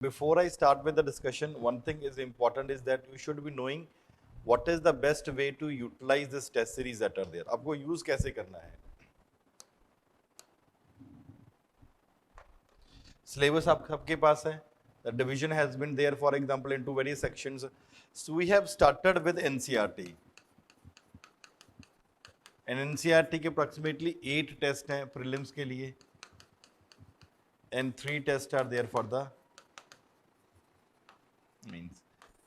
Before I start with the discussion, one thing is important is that you should be knowing what is the best way to utilize this test series that are there. आपको use कैसे करना है? Syllabus आप सबके पास है. The division has been there, for example, into various sections. So we have started with NCERT. And NCERT के approximately 8 tests हैं prelims के लिए. And 3 tests are there for the means.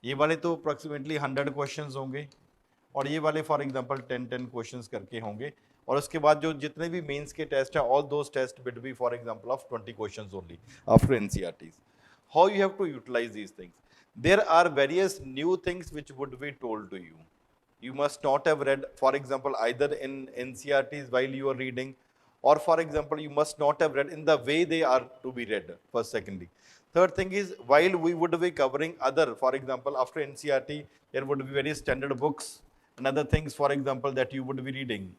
ये वाले तो अप्रोक्सीमेटली 100 क्वेश्चंस होंगे और ये वाले फॉर एग्जांपल 10 क्वेश्चंस करके होंगे और उसके बाद जो जितने भी मेंस के टेस्ट हैं all those test will be for example of 20 questions only after NCERTs. How you have to utilise these things? There are various new things which would be told to you. You must not have read, for example, either in NCERTs while you are reading, or for example, you must not have read in the way they are to be read, first, secondly. Third thing is, while we would be covering other, for example, after NCERT, there would be very standard books and other things, for example, that you would be reading.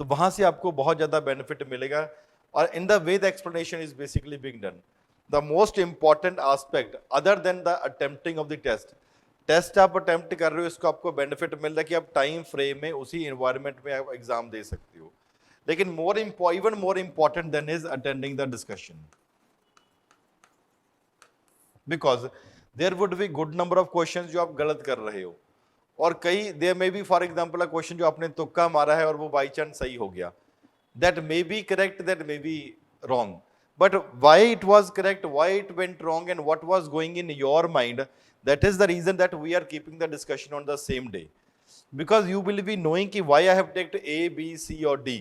तो वहाँ से आपको बहुत ज़्यादा benefit मिलेगा और in the way the explanation is basically being done. The most important aspect, other than the attempting of the test, test आप attempt कर रहे हो इसको आपको बेनिफिट मिल रहा है कि आप टाइम फ्रेम में उसी एनवायरनमेंट में आप एग्जाम दे सकते हो. लेकिन even more important than is attending the discussion, because there would be good number of questions जो आप गलत कर रहे हो और कई there may be for example a question जो आपने तुक्का मारा है और वो बाई चांस सही हो गया. That may be correct, that may be wrong, but why it was correct, why it went wrong, and what was going in your mind, that is the reason that we are keeping the discussion on the same day, because you will be knowing कि why I have taken A, B, C और D.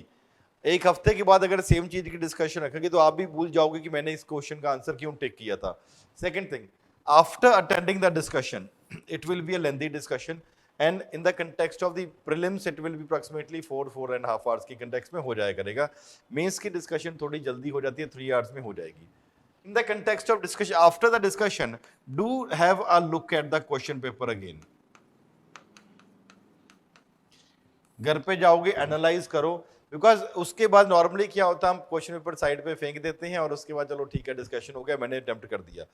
एक हफ्ते के बाद अगर same चीज की discussion रखेंगे तो आप भी भूल जाओगे कि मैंने इस क्वेश्चन का आंसर क्यों टेक किया था. Second thing, after attending the discussion it will be a lengthy discussion and in the context of the prelims it will be approximately 4.5 hours की context में हो जाया करेगा. मेंस की डिस्कशन थोड़ी जल्दी हो जाती है, 3 hours में हो जाएगी. In the context of discussion, after the discussion, do have a look at the question paper again. घर पे जाओगे एनालाइज करो, बिकॉज उसके बाद नॉर्मली क्या होता है हम क्वेश्चन पेपर साइड पे फेंक देते हैं और उसके बाद चलो ठीक है डिस्कशन हो गया, मैंने अटेम्प्ट कर दिया.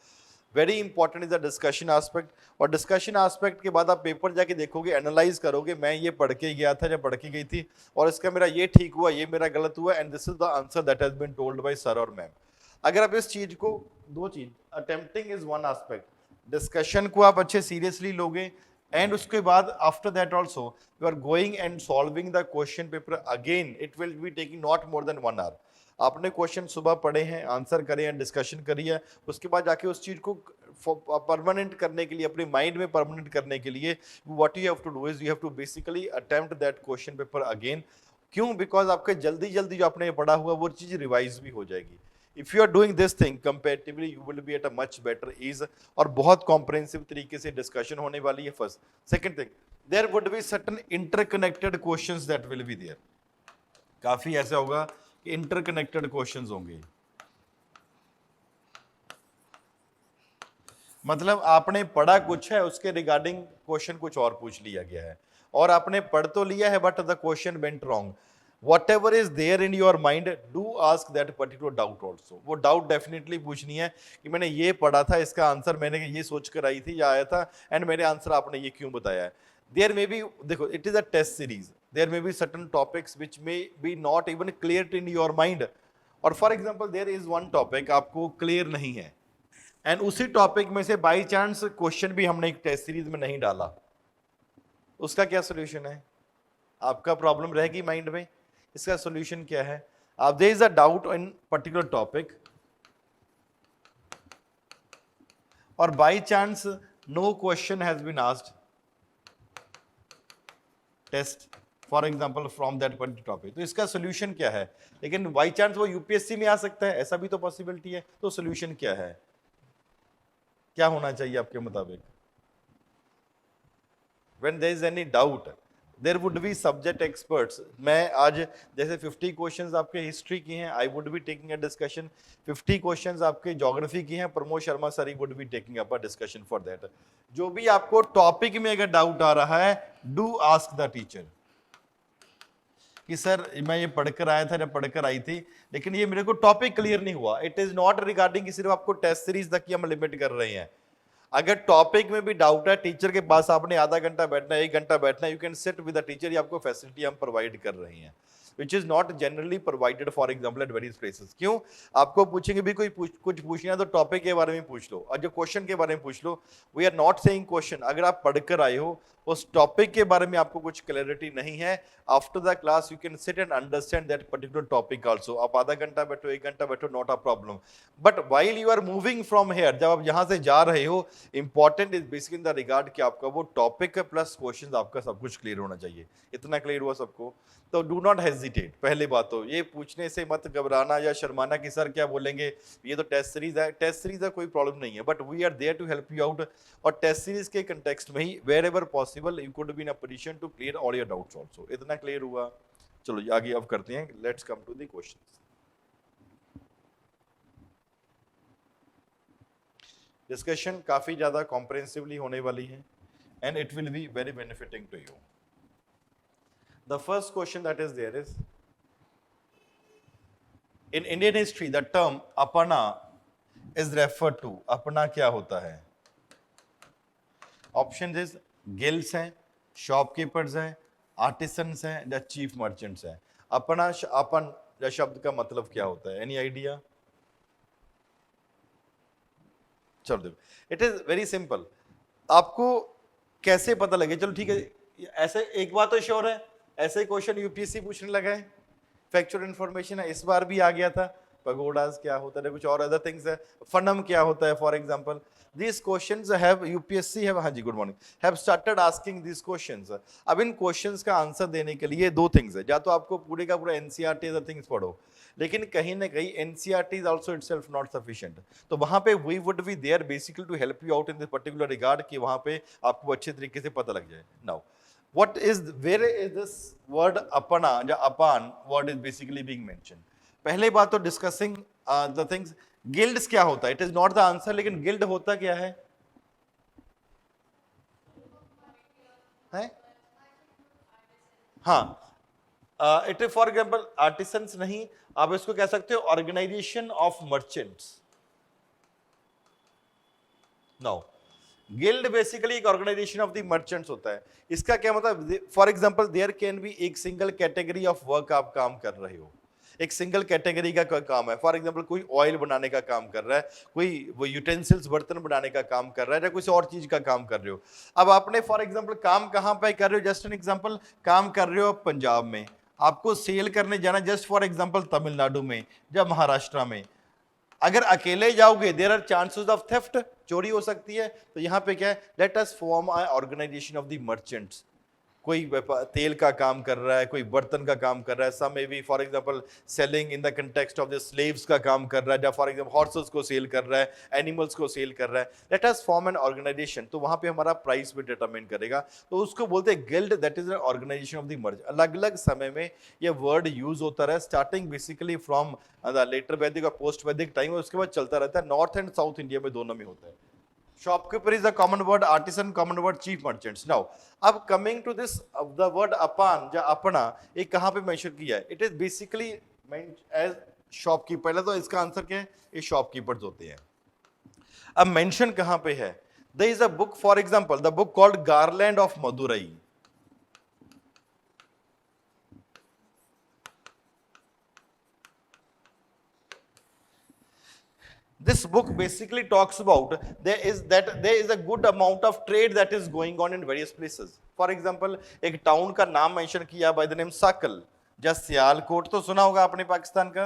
Very important is the discussion aspect. और डिस्कशन एस्पेक्ट के बाद आप पेपर जाके देखोगे, एनालाइज करोगे, मैं ये पढ़ के गया था या पढ़ के गई थी और इसका मेरा ये ठीक हुआ, ये मेरा गलत हुआ, and this is the answer that has been told by sir और मैम. अगर आप इस चीज को, दो चीज, attempting is one aspect, discussion को आप अच्छे सीरियसली लोगे and उसके बाद after that also you are going and solving the question paper again, it will be taking not more than 1 hour. आपने क्वेश्चन सुबह पढ़े हैं, आंसर करे हैं, डिस्कशन करी है, उसके बाद जाके उस चीज को परमानेंट करने के लिए, अपने माइंड में परमानेंट करने के लिए what you have to do is you have to basically attempt that question paper again. क्यों? बिकॉज आपके जल्दी जल्दी जो आपने पढ़ा हुआ वो चीज रिवाइज भी हो जाएगी. If you are doing this thing comparatively, you will be at a much better ease और बहुत comprehensive तरीके से discussion होने वाली है. First, second thing, there would be certain interconnected questions that will be there. काफी ऐसा होगा कि interconnected questions होंगे. मतलब आपने पढ़ा कुछ है, उसके रिगार्डिंग क्वेश्चन कुछ और पूछ लिया गया है और आपने पढ़ तो लिया है but the question went wrong. Whatever is there in your mind, do ask that particular doubt also. वो डाउट डेफिनेटली पूछनी है कि मैंने ये पढ़ा था, इसका आंसर मैंने ये सोच कर आई थी या आया था, एंड मेरे आंसर आपने ये क्यों बताया है. देयर मे बी, देखो it is a test series, there may be certain topics which may be not even clear in your mind. और for example there is one topic आपको क्लियर नहीं है एंड उसी टॉपिक में से by chance question भी हमने एक टेस्ट सीरीज में नहीं डाला, उसका क्या सोल्यूशन है? आपका प्रॉब्लम रहेगी माइंड में. इसका सॉल्यूशन क्या है? अब there is a doubt in particular topic और by chance no question has been asked test for example from that particular topic, तो इसका सॉल्यूशन क्या है? लेकिन बाय चांस वो यूपीएससी में आ सकता है, ऐसा भी तो पॉसिबिलिटी है. तो सॉल्यूशन क्या है? क्या होना चाहिए आपके मुताबिक? When there is any doubt there would be subject experts. मैं आज जैसे 50 क्वेश्चंस आपके हिस्ट्री की हैं, I would be taking a discussion. 50 questions आपके ज्योग्राफी की हैं, प्रमोद शर्मा सर ही would be taking up a discussion for that. जो भी आपको टॉपिक में अगर डाउट आ रहा है, डू आस्क द टीचर. कि सर मैं ये पढ़कर आया था या पढ़कर आई थी, लेकिन ये मेरे को टॉपिक क्लियर नहीं हुआ। इट इज नॉट रिगार्डिंग कि सिर्फ आपको टेस्ट सीरीज तक ही हम लिमिट कर रहे हैं। अगर टॉपिक में भी डाउट है, टीचर के पास आपने आधा घंटा बैठना है, 1 घंटा बैठना है, you can sit with the teacher. ये आपको फैसिलिटी हम प्रोवाइड कर रहे हैं, which is not generally provided for example at various places। क्यों? आपको पूछेंगे भी कोई कुछ पूछना है तो टॉपिक के बारे में पूछ लो, और जो क्वेश्चन के बारे में पूछ लो। We are not saying question, अगर आप पढ़कर आए हो उस टॉपिक के बारे में आपको कुछ क्लैरिटी नहीं है, after the class you can sit and understand that particular topic also. आप आधा घंटा बैठो, 1 घंटा बैठो, not a problem. But while you are moving from here, जब आप यहाँ से जा रहे हो, important is basically in the regard कि आपका वो टॉपिक प्लस क्वेश्चन आपका सब कुछ क्लियर होना चाहिए। इतना क्लियर हुआ सबको? तो डू नॉट हेजिटेट। पहली बात तो ये पूछने से मत घबराना या शर्माना कि सर क्या बोलेंगे, ये तो टेस्ट सीरीज है। टेस्ट सीरीज है, कोई प्रॉब्लम नहीं है, but we are there to help you out. और टेस्ट सीरीज के कंटेक्स्ट में ही wherever possible you could be in a position to clear all your doubts also. इतना क्लियर हुआ? चलो आगे अब करते हैं, let's come to the questions. Discussion काफी ज्यादा कॉम्प्रिहेंसिवली होने वाली है and it will be very benefiting to you. The first question that is there is, in Indian history the term apana is referred to। अपना क्या होता है? Option is guilds हैं, शॉपकीपर्स हैं, आर्टिसंस हैं या चीफ मर्चेंट्स हैं। अपना अपन या शब्द का मतलब क्या होता है? Any idea? चलो देखो, इट इज वेरी सिंपल। आपको कैसे पता लगे? चलो ठीक है, ऐसे एक बात तो श्योर है, ऐसे क्वेश्चन यूपीएससी पूछने लगा है, फैक्चुअल इंफॉर्मेशन है, इस बार भी आ गया था। पगोडास क्या होता है, कुछ और अदर थिंग्स है, फनम क्या होता है for example. These questions have UPSC have, हाँ जी good morning, have started asking these questions। अब इन क्वेश्चंस का आंसर देने के लिए दो थिंग्स है, या तो आपको पूरे का पूरा एनसीईआरटी अदर थिंग्स पढ़ो, लेकिन कहीं ना कहीं NCERT is also itself not sufficient. तो वहां पे we would be there basically to help you out in this particular regard कि वहां पे आपको अच्छे तरीके से पता लग जाए। Now what is, where is this word apana या अपान word is basically being mentioned? पहले बात तो डिस्कसिंग द थिंग्स। गिल्ड्स क्या होता है? It is not the answer, लेकिन गिल्ड होता क्या है? हाँ, it is for example artisans नहीं, आप इसको कह सकते हो organisation of merchants. Now guild basically एक ऑर्गेनाइजेशन ऑफ द मर्चेंट्स होता है। इसका क्या मतलब? For example there can be एक सिंगल कैटेगरी ऑफ वर्क आप काम कर रहे हो, एक सिंगल कैटेगरी का काम है। फॉर एग्जांपल कोई ऑयल बनाने का काम कर रहा है, कोई वो यूटेंसिल्स बर्तन बनाने का काम कर रहा है, या किसी और चीज का काम कर रहे हो। अब आपने फॉर एग्जांपल काम कहाँ पे कर रहे हो? जस्ट एन एग्जांपल, काम कर रहे हो पंजाब में, आपको सेल करने जाना जस्ट फॉर एग्जांपल तमिलनाडु में या महाराष्ट्र में। अगर अकेले जाओगे there are chances of theft, चोरी हो सकती है। तो यहाँ पे क्या है? Let us form a organisation of the merchants. कोई तेल का काम कर रहा है, कोई बर्तन का काम कर रहा है, some may be for example selling in the context of the slaves का काम कर रहा है, या फॉर एग्जांपल हॉर्सेस को सेल कर रहा है, एनिमल्स को सेल कर रहा है। Let us form an organisation. तो वहां पे हमारा प्राइस भी डिटरमाइन करेगा, तो उसको बोलते हैं guild, that is an organisation of the merge. अलग अलग समय में ये वर्ड यूज होता रहा, starting basically from the later Vedic और पोस्ट वैदिक टाइम, उसके बाद चलता रहता है। नॉर्थ एंड साउथ इंडिया में दोनों में होता है। Shopkeeper is a common word, artisan common word, chief merchants। Now, अब coming to this, the word अपान या अपना, ये कहाँ पे मेंशन किया है? It is basically meant as shopkeeper। पहले तो इसका आंसर क्या है? ये shopkeepers होते हैं। अब मेंशन कहाँ पे है? There is a book, for example, the book called Garland of Madurai। This book basically talks about there is a good amount of trade that is going on in various places। For example, एक town का नाम mention किया by the name साकल या सियालकोट, तो सुना होगा आपने पाकिस्तान का।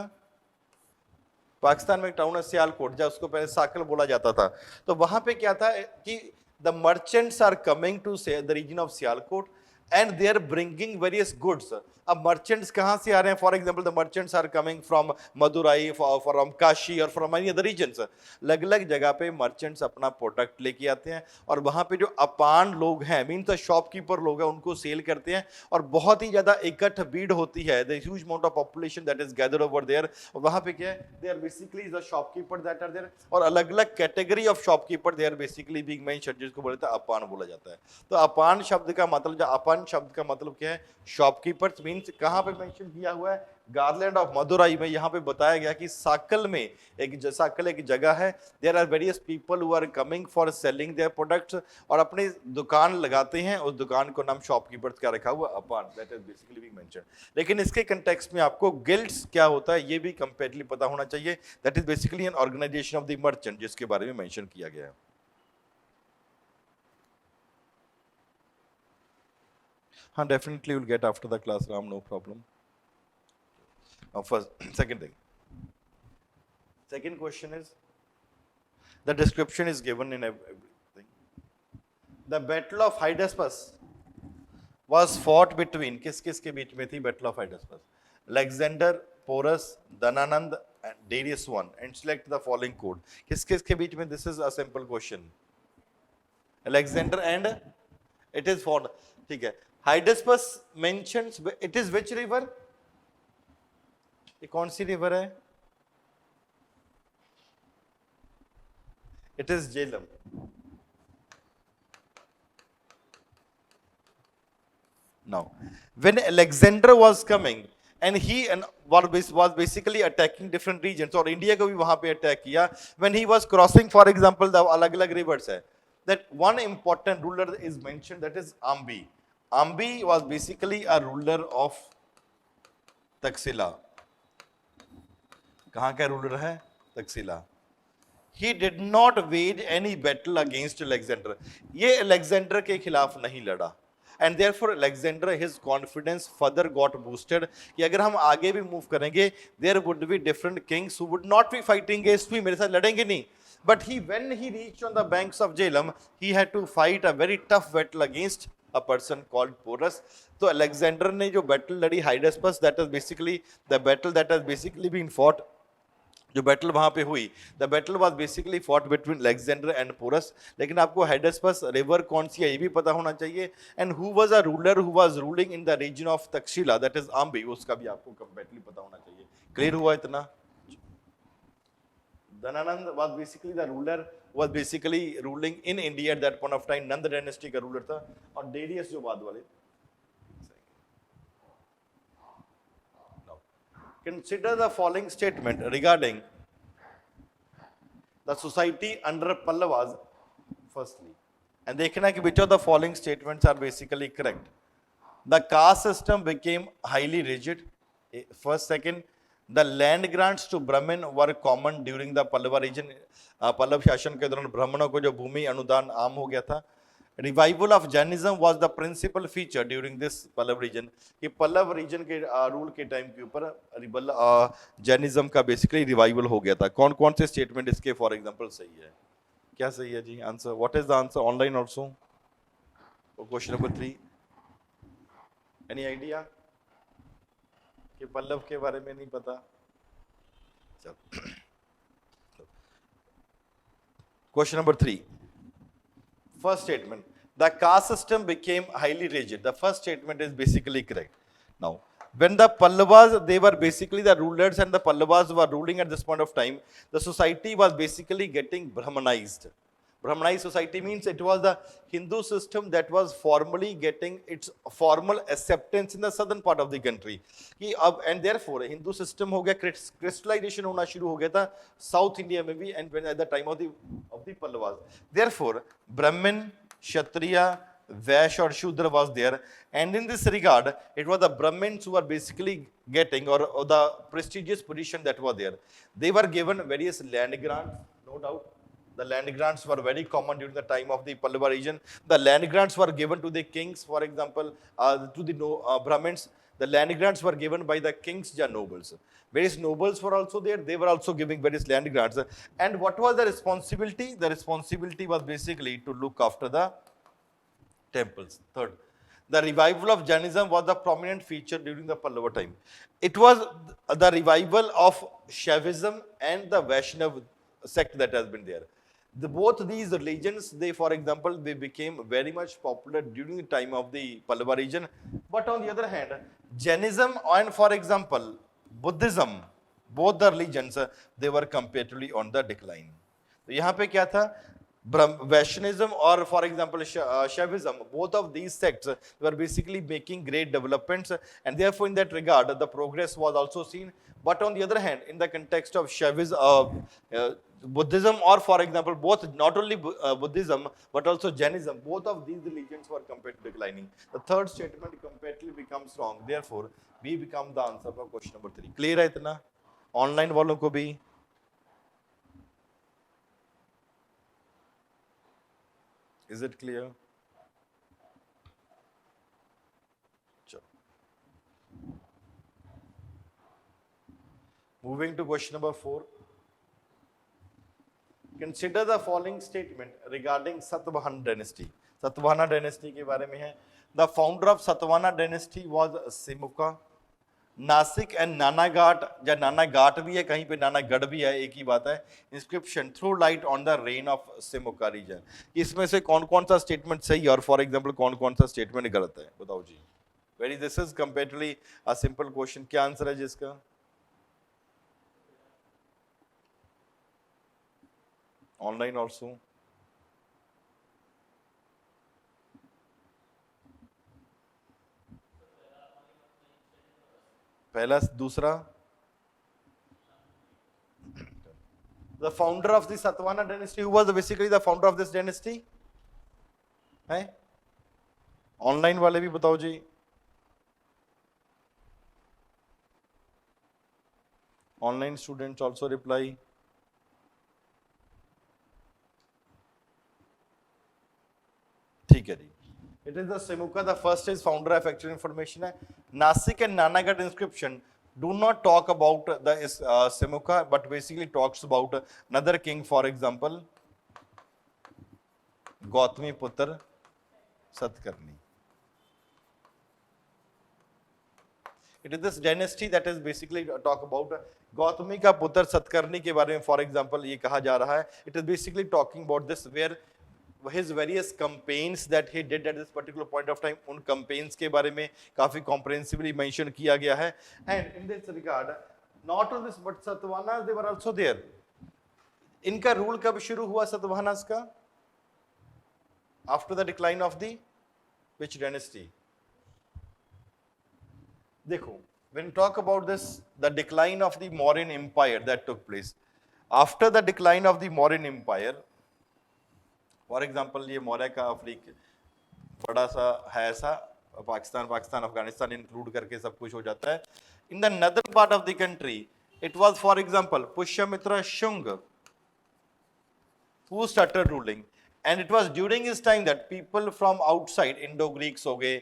पाकिस्तान में एक टाउन है सियालकोट, या उसको पहले साकल बोला जाता था। तो वहां पे क्या था कि the merchants are coming to the region of Sialkot and they are bringing various goods। अब मर्चेंट्स कहाँ से आ रहे हैं? For example the merchants are coming from Madurai, from Kashi और फ्रॉम एनी अदर रीजन्स। अलग अलग जगह पे मर्चेंट्स अपना प्रोडक्ट लेके आते हैं, और वहाँ पे जो अपान लोग हैं, मीन द शॉपकीपर लोग हैं, उनको सेल करते हैं। और बहुत ही ज़्यादा इकट्ठ भीड़ होती है, the huge amount of population that is gathered over there. और वहाँ पे क्या है? They are basically the shopkeeper that are there, और अलग अलग category of shopkeeper they are basically being mentioned, जिसको बोलते हैं अपान बोला जाता है। तो अपान शब्द का मतलब, जो अपान अपन शब्द का मतलब क्या है? शॉपकीपर्स मीन्स कहाँ पे मेंशन किया हुआ है? गार्लैंड ऑफ मदुराई में यहाँ पे बताया गया कि साकल में साकल एक जगह है, there are various people who are coming for selling their products, और अपनी दुकान लगाते हैं, उस दुकान को नाम शॉपकीपर्स क्या रखा हुआ? अपान, that is basically being mentioned. लेकिन इसके कंटेक्स्ट में आपको गिल्ड्स क्या होता है ये भी कंप्लीटली पता होना चाहिए। That is basically an organisation of the merchant, जिसके बारे में मेंशन किया गया है। हाँ, definitely you'll get after the class, Ram, no problem. Now first, second thing. Second question is, the description is given in everything. The Battle of Hydaspes was fought between, किस के बीच में थी Battle of Hydaspes? Alexander, Porus, Dhananand and Darius I, and select the following code. किस के बीच में? This is a simple question. Alexander and it is fought. ठीक है। Hydaspes mentions it is which river? ये कौन सी रिवर है? It is Jhelum. Now, when Alexander was coming and he was basically attacking different regions, और India को भी वहां पे अटैक किया, when he was crossing, for example, the अलग-अलग rivers है, that one important ruler is mentioned, that is Ambi. Ambi was basically a ruler of Taxila. कहाँ का रूलर है? Takshashila. He did not wage any battle against Alexander. ये Alexander के खिलाफ नहीं लड़ा, and therefore Alexander, his confidence further got boosted कि अगर हम आगे भी मूव करेंगे, there would be different kings who would not be fighting against me, मेरे साथ लड़ेंगे नहीं। But when he reached on the banks of Jhelum, he had to fight a very tough battle against a person called Porus. तो Alexander ने जो battle लड़ी हाइडेस्पस, that is basically the battle that has basically been fought, जो battle वहां पे हुई, the battle was basically fought between Alexander and Porus. लेकिन आपको हाइडेस्पस रिवर कौन सी है ये भी पता होना चाहिए, and who was a ruler who was ruling in the region of Taxila, that is Ambhi, उसका भी आपको कंप्लीटली पता होना चाहिए। क्लियर हुआ इतना? Dhanananda was basically the ruler, was basically ruling in India at that point of time, Nand dynasty का ruler था, और डेरियस जो बाद वाले। Consider the following statement regarding the society under Pallavas, firstly, and देखना कि which of the following statements are basically correct. The caste system became highly rigid. First, second, the land grants to Brahmin were common during the Pallava region. Pallav शासन के दौरान ब्राह्मणों को जो भूमि अनुदान आम हो गया था। Revival of Jainism was the principal feature during this Pallav region. कि पल्लव रीजन के रूल के टाइम के ऊपर जैनिज्म का बेसिकली रिवाइवल हो गया था। कौन कौन से स्टेटमेंट इसके फॉर एग्जांपल सही है? क्या सही है जी? Answer, what is the answer online also? Question number 3, any idea कि पल्लव के बारे में नहीं पता? चलो, question number 3, first statement, the caste system became highly rigid. The first statement is basically correct. Now, when the Pallavas, they were basically the rulers, and the Pallavas were ruling at this point of time, the society was basically getting Brahmanized. Brahmanized society means it was the Hindu system that was formally getting its formal acceptance in the southern part of the country. कि अब and therefore Hindu system हो गया, crystallization होना शुरू हो गया था South India में भी, and when at the time of the Pallavas. Therefore Brahmin, Kshatriya, Vaishya or Shudra was there, and in this regard it was the Brahmins who were basically getting or the prestigious position that was there. They were given various land grants, no doubt. The land grants were very common during the time of the Pallava region. The land grants were given to the kings, for example, to the Brahmins. The land grants were given by the kings and nobles. Various nobles were also there. They were also giving various land grants. And what was the responsibility? The responsibility was basically to look after the temples. Third, the revival of Jainism was the prominent feature during the Pallava time. It was the revival of Shaivism and the Vaishnav sect that has been there. Both these religions, they, for example, they became very much popular during the time of the Pallava region. But on the other hand, Jainism and, for example, Buddhism, both the religions, they were comparatively on the decline. तो यहाँ पे क्या था? Vaishnavism or for example Shaivism, both of these sects were basically making great developments, and therefore in that regard the progress was also seen. But on the other hand, in the context of Buddhism, or for example both, not only Buddhism but also Jainism, both of these religions were comparatively declining. The third statement comparatively becomes wrong, therefore B become the answer for question number 3. Clear है इतना? Online वालों को भी is it clear? Moving to question number 4. Consider the following statement regarding Satavahana dynasty. Satavahana dynasty के बारे में है. The founder of Satavahana dynasty was Simuka. Nashik and Naneghat, या नानाघाट भी है कहीं पे, नानागढ़ भी है, एक ही बात है. Inscription throw light on the reign of Simuka region. इसमें से कौन कौन सा स्टेटमेंट सही है और फॉर एग्जांपल कौन कौन सा स्टेटमेंट गलत है, बताओ जी. Very this is comparatively a simple question. क्या आंसर है जिसका? Online also. पहला, दूसरा. The founder of the Satavahana dynasty, who was basically the founder of this dynasty? है? ऑनलाइन वाले भी बताओ जी. Online students also reply. ठीक है जी. It is the Simuka. The first is founder of actual information है. Nasik and Nanagarh inscription do not talk about the Simuka, but basically talks about another king, for example Gautami Putra Satkarni. It is this dynasty that is basically talk about Gautami का पुत्र सतकर्णी के बारे में, for example ये कहा जा रहा है. It is basically talking about this where his various campaigns that he did at this particular point of time, उन campaigns के बारे में काफी comprehensively mention किया गया है. And in this regard, not only this but Satavahanas, they were also there. इनका rule कब शुरू हुआ Satavahanas का? After the decline of the which dynasty? देखो, when we talk about this, the decline of the Mauryan Empire that took place. After the decline of the Mauryan Empire, for example ये मौर्य का अफ्रीक बड़ा सा है, ऐसा Pakistan Afghanistan include करके सब कुछ हो जाता है. In the northern part of the country it was for example Pushyamitra Shunga who started ruling, and it was during his time that people from outside, Indo Greeks हो गए,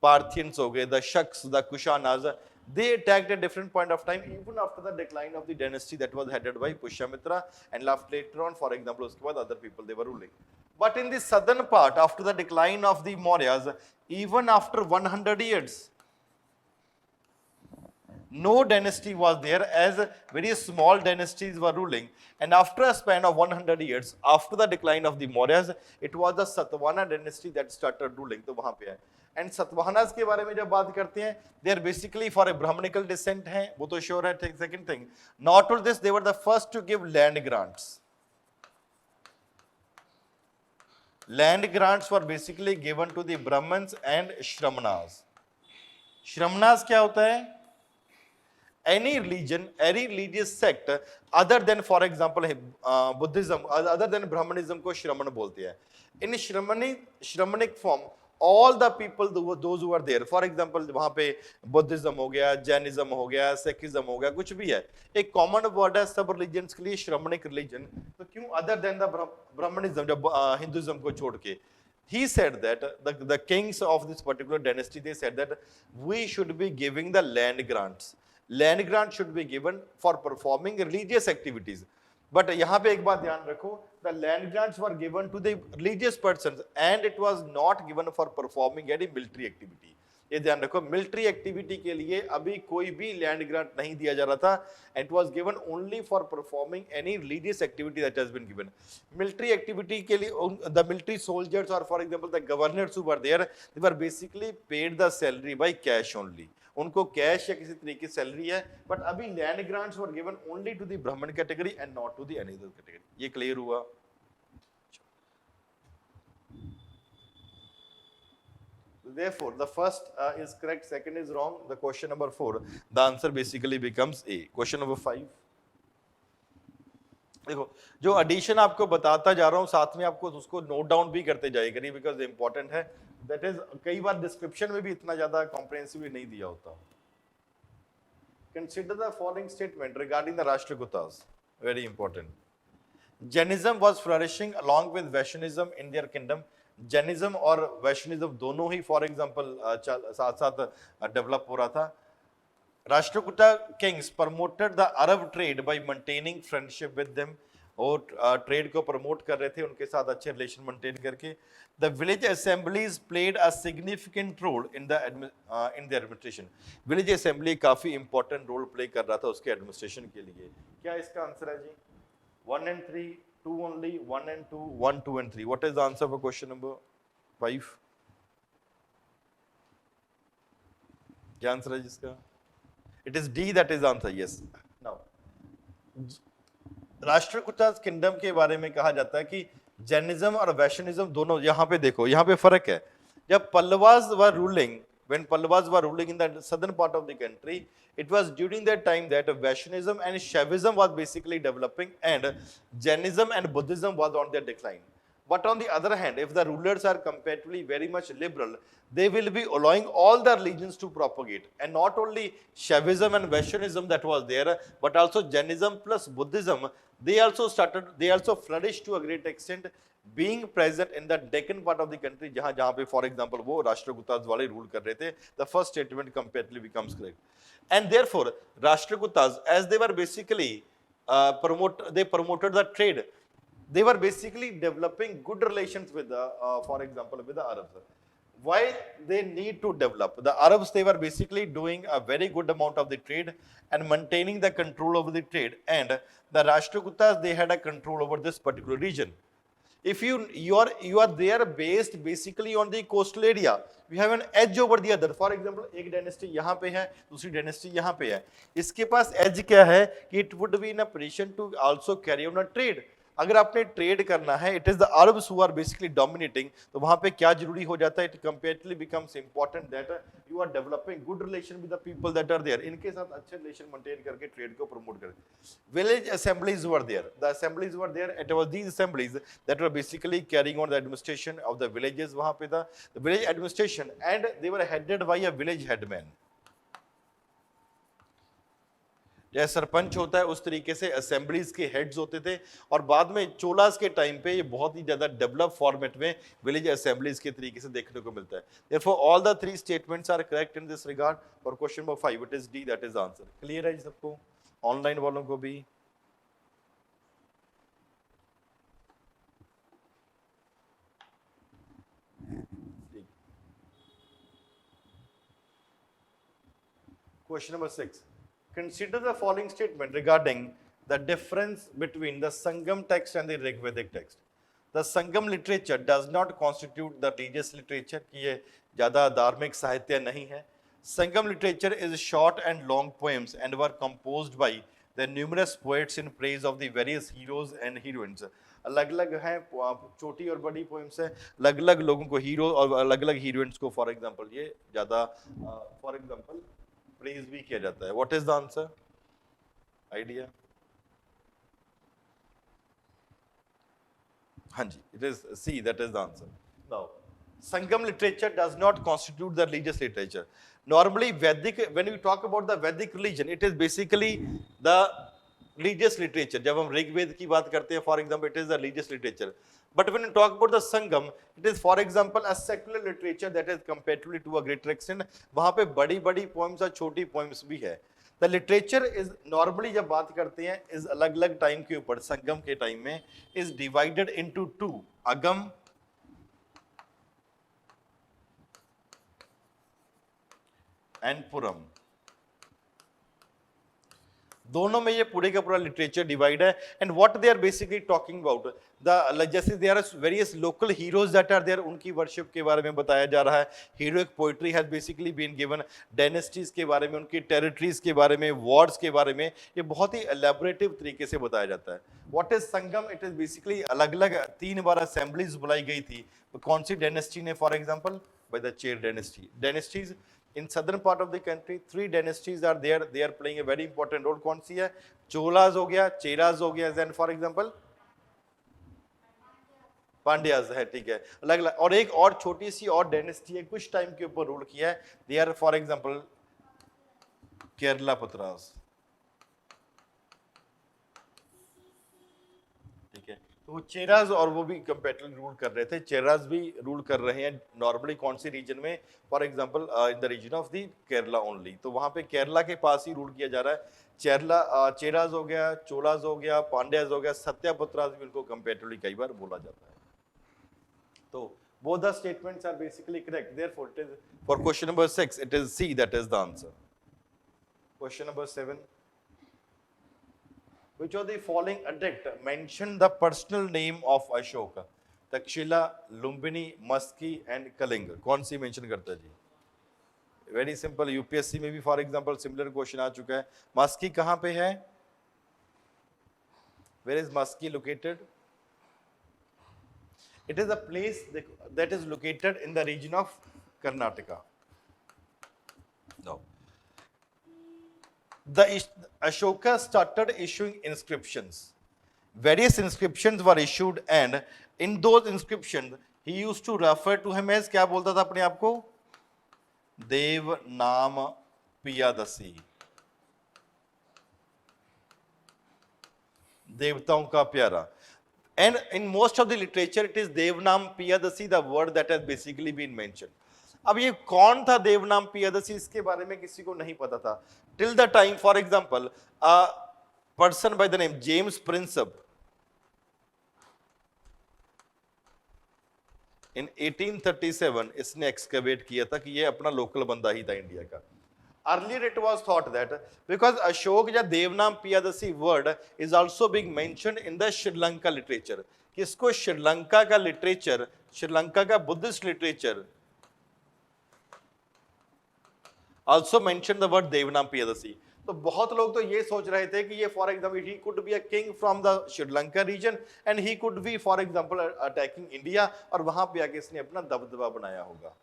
पार्थियंस हो गए, the Shakas, the Kushanas, they attacked at different point of time even after the decline of the dynasty that was headed by Pushyamitra, and later on for example uske baad other people they were ruling. But in the southern part, after the decline of the Mauryas, even after 100 years, no dynasty was there, as very small dynasties were ruling. And after a span of 100 years, after the decline of the Mauryas, it was the Satavahana dynasty that started ruling. तो वहाँ पे है. And Satavahanas के बारे में जब बात करते हैं, they are basically for a Brahmanical descent हैं, वो तो sure है. Second thing, not only this, they were the first to give land grants. Land grants were basically given to the Brahmins and Shramnas. Shramnas क्या होता है? Any religion, any religious sect other than for example Buddhism, other than Brahmanism को Shraman बोलते हैं. In Shramanic form, all the people, those who are there, for example वहाँ पे Buddhism हो गया, Jainism हो गया, Sikhism हो गया, कुछ भी है, एक common word है सब religions के लिए Shramanic religion. तो क्यों other than the Brahmanism, जब Hinduism को छोड़ के? He said that the kings of this particular dynasty, they said that we should be giving the land grants. Land grant should be given for performing religious activities. But यहाँ पे एक बात ध्यान रखो, the land grants were given to the religious persons and it was not given for performing any military activity. ये ध्यान रखो, military activity के लिए अभी कोई भी land grant नहीं दिया जा रहा था. It was given only for performing any religious activity that has been given. Military activity के लिए the military soldiers or for example the governors who were there, they were basically paid the salary by cash only. उनको cash या किसी तरीके की salary है. But अभी land grants were given only to the Brahmin category and not to the another category. ये clear हुआ? Therefore, the first is correct, second is wrong. The question number 4, the answer basically becomes A. Question number 5. देखो जो addition आपको बताता जा रहा हूं साथ में आपको उसको नोट डाउन भी करते जाइए करिए बिकॉज इंपॉर्टेंट है. दैट इज कई बार डिस्क्रिप्शन में भी इतना ज्यादा कॉम्प्रिहेंसिव नहीं दिया होता. Consider the following statement regarding the Rashtrakutas. Very important. Jainism was flourishing along with Vaishnavism in their kingdom. Jainism और वैष्णिज्म दोनों ही फॉर एग्जाम्पल साथ साथ डेवलप हो रहा था. Rashtrakuta kings promoted the Arab trade by maintaining friendship with them. और trade को promote कर रहे थे उनके साथ अच्छे रिलेशन मेंटेन करके. The village assemblies played a significant role in the administration. Village assembly काफी important role play कर रहा था उसके administration के लिए. क्या इसका आंसर है जी? 1 and 3, 2 only, 1 and 2, 1, 2 and 3. What is the answer for question number 5? क्या आंसर है जिसका? It is D, that is answer. Yes. Now, Rashtrakuta kingdom के बारे में कहा जाता है कि जैनिज्म और वैष्णविज्म दोनों. यहाँ पे देखो यहाँ पे फर्क है. जब Pallavas were ruling, when Pallavas were ruling in the southern part of the country, it was during that time that Vaishnavism and Shaivism was basically developing and Jainism and Buddhism was on their decline. But on the other hand, if the rulers are comparatively very much liberal, they will be allowing all the religions to propagate. And not only Shaivism and Vaishnavism that was there, but also Jainism plus Buddhism, they also flourished to a great extent, being present in the Deccan part of the country, जहाँ पे for example वो राष्ट्रकूटास वाले rule कर रहे थे. The first statement comparatively becomes correct. And therefore, Rashtrakutas, as they were basically they promoted the trade. They were basically developing good relations with the, for example, with the Arabs. Why they need to develop? The Arabs, they were basically doing a very good amount of the trade and maintaining the control over the trade. And the Rashtrakutas, they had a control over this particular region. If you are there based basically on the coastal area, you have an edge over the other. For example, एक dynasty यहाँ पे है, दूसरी dynasty यहाँ पे है. इसके पास edge क्या है कि it would be in a position to also carry on a trade. अगर आपने ट्रेड करना है, it is the Arabs who are basically dominating, तो वहां पे क्या जरूरी हो जाता है? It comparatively becomes important that you are developing good relation with the people that are there. इनके साथ अच्छे रिलेशन मेंटेन करके ट्रेड को प्रमोट करें. Village assemblies were there, the assemblies were there, it was these assemblies that were basically carrying on the administration of the villages. वहां पे the village administration and they were headed by a village headman. जैसे सरपंच होता है उस तरीके से assemblies के heads होते थे. और बाद में चोलास के टाइम पे ये बहुत ही ज्यादा डेवलप फॉर्मेट में विलेज असेंबलीज के तरीके से देखने को मिलता है. Therefore, all the three statements are correct in this regard. For question number 5, it is D, that is the answer. Clear है सबको? ऑनलाइन वालों को भी? Question number 6. Consider the following statement regarding the difference between the Sangam text and the Rigvedic text. The Sangam literature does not constitute the religious literature, कि ये ज़्यादा धार्मिक साहित्य नहीं है. Sangam literature is short and long poems and were composed by the numerous poets in praise of the various heroes and heroines. अलग अलग हैं, छोटी और बड़ी पोएम्स हैं, अलग अलग लोगों को हीरो और अलग अलग हीरोइंस को फॉर एग्जांपल ये ज़्यादा फॉर एग्जांपल प्रेज भी किया जाता है. What is the answer? Idea? हाँ जी, it is C, that is the answer. Now Sangam literature does not constitute the religious literature. Normally Vedic, when we talk about the Vedic religion, it is basically the religious literature. जब हम ऋग्वेद की बात करते हैं, for example, it is the religious literature. But when you talk about the Sangam, it is for example a secular literature that is comparatively to a greater extent. वहाँ पे बड़ी-बड़ी poems और छोटी poems भी है. The literature is normally जब बात करते हैं is अलग-अलग टाइम के ऊपर, संगम के टाइम में is divided into two, Agam and पुरम. दोनों में ये पूरे का पूरा लिटरेचर डिवाइड है. And what they are basically talking about the, जैसे there are various local heroes that are there, उनकी वर्शिप के बारे में बताया जा रहा है. Heroic poetry has basically been given. Dynasties के बारे में, उनकी टेरिटरीज के बारे में, वॉर्ड्स के बारे में, ये बहुत ही एलैबोरेटिव तरीके से बताया जाता है. What is Sangam? It is basically अलग अलग 3 बार असेंबलीज बुलाई गई थी. कौन सी डायनेस्टी ने? For example by the Chair dynasty. Dynasties in southern part of the country, 3 dynasties are there. They are playing a very important role. कौन सी है? Cholas हो गया, Cheras हो गया, then for example पांड्याज है, ठीक है, अलग अलग. और एक और छोटी सी और डायनेस्टी है, कुछ टाइम के ऊपर रूल किया है. They are for example Keralaputras. ठीक है, तो वो चेराज और वो भी कंपैटिबली रूल कर रहे थे. चेराज भी रूल कर रहे हैं नॉर्मली कौन सी रीजन में? For example in the region of the Kerala only. तो वहां पे केरला के पास ही रूल किया जा रहा है. चेराज हो गया, चोलाज हो गया, पांड्याज हो गया, सत्यापुत्रास भी उनको कंपैटिबली कई बार बोला जाता है. So both the statements are basically correct. Therefore, it is for question number 6, it is C that is the answer. Question number 7. Which of the following edict mention the personal name of Ashoka? Takshila, Lumbini, Musky and Kalinga. कौन सी mention करता है जी? Very simple. UPSC में भी for example similar question आ चुका है. Musky कहाँ पे है? Where is Musky located? It is a place that is located in the region of Karnataka. Now, the Ashoka started issuing inscriptions. Various inscriptions were issued, and in those inscriptions, he used to refer to him as, क्या बोलता था अपने आप को? देव नाम पियादसी, देवताओं का प्यारा. And in most of the literature, it is Devnam Piyadasi, the word that has basically been mentioned. अब ये कौन था देवनाम पियादसी, इसके बारे में किसी को नहीं पता था. Till the time, for example, a person by the name James Prinsep in 1837 इसने एक्सकवेट किया था कि ये अपना लोकल बंदा ही था इंडिया का. Earlier it was thought that because Ashok या देवनाम Piyadasi word is also being mentioned in the Sri Lanka literature, कि इसको श्रीलंका का लिटरेचर, श्रीलंका का Buddhist literature also mentioned the word देवनाम Piyadasi. तो बहुत लोग तो ये सोच रहे थे कि ये for example he could be a king from the Sri Lanka region and he could be for example attacking India, और वहां पे आके इसने अपना दबदबा बनाया होगा.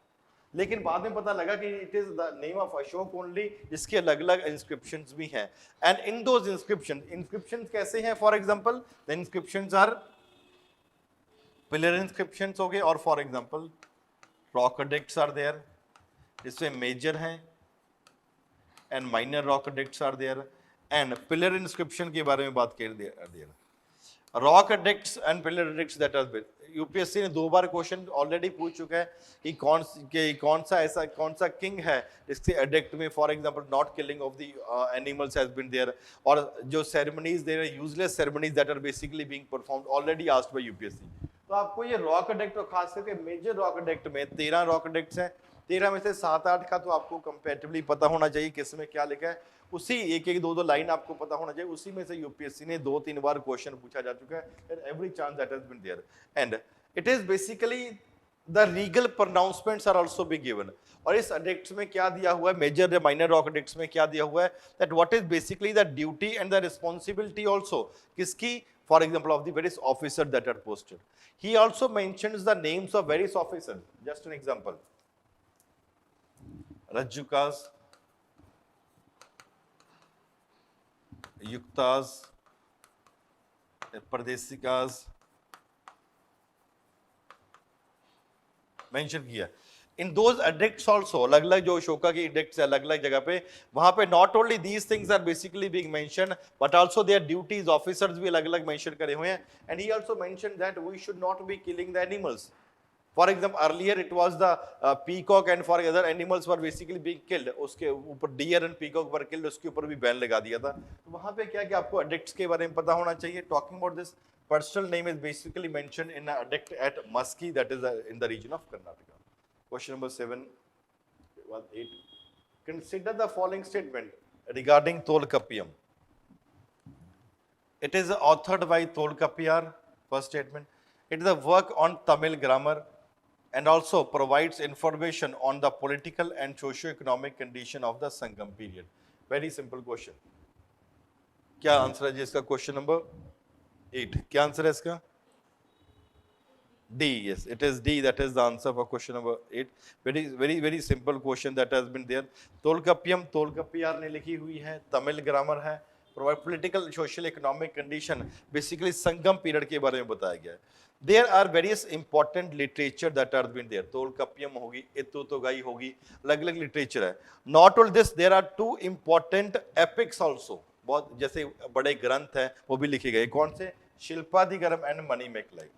लेकिन बाद में पता लगा कि it is the name of Ashok only, जिसके अलग अलग इंस्क्रिप्शंस भी हैं. एंड इन दोज इंस्क्रिप्शंस कैसे हैं? For example the inscriptions are pillar inscriptions हो गए, और for example rock edicts are there, इसमें मेजर हैं and minor rock edicts are there. And pillar inscription के बारे में बात कर there. Rock edicts and pillar edicts that are UPSC ने 2 बार क्वेश्चन ऑलरेडी पूछ चुका है कि कौन सा किंग है जिसके एडिक्ट में for example not killing of the animals has been there, और जो ceremonies there are useless ceremonies that are basically being performed, already asked by UPSC. तो आपको ये रॉक एडिक्ट और खास करके मेजर रॉक एडिक्ट में 13 रॉक एडिक्ट्स हैं. 13 में से 7-8 का तो आपको कंपैरेटिवली पता होना चाहिए किस में क्या लिखा है. उसी एक 2 लाइन आपको पता होना चाहिए. उसी में से यूपीएससी ने 2-3 बार क्वेश्चन पूछा जा चुका है. Every chance that has been there, and it is basically the regal pronouncements are also be given. और इस एडिक्ट्स में क्या दिया हुआ है, मेजर या माइनर रॉक एडिक्ट्स में क्या दिया हुआ है, that what is basically the duty and the responsibility also, किसकी? For example of the various officer that are posted. He also mentions the names of various officers. Just an example, Rajjukas, Yuktas, Pradeshikas mention किया. In those addicts also, अलग अलग जो अशोका की addicts है अलग अलग जगह पे, वहां पे not only these things are basically being mention but also their duties, officers भी अलग अलग मेंशन करे हुए हैं. And he also mention that we should not be killing the animals. For example earlier it was the peacock and for other animals were basically being killed. उसके ऊपर deer and peacock were killed, उसके ऊपर भी ban लगा दिया था. तो वहां पे क्या कि आपको एडिक्ट्स के बारे में पता होना चाहिए. Talking about this, personal name is basically mentioned in edict at Maski, that is in the region of Karnataka. Question number 7, 8. Consider the following statement regarding Tolkappiyam. It is authored by Tolkappiyar. First statement. It is a work on Tamil grammar and also provides information on the political and socio-economic condition of the Sangam period. Very simple question. क्या answer है जी इसका? Question number 8. क्या answer है इसका? D, yes, it is D. That is the answer for question number 8. Very simple question that has been there. Tolkappiyam तोलकाप्पियार ने लिखी हुई है, तमिल ग्रामर है, provide political social economic condition, basically Sangam period के बारे में बताया गया है. There are various important literature that are been there. Tolkappiyam होगी, एतुतोगाई होगी, अलग-अलग लिटरेचर है. Not only this, there are two important epics also. बहुत जैसे बड़े ग्रंथ हैं वो भी लिखे गए. कौन से? शिल्पादिगरम and मणिमेखलाई.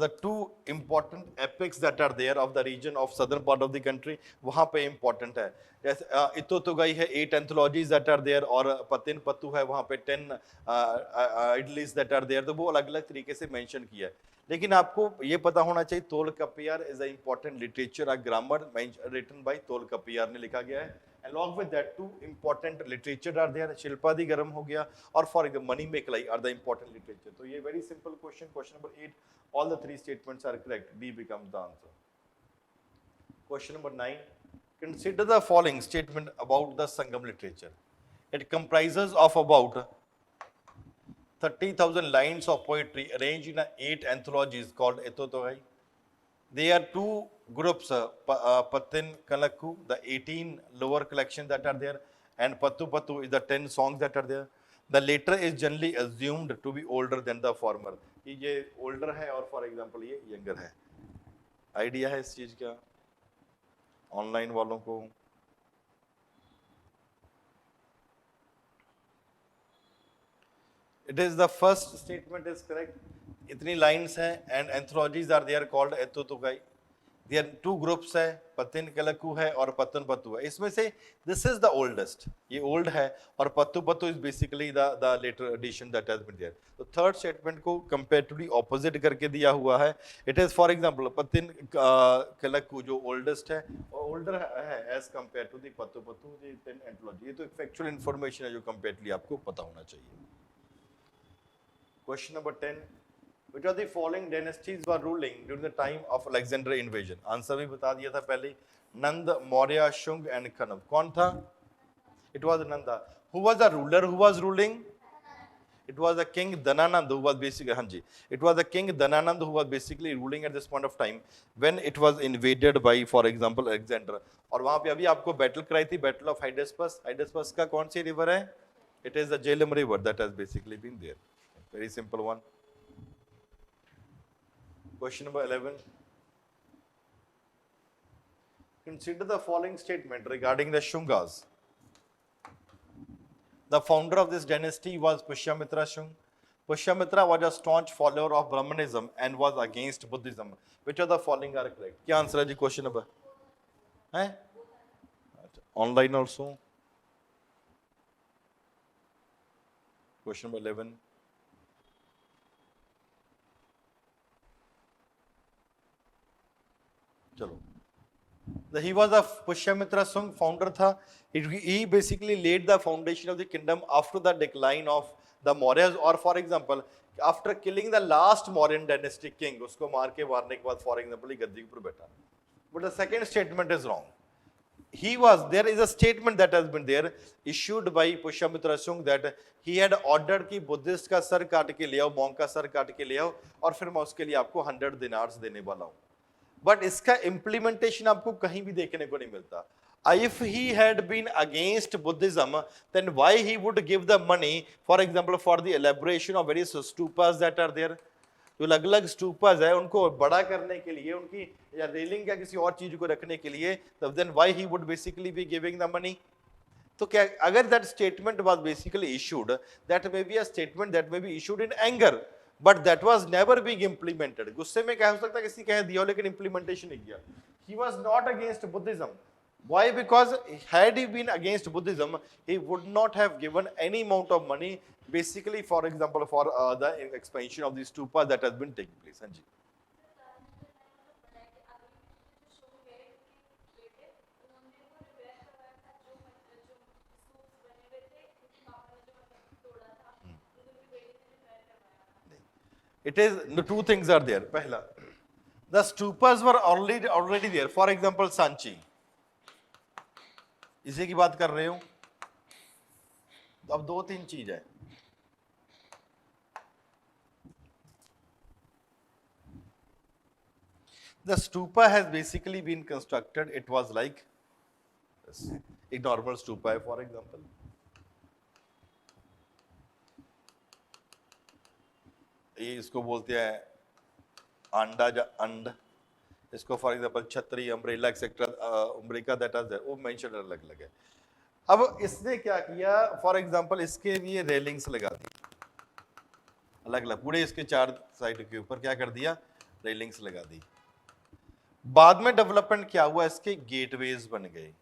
The two important epics that are there of the region of southern part of the country, वहाँ पे important है. जैसे इतोतोगाई है, 8 anthologies that are there, और पतिन पत्तू है वहाँ पे 10 idyllies that are there. तो वो अलग अलग तरीके से mention किया है. लेकिन आपको ये पता होना चाहिए तोलकाप्पियार is an important literature, a grammar written by तोलकाप्पियार ने लिखा गया है. Along with that, two important literature are there. शिल्पादिगरम हो गया और for example मणिमेखलाई are the important literature. तो ये very simple question, question number 8. All the three statements are correct. D becomes the answer. Question number 9. Consider the following statement about the Sangam literature. It comprises of about 30,000 lines of poetry arranged in 8 anthologies called Etotogai. There are two groups, Patin Kalakku, the 18 lower collection that are there, and Pattu Pattu is the 10 songs that are there. The latter is generally assumed to be older than the former. ये older है और for example ये younger है. Idea है इस चीज का online वालों को? It is the first statement is correct. इतनी lines हैं and anthologies are there called एतुतुगाई. There are two groups है, पतिन कलकू है और पतन पत्तू है. इसमें से this is the oldest. ये old है और पत्तू पत्तू is basically the later edition that has been there. तो third statement को comparatively opposite करके दिया हुआ है. It is for example पतिन कलकू जो oldest है और older है as compared to the पत्तू पत्तू जो 10 anthology. ये तो एक factual information है जो comparatively आपको पता होना चाहिए. Question number 10. Which of the following dynasties were ruling during the time of Alexander invasion? Answer भी बता दिया था पहले. Nand, Maurya, Shung and Kanv. कौन था? It was Nanda. Who was the ruler who was ruling? It was the king Dhananand who was basically, हाँ जी, it was the king Dhananand who was basically ruling at this point of time when it was invaded by, for example, Alexander. और वहाँ पे अभी आपको battle कराई थी, Battle of Hydaspes. Hydaspes का कौन सी river है? It is the Jhelum river that has basically been there. Very simple one. Question number 11. Consider the following statement regarding the Shungas. The founder of this dynasty was Pushyamitra Shung. Pushyamitra was a staunch follower of Brahmanism and was against Buddhism. Which of the following are correct? क्या answer है जी question number? हैं? Online also. Question number 11. चलो. He was a Pushyamitra Sung founder था. He basically laid the foundation of the kingdom after the decline of the Mauryas, or for example after killing the last Mauryan dynasty king, उसको मार के मारने के बाद for example गद्दी के ऊपर बैठा. But the second statement is wrong. There is a statement that has been there issued by Pushyamitra Sung that he had ordered कि बुद्धिस्ट का सर काट के ले आओ, मॉन्क का सर काट के ले आओ और फिर मैं उसके लिए आपको 100 दिनार्स देने वाला हूँ. बट इसका इम्प्लीमेंटेशन आपको कहीं भी देखने को नहीं मिलता. If he had been against Buddhism, then why he would give the money, for example, for the elaboration of various stupas that are there? जो अलग अलग stupas है उनको बड़ा करने के लिए, उनकी या रेलिंग या किसी और चीज को रखने के लिए, then why he would basically be giving the money? तो क्या अगर that statement was basically issued, that may be a statement that may be issued in anger, but that was never being implemented. गुस्से में क्या हो सकता है किसी कह दिया हो लेकिन implementation नहीं किया. He was not against Buddhism. Why? Because had he been against Buddhism, he would not have given any amount of money, basically, for example, for the expansion of these stupas that has been taking place. हाँ जी. It is the two things are there. पहला, the stupas were already there. For example, Sanchi. इसी की बात कर रहे हो. अब दो तीन चीज है. The stupa has basically been constructed. It was like this. एक normal stupa है, for example. ये इसको बोलते हैं अंडा या अंड. इसको फॉर एग्जांपल छतरी, umbrella etcetera, umbrella that are there, वो मेंशन अलग अलग है. अब इसने क्या किया, फॉर एग्जांपल इसके लिए रेलिंग्स लगा दी अलग अलग, पूरे इसके चार साइड के ऊपर क्या कर दिया, रेलिंग्स लगा दी. बाद में डेवलपमेंट क्या हुआ, इसके गेटवेज बन गए,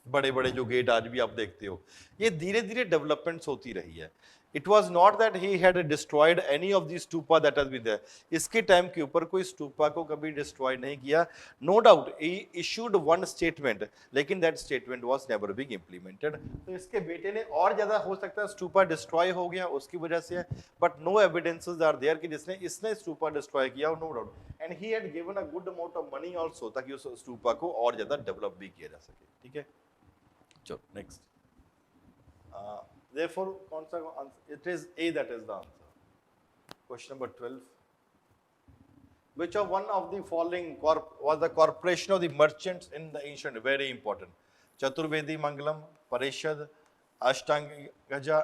बड़े बड़े जो गेट आज भी आप देखते हो. ये धीरे धीरे डेवलपमेंट्स होती रही है. It was not that he had destroyed any of these stupa that has been there. इसके टाइम के ऊपर कोई stupa को कभी destroy नहीं किया. No doubt he issued one statement, लेकिन that statement was never being implemented. तो इसके बेटे ने और ज्यादा हो सकता है stupa destroy हो गया उसकी वजह से है, but no evidences are there कि जिसने इसने stupa destroy किया, no doubt. And he had given a good amount of money also ताकि उस stupa को और ज्यादा develop भी किया जा सके. ठीक है, चलो next. Therefore, it is A that is the answer. Question number 12. Which of one of the following was the corporation of the merchants in the ancient? Very important. Chaturvedi Mangalam, Parishad, Ashtanga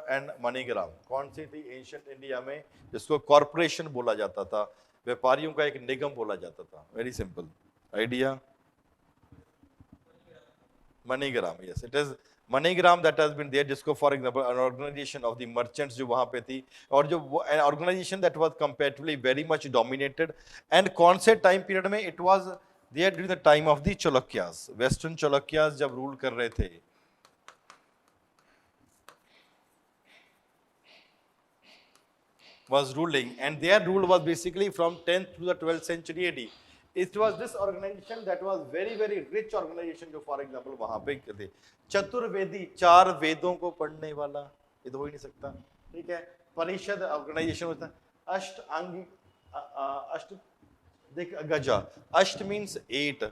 and Manigram. कौन सी थी ancient India में जिसको corporation बोला जाता था, व्यापारियों का एक निगम बोला जाता था? Very simple. Idea? Manigram. Yes, it is MoneyGram that has been there, जिसको for example an organization of the merchants जो वहाँ पे थी, और जो an organization that was comparatively very much dominated, and कौन से time period में it was there during the time of the Chalukyas, Western Chalukyas जब rule कर रहे थे. Was ruling, and their rule was basically from 10th to the 12th century AD. It was this organization that was very very rich organization जो for example वहाँ पे थे. चतुर्वेदी, चार वेदों को पढ़ने वाला, ये तो हो ही नहीं सकता. ठीक है. परिषद ऑर्गेनाइजेशन होता है. अष्टांगी, अष्ट देख गजा, अष्ट means 8.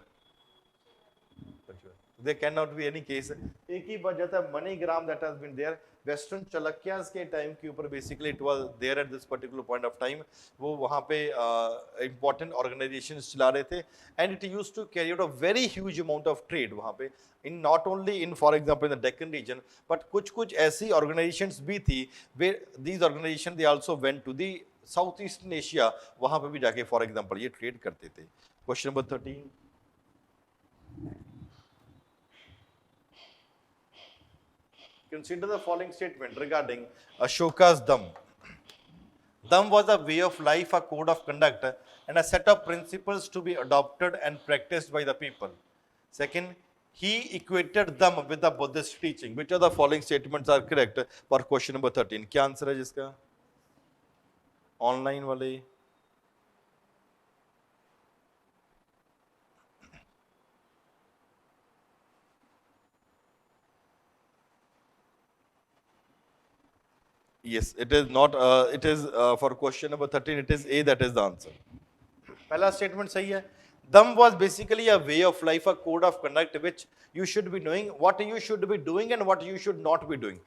There cannot be any case. एक ही वजह था MoneyGram that has been there. Western Chalukyas के टाइम के ऊपर basically it was there at this particular point of time. वो वहाँ पे इंपॉर्टेंट ऑर्गेनाइजेशंस चला रहे थे, and it used to carry out a very huge amount of trade वहाँ पे, in not only in for example in the Deccan region, but कुछ कुछ ऐसी ऑर्गेनाइजेशंस भी थी वे these organisation they also went to the south eastern Asia, वहाँ पे भी जाके फॉर एग्जांपल ये ट्रेड करते थे. Question number 13. Consider the following statement regarding Ashoka's Dham. Dham was a way of life, a code of conduct, and a set of principles to be adopted and practiced by the people. Second, he equated Dham with the Buddhist teaching. Which of the following statements are correct for question number 13? क्या answer है जिसका? Online वाले Yes, it is not. It is for question number 13. It is A that is the answer. पहला statement सही है. Dham was basically a way of life, a code of conduct which you should be knowing what you should be doing and what you should not be doing.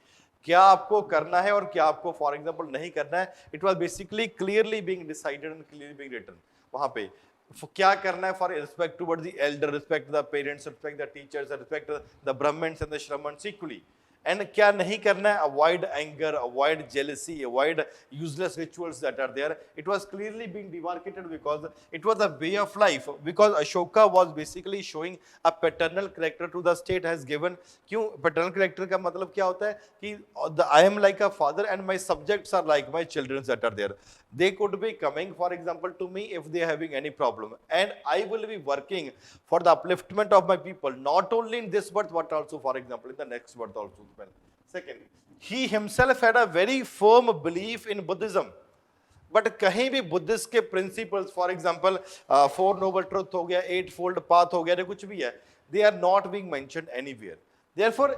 क्या आपको करना है और क्या आपको for example नहीं करना है. It was basically clearly being decided and clearly being written. वहाँ पे क्या करना है, for respect towards the elder, respect the parents, respect the teachers, respect the Brahmins and the Shramans equally. And क्या नहीं करना है, avoid anger, avoid jealousy, avoid useless rituals that are there. It was clearly being demarcated because it was a way of life, because Ashoka was basically showing a paternal character to the state has given. क्यों paternal character का मतलब क्या होता है कि I am like a father and my subjects are like my children that are there. They could be coming for example to me if they are having any problem, and I will be working for the upliftment of my people, not only in this birth but also for example in the next birth also. Second, he himself had a very firm belief in Buddhism, but कहीं भी Buddhist के principles for example 4 noble truth हो गया, 8-fold path हो गया, कुछ भी है, they are not being mentioned anywhere. Therefore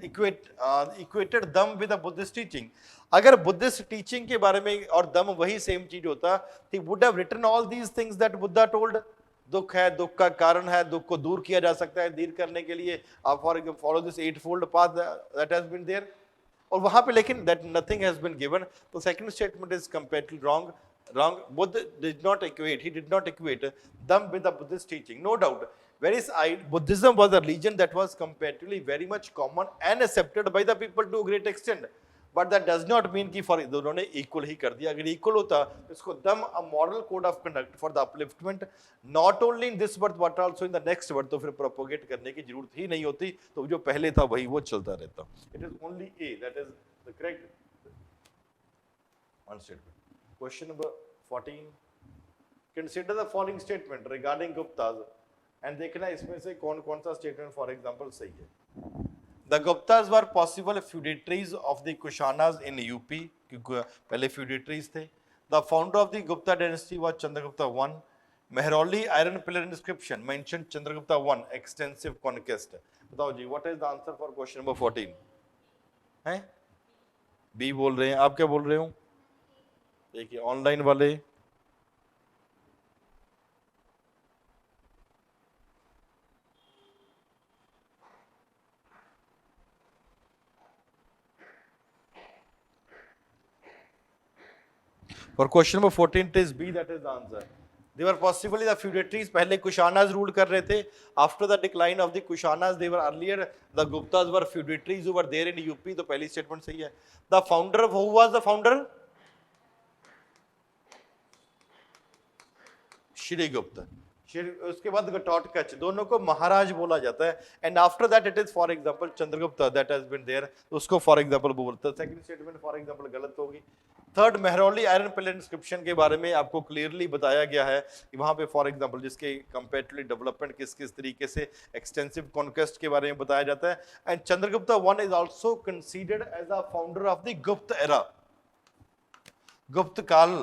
equated dhamma with a Buddhist teaching. अगर बुद्धिस्ट टीचिंग के बारे में और दम वही सेम चीज होता, he would have written all these things that Buddha told. दुख है, दुख का कारण है, दुख को दूर किया जा सकता है, दूर करने के लिए आप for follow this 8-fold path that has been there. और वहां पे लेकिन that nothing has been given, तो second statement is completely wrong. Wrong. Buddha did not equate, he did not equate them with the Buddhist teaching, no doubt. Whereas Buddhism was a religion that was comparatively very much common and accepted by the people to a great extent. But that does not mean कि for दोनों ने equal ही कर दिया। अगर equal होता तो इसको them a moral code of conduct for the upliftment not only in this birth but also in the next birth, तो फिर propagate करने की जरूरत ही नहीं होती, तो जो पहले था वही वो चलता रहता। It is only A that is the correct one statement. Question number 14. Consider the following statement regarding Guptas and देखना इसमें से कौन कौन सा statement for example सही है। The Guptas were possible feudatories of the Kushanas in UP, क्योंकि पहले feudatories थे। The founder of the Gupta dynasty was Chandragupta I. Mehrauli iron pillar inscription mentioned Chandragupta I extensive conquest। बताओ जी, what is the answer for question number 14? हैं? B बोल रहे हैं, आप क्या बोल रहे हो? देखिए ऑनलाइन वाले for question number 14 it is B, that is the answer. They were possibly the feudatories, पहले कुशानास रूल कर रहे थे। After the decline of the Kushanas, they were earlier the Guptas were feudatories who were there in UP, तो पहली statement सही है। The founder, who was the founder? Shri गुप्त। उसके बाद घटोत्कच, दोनों को महाराज बोला जाता है। And after that it is for example Chandragupta that has been there, उसको फॉर एग्जांपल बोलते हैं। सेकंड स्टेटमेंट फॉर एग्जांपल गलत होगी। Third, Mehrauli iron pillar inscription के बारे में आपको क्लियरली बताया गया है कि वहां पे फॉर एग्जांपल जिसके कंपैरेटिवली डेवलपमेंट किस किस तरीके से एक्सटेंसिव कॉन्क्वेस्ट के बारे में बताया जाता है। And Chandragupta one is also considered as a founder of the Gupta era, Gupta काल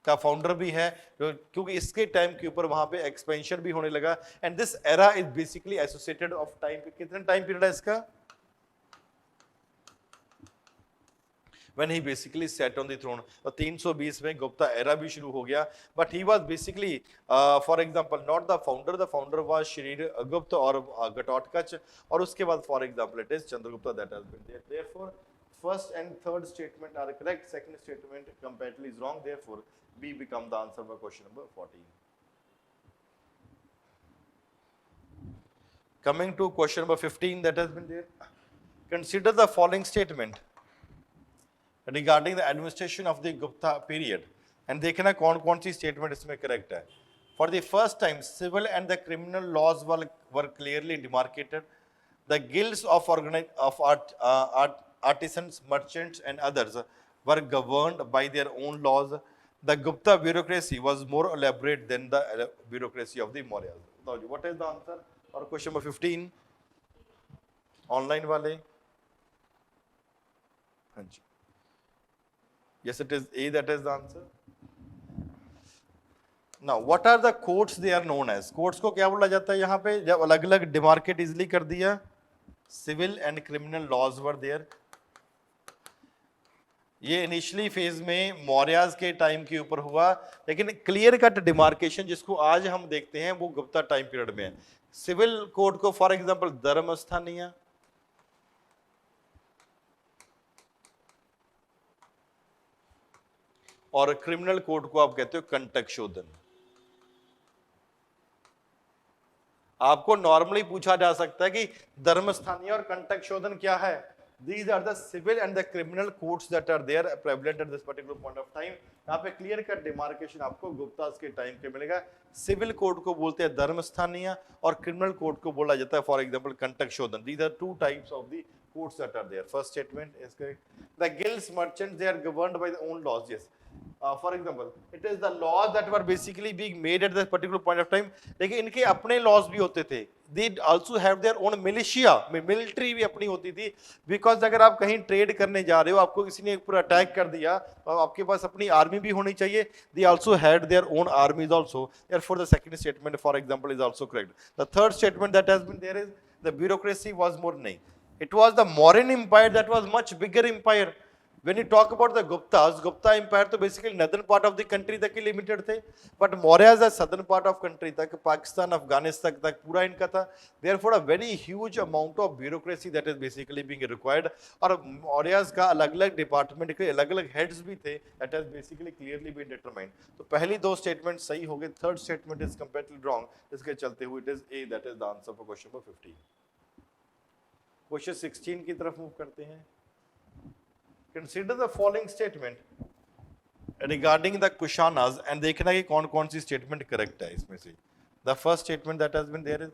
का फाउंडर भी है, क्योंकि इसके टाइम के ऊपर वहां पे एक्सपेंशन भी होने लगा। And this era is basically associated of time, कितना टाइम पीरियड है इसका? When he basically sat on the throne, तो 320 में गुप्ता एरा भी शुरू हो गया। But he was basically for example not the founder was Shri Gupta और घटोत्कच, और उसके बाद for example it is Chandragupta that has been there. Therefore first and third statement are correct, second statement completely is wrong, therefore B become the answer for question number 14. Coming to question number 15 that has been there, consider the following statement regarding the administration of the Gupta period and देखना कौन कौन सी statement इसमें correct है। For the first time civil and the criminal laws were clearly demarcated, the guilds of artisans, merchants and others were governed by their own laws. The Gupta bureaucracy was more elaborate than the bureaucracy of the Mauryas. What is the answer for question number 15? Online वाले? हाँ जी। Yes, it is A, that is the answer. Now, what are the courts they are known as? Courts को क्या बोला जाता है यहाँ पे जब अलग अलग demarcate easily कर दिया? Civil and criminal laws were there. ये इनिशियली फेज में मौर्याज के टाइम के ऊपर हुआ, लेकिन क्लियर कट डिमार्केशन जिसको आज हम देखते हैं वो गुप्ता टाइम पीरियड में है। सिविल कोड को फॉर एग्जांपल धर्म स्थानीय, और क्रिमिनल कोड को आप कहते हो कंटक शोधन। आपको नॉर्मली पूछा जा सकता है कि धर्म स्थानीय और कंटक शोधन क्या है। These are the civil and the criminal codes that are there prevalent at this particular point of time. यहाँ पे क्लियर कट डिमार्केशन आपको गुप्तास के टाइम पे मिलेगा। सिविल कोड को बोलते हैं धर्म स्थानीय और क्रिमिनल कोड को बोला जाता है फॉर एग्जांपल कंटक शोधन। These are two types of the codes that are there. First statement is correct. The guilds, merchants, they are governed by their own laws. Yes. For example, it is the laws that were basically being made at that particular point of time. लेकिन इनके अपने laws भी होते थे। They also have their own militia, military भी अपनी होती थी। बिकॉज अगर आप कहीं ट्रेड करने जा रहे हो, आपको किसी ने पूरा अटैक कर दिया, तो आपके पास अपनी आर्मी भी होनी चाहिए। They also had their own armies also. Therefore, the second statement, for example, is also correct. The third statement that has been there is the bureaucracy was more नहीं। It was the Mauryan Empire that was much bigger empire. When you talk about the Guptas, Gupta Empire तो basically northern part of the country तक ही limited थे, but Mauryas the southern part of country तक, Pakistan, Afghanistan तक पूरा इनका था. Therefore a very huge amount of bureaucracy that is basically being required. और Mauryas का अलग-अलग department के अलग-अलग heads भी थे, that has basically clearly been determined. तो पहली दो statement सही हो गए, third statement is completely wrong. इसके चलते हुए it is A, that is the answer for question number 15. Question 16 की तरफ मूव करते हैं. Consider the following statement regarding the Kushanas and देखना कि कौन-कौन सी statement correct है इसमें से. The first statement that has been there is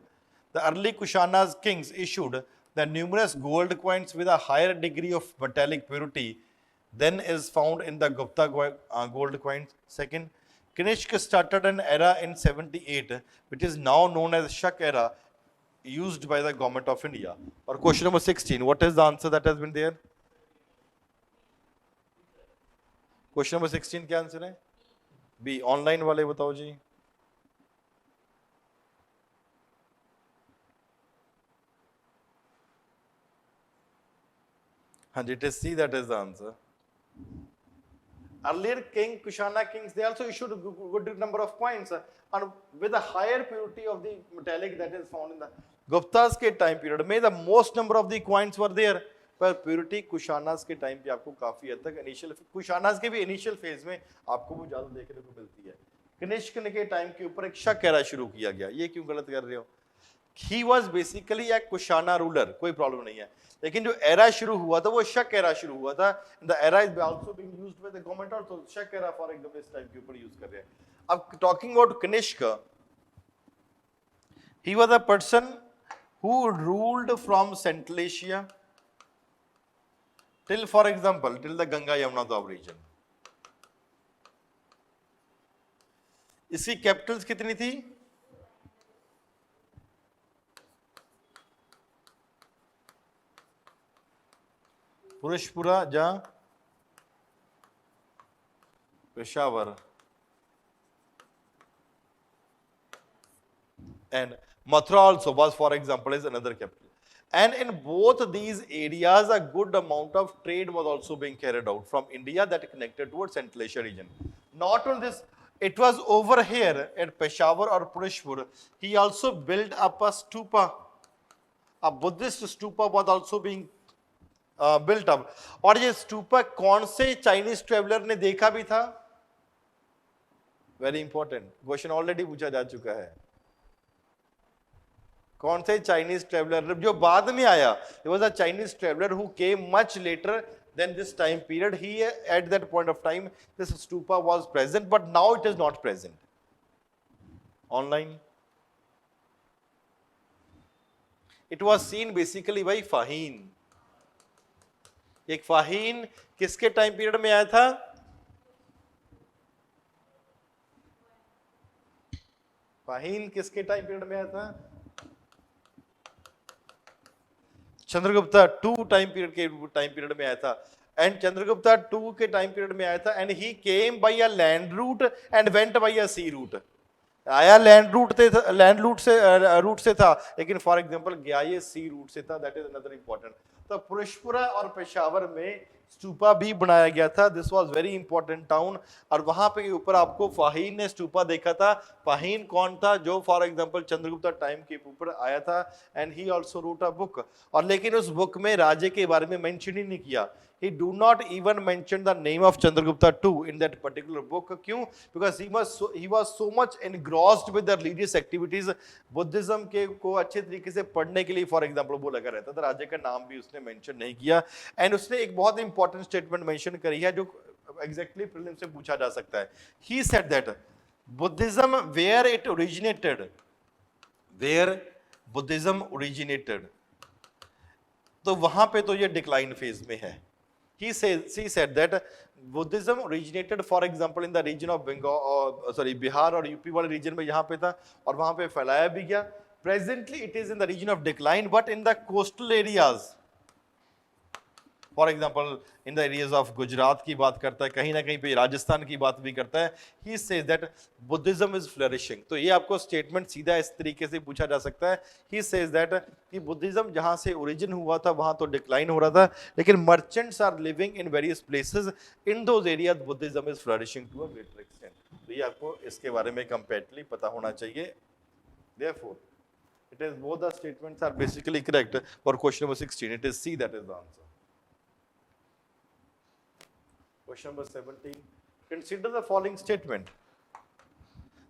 the early Kushanas kings issued the numerous gold coins with a higher degree of metallic purity than is found in the Gupta gold coins. Second, Kanishk started an era in 78 which is now known as Shak era used by the government of India. Or question number 16, what is the answer that has been there? Question number 16 क्या answer है? B. Online वाले बताओ जी. हाँ जी, it is C that is the answer. Earlier king, Kushana kings, they also issued a good number of coins and with a higher purity of the metallic that is found in the Guptas के time period में the most number of the coins were there. पर purity Kushanas के time पे आपको काफी हद तक initial, Kushanas के भी इनिशियल फेज में आपको वो ज्यादा देखने को मिलती है. कनिष्क के टाइम के ऊपर एक शक एरा शुरू किया गया. ये क्यों गलत कर रहे हो? ही वॉज बेसिकली एक कुशाना रूलर, कोई प्रॉब्लम नहीं है, लेकिन जो एरा शुरू हुआ था वो शक एरा शुरू हुआ था. The era is also being used by the government और तो शक एरा फॉर एग्जांपल इस टाइम के ऊपर यूज कर रहे हैं. अब talking about Kanishka, he was a person who ruled from central Asia till, for example, till the Ganga Yamuna Doab region. इसकी कैपिटल्स कितनी थी? पुरुषपुरा जा Peshawar and Mathura also was, for example, is another capital. And in both these areas, a good amount of trade was also being carried out from India that connected towards Central Asia region. Not only this, it was over here at Peshawar or Purishpur, he also built up a stupa. A Buddhist stupa was also being built up. और ये stupa कौन से Chinese traveler ने देखा भी था? Very important. Question already पूछा जा चुका है. कौन से चाइनीज ट्रेवलर जो बाद में आया? He was a Chinese traveler who came much later than this time period. He at that point of time this stupa was present, but now it is not present. Online, it was seen basically by Fahin. एक फाहीन किसके time period में आया था? फाहीन किसके time period में आया था? Chandragupta 2 time period में आया था. एंड चंद्रगुप्ता 2 के टाइम पीरियड में आया था and he came by a land route and went by a sea route. आया लैंड रूट से था, लेकिन फॉर एग्जांपल गया ये सी रूट से था. That is another important. तो पुरुषपुरा और पेशावर में स्तूपा भी बनाया गया था. This was very important town. और वहां पे ऊपर आपको फाहीन ने स्तूपा देखा था. फाहीन कौन था? जो फॉर एग्जांपल चंद्रगुप्ता टाइम के ऊपर आया था and he also wrote a book. और लेकिन उस बुक में राजे के बारे में मेंशन ही नहीं किया. He do not even mention the name of Chandragupta II in that particular book. क्यों? Because he was so much engrossed with the religious activities. Buddhism के को अच्छे तरीके से पढ़ने के लिए फॉर एग्जाम्पल वो लगा रहता था. राजे का नाम भी उसने मेंशन नहीं किया. एंड उसने एक बहुत इंपॉर्टेंट स्टेटमेंट मेंशन करी है जो एग्जैक्टली प्रीलिम्स से पूछा जा सकता है. He said that Buddhism where it originated, where Buddhism originated, तो वहां पे तो ये डिक्लाइन फेज में है. He said that Buddhism originated, for example, in the region of Bengal, Bihar और यूपी वाले रीजन में यहाँ पे था और वहाँ पे फैलाया भी गया. Presently, it is in the region of decline, but in the coastal areas, for example in the areas of Gujarat की बात करता है, कहीं ना कहीं पे राजस्थान की बात भी करता है. He says that Buddhism is flourishing. तो ये आपको स्टेटमेंट सीधा इस तरीके से पूछा जा सकता है. ही सेज दैट कि बुद्धिज्म जहां से ओरिजिन हुआ था वहां तो डिक्लाइन हो रहा था, लेकिन merchants are living in various places in those areas Buddhism is flourishing to a greater extent. तो ये आपको इसके बारे में कंप्लीटली पता होना चाहिए. Therefore, it is both the statements are basically correct for question number 16. It is C that is the answer. Question number 17. Consider the following statement.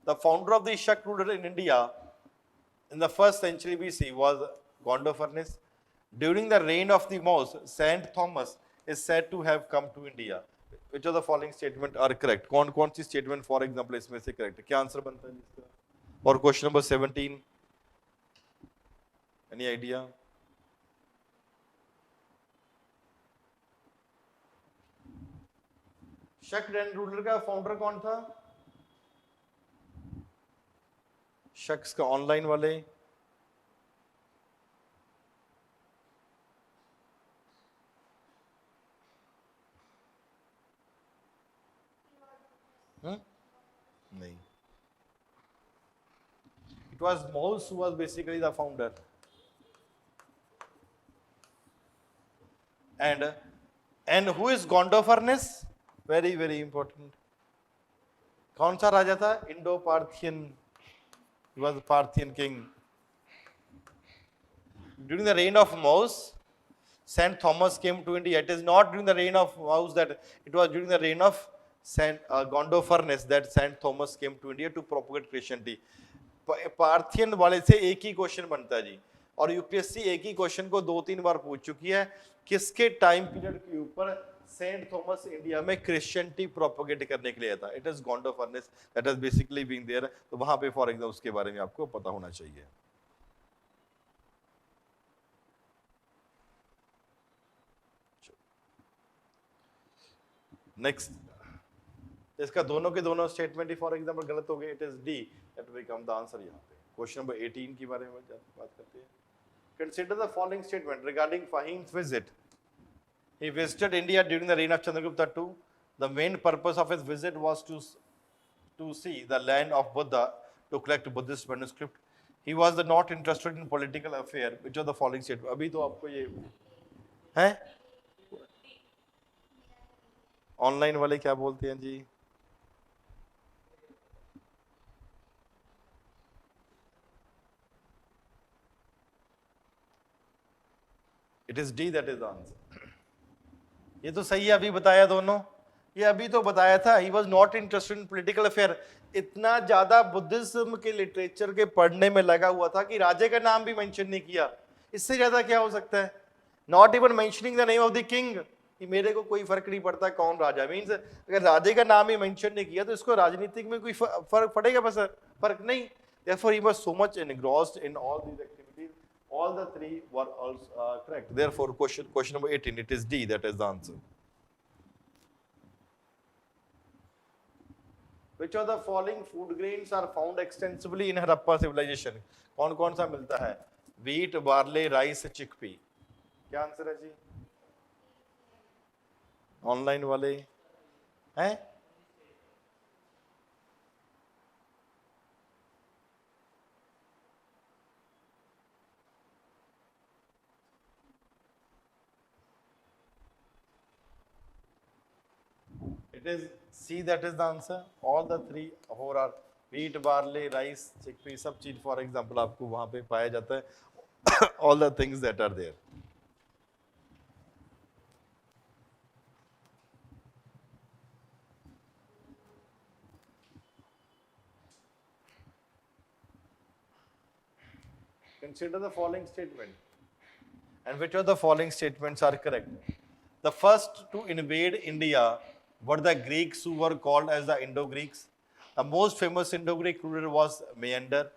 The founder of the Shak ruler in India in the 1st century BC was Gondopharnes. During the reign of the Mouse, Saint Thomas is said to have come to India. Which of the following statement are correct? कौन सी statement for example इसमें से correct है? क्या answer बनता है इसका? और question number 17. Any idea? शक रूलर का फाउंडर कौन था? शख्स का ऑनलाइन वाले नहीं. It was Mouse who was basically the founder. And who is Gondopharnes? Very very important. कौन सा राजा था? Indo Parthian. He was a Parthian king. During the reign of Mouse, Saint Thomas came to India. It is not during the reign of Mouse that it was during the reign of Saint Gondopharnes that Saint Thomas came to India to propagate Christianity. Parthian वाले से एक ही question बनता है जी, और UPSC एक ही question को 2-3 बार पूछ चुकी है. किसके टाइम पीरियड के ऊपर सेंट थॉमस इंडिया में क्रिश्चियनिटी प्रोपोगेट करने के लिए आया था? It is Gondophernes that is basically being there. तो वहां पे फॉर एग्जांपल उसके बारे में आपको पता होना चाहिए. नेक्स्ट, इसका दोनों के दोनों स्टेटमेंट ही फॉर एग्जांपल गलत हो गए. It is D that will come the answer. यहाँ पे क्वेश्चन नंबर 18 के बारे में बात करते हैं. Consider the following statement regarding Fahien's visit. He visited India during the reign of Chandragupta II. The main purpose of his visit was to see the land of Buddha, to collect Buddhist manuscript. He was not interested in political affair. Which of the following statement? अभी तो आपको ये है online वाले क्या बोलते हैं जी? It is D that is the answer. ये तो सही है, अभी बताया दोनों. ये अभी तो बताया था. He was not interested in political affair. इतना ज्यादा बुद्धिज्म के लिटरेचर के पढ़ने में लगा हुआ था कि राजे का नाम भी मेंशन नहीं किया. इससे ज्यादा क्या हो सकता है? Not even mentioning the name of the king. कि मेरे को कोई फर्क नहीं पड़ता कौन राजा. मीन्स अगर राजे का नाम ही मेंशन नहीं किया तो इसको राजनीतिक में कोई फर्क पड़ेगा? बस फर्क नहीं. Therefore he was so much engrossed in all these activities. All the three were also correct. Therefore, question number 18, it is D that is the answer. Which of the following food grains are found extensively in Harappa civilization? कौन कौन सा मिलता है? Wheat, barley, rice, chickpea. क्या answer है जी? Online वाले हैं? It is C that is the answer. All the three four are wheat, barley, rice, chickpea. सब चीज for example आपको वहां पे पाया जाता है. All the things that are there. Consider the following statement. And which of the following statements are correct? The first to invade India were the Greeks, who were called as the Indo-Greeks. The most famous Indo-Greek ruler was Menander.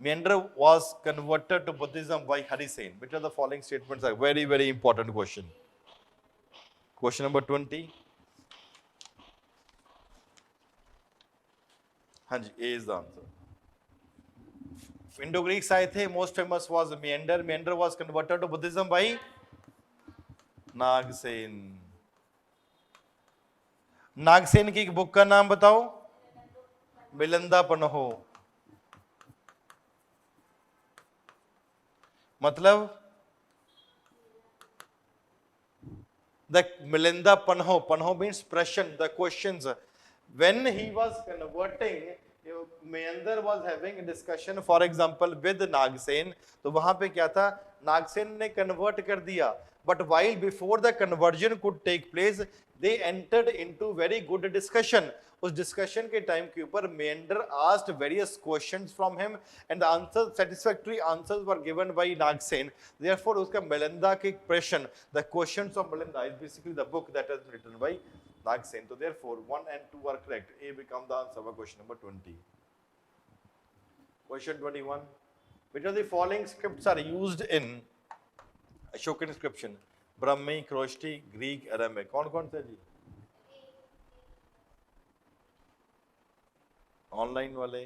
Menander was converted to Buddhism by Harisen. Which of the following statements are very, very important question? Question number 20. हाँ जी, A is the answer. Indo-Greeks आए थे. Most famous was Menander. Menander was converted to Buddhism by Nagasena. Nagasena की एक book का नाम बताओ। Melinda पन्हो। मतलब the Milinda Panho means Prussian, the questions. When he was converting, Meander was having a discussion, for example, with Nagsen. तो वहां पे क्या था, नागसेन ने कन्वर्ट कर दिया, but while before the conversion could take place, they entered into very good discussion. उस discussion के टाइम के ऊपर Menander asked various questions from him and the answer satisfactory answers were given by Nagasena. Therefore उसका मिलिंदा के प्रश्न, the questions of Milinda is basically the book that has been written by Nagasena. तो therefore 1 and 2 are correct. A become the answer for question number 20. Question 21. Which of the following scripts are used in Ashokan inscription? Brahmi, Khroshti, Greek, Aramaic. कौन कौन से जी? Online वाले?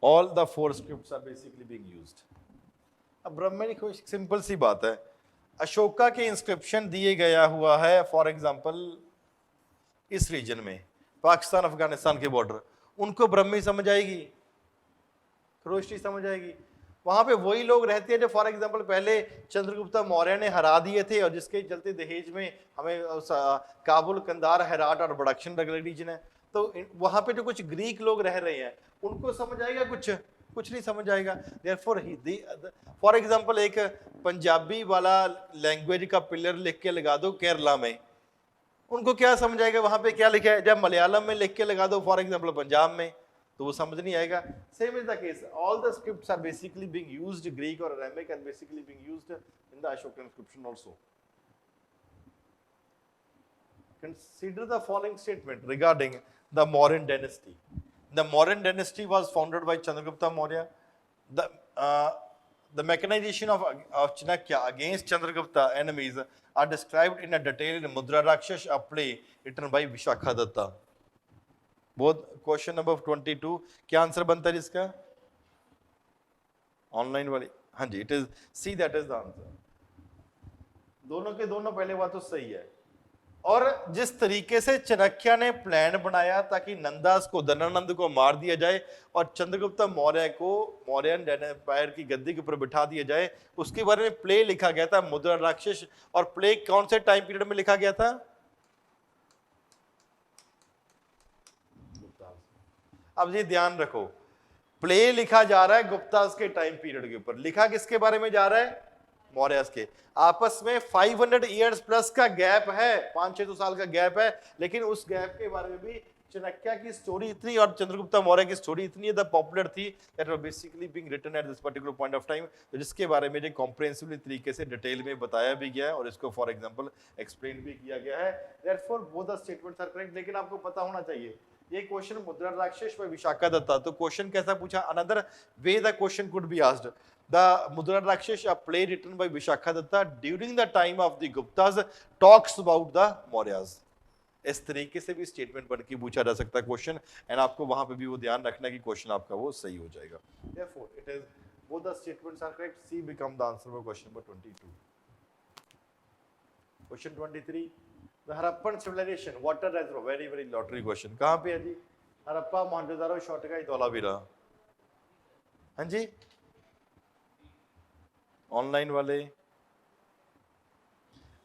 All the 4 scripts are basically being used. अब ब्राह्मणी को simple सी बात है, अशोका के inscription दिए गया हुआ है फॉर एग्जांपल इस रीजन में, पाकिस्तान अफगानिस्तान के बॉर्डर, उनको ब्राह्मी समझ आएगी, खरोष्टी समझ आएगी। वहां पे वही लोग रहते हैं जो फॉर एग्जांपल पहले चंद्रगुप्त मौर्य ने हरा दिए थे और जिसके चलते दहेज में हमें काबुल, कंधार, हेरात और बड़क्षण रीजन है। तो वहां पे जो कुछ ग्रीक लोग रह रहे हैं उनको समझ आएगा, कुछ नहीं समझ आएगा। देयरफॉर फॉर एग्जांपल एक पंजाबी वाला लैंग्वेज का पिलर लिख के लगा दो केरला में, उनको क्या समझ आएगा वहां पे क्या लिखा है। जब मलयालम में लिख के लगा दो फॉर एग्जांपल पंजाब में, तो वो समझ नहीं आएगा। Same is the case, all the scripts are basically being used, Greek और Aramaic are basically being used in the Ashokan inscription also. Consider the following statement regarding the Mauryan dynasty. The Mauryan dynasty was founded by Chandragupta Maurya. The mechanization of Chanakya against Chandragupta enemies are described in a detailed Mudra Rakshash, a play written by Vishakadatta. Both question number 22 क्या answer बनता है इसका? Online वाली, हाँ जी, it is C, that is the answer. दोनों के दोनों पहले बात तो सही है। और जिस तरीके से चाणक्य ने प्लान बनाया ताकि नंदास को, धनानंद को मार दिया जाए और चंद्रगुप्त मौर्य को मौर्यन एम्पायर की गद्दी के ऊपर बिठा दिया जाए, उसके बारे में प्ले लिखा गया था मुद्रा राक्षस। और प्ले कौन से टाइम पीरियड में लिखा गया था? अब ये ध्यान रखो, प्ले लिखा जा रहा है गुप्तास के टाइम पीरियड के ऊपर, लिखा किसके बारे में जा रहा है? मौर्यस के। आपस में 500 इयर्स प्लस का गैप है, 500-600 साल का गैप है, लेकिन उस गैप के बारे में भी चाणक्य की स्टोरी इतनी और चंद्रगुप्त मौर्य की स्टोरी इतनी ज्यादा पॉपुलर थी that was basically being written at this particular point of time, तो जिसके बारे में कॉम्प्रिहेंसिवली तरीके से डिटेल में बताया भी गया है और इसको फॉर एग्जांपल एक्सप्लेन भी किया गया है। Therefore both the statements are correct. लेकिन आपको पता होना चाहिए ये क्वेश्चन मुद्रा राक्षस by विशाखादत्ता, तो क्वेश्चन कैसा पूछा? Another way the question could be asked, the मुद्रा राक्षस, a play written by विशाखादत्ता during the time of the Guptas talks about the Mauryas। इस तरीके से भी स्टेटमेंट बन के पूछा जा सकता है क्वेश्चन, एंड आपको वहां पे भी वो ध्यान रखना कि क्वेश्चन आपका वो सही हो जाएगा। Therefore it is both the statements are correct, C become the answer for question number 22। Question 23, the Harappan civilization water reservoir, very very lottery question, कहाँ पे है जी? हरप्पा, मोहनजोदारो, शॉटगाई, धौलावीरा। हाँ जी, ऑनलाइन वाले,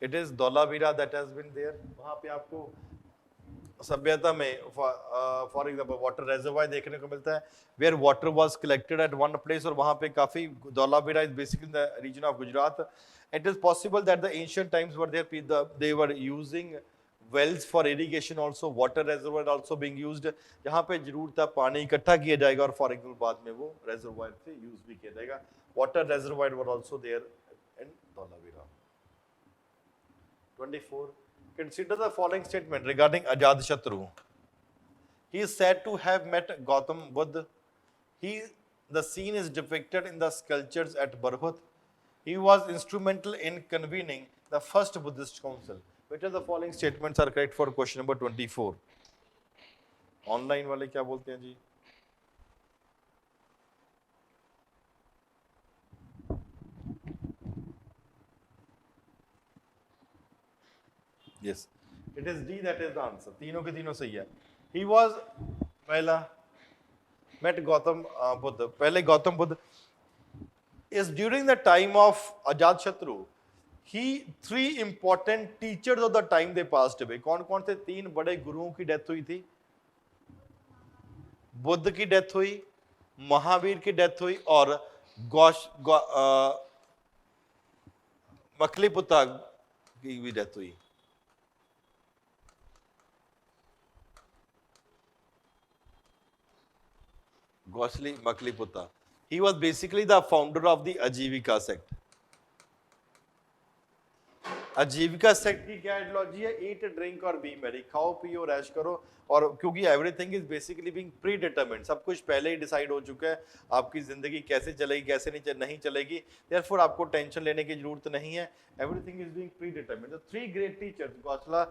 it is Dholavira that has been there. वहां पे आपको सभ्यता में फॉर एग्जांपल वाटर रेजर्वायर देखने को मिलता है where water was collected at one place, और वहां पे काफी, Dholavira is basically in the region of Gujarat. It is possible that the ancient times were there, they were using wells for irrigation also, water reservoir also being used, जहाँ पे जरूरत था पानी इकट्ठा किया जाएगा और फॉर एग्जाम्पल बाद में वो reservoir से यूज भी किया जाएगा। Water reservoir were also there in Dhalavira। 24, consider the following statement regarding Ajatashatru। He is said to have met Gautam Buddha. The scene is depicted in the sculptures at Barhut। He was instrumental in convening the first Buddhist council। Which of the following statements are correct for question number 24? Online वाले क्या बोलते हैं जी? Yes, it is D, that is the answer, तीनों के तीनों सही है। ही वॉज पहला met गौतम बुद्ध, पहले Gautam Buddha is during the time of Ajatashatru, he three important teachers of the time they passed away। कौन कौन से तीन बड़े गुरुओं की डेथ हुई थी? बुद्ध की डेथ हुई, महावीर की डेथ हुई और मकलीपुता की भी डेथ हुई। Gosli Makliputa. He was basically the founder of the Ajivika sect. आजीविका सेक्ट की क्या आइडियोलॉजी है? ईट ड्रिंक और बी मैरी, खाओ पियो रैश करो, और क्योंकि everything is basically being pre determined, सब कुछ पहले ही डिसाइड हो चुका है, आपकी जिंदगी कैसे चलेगी कैसे नहीं चलेगी, देयरफॉर आपको टेंशन लेने की जरूरत नहीं है, everything is being pre determined. Three great teachers, Gosala,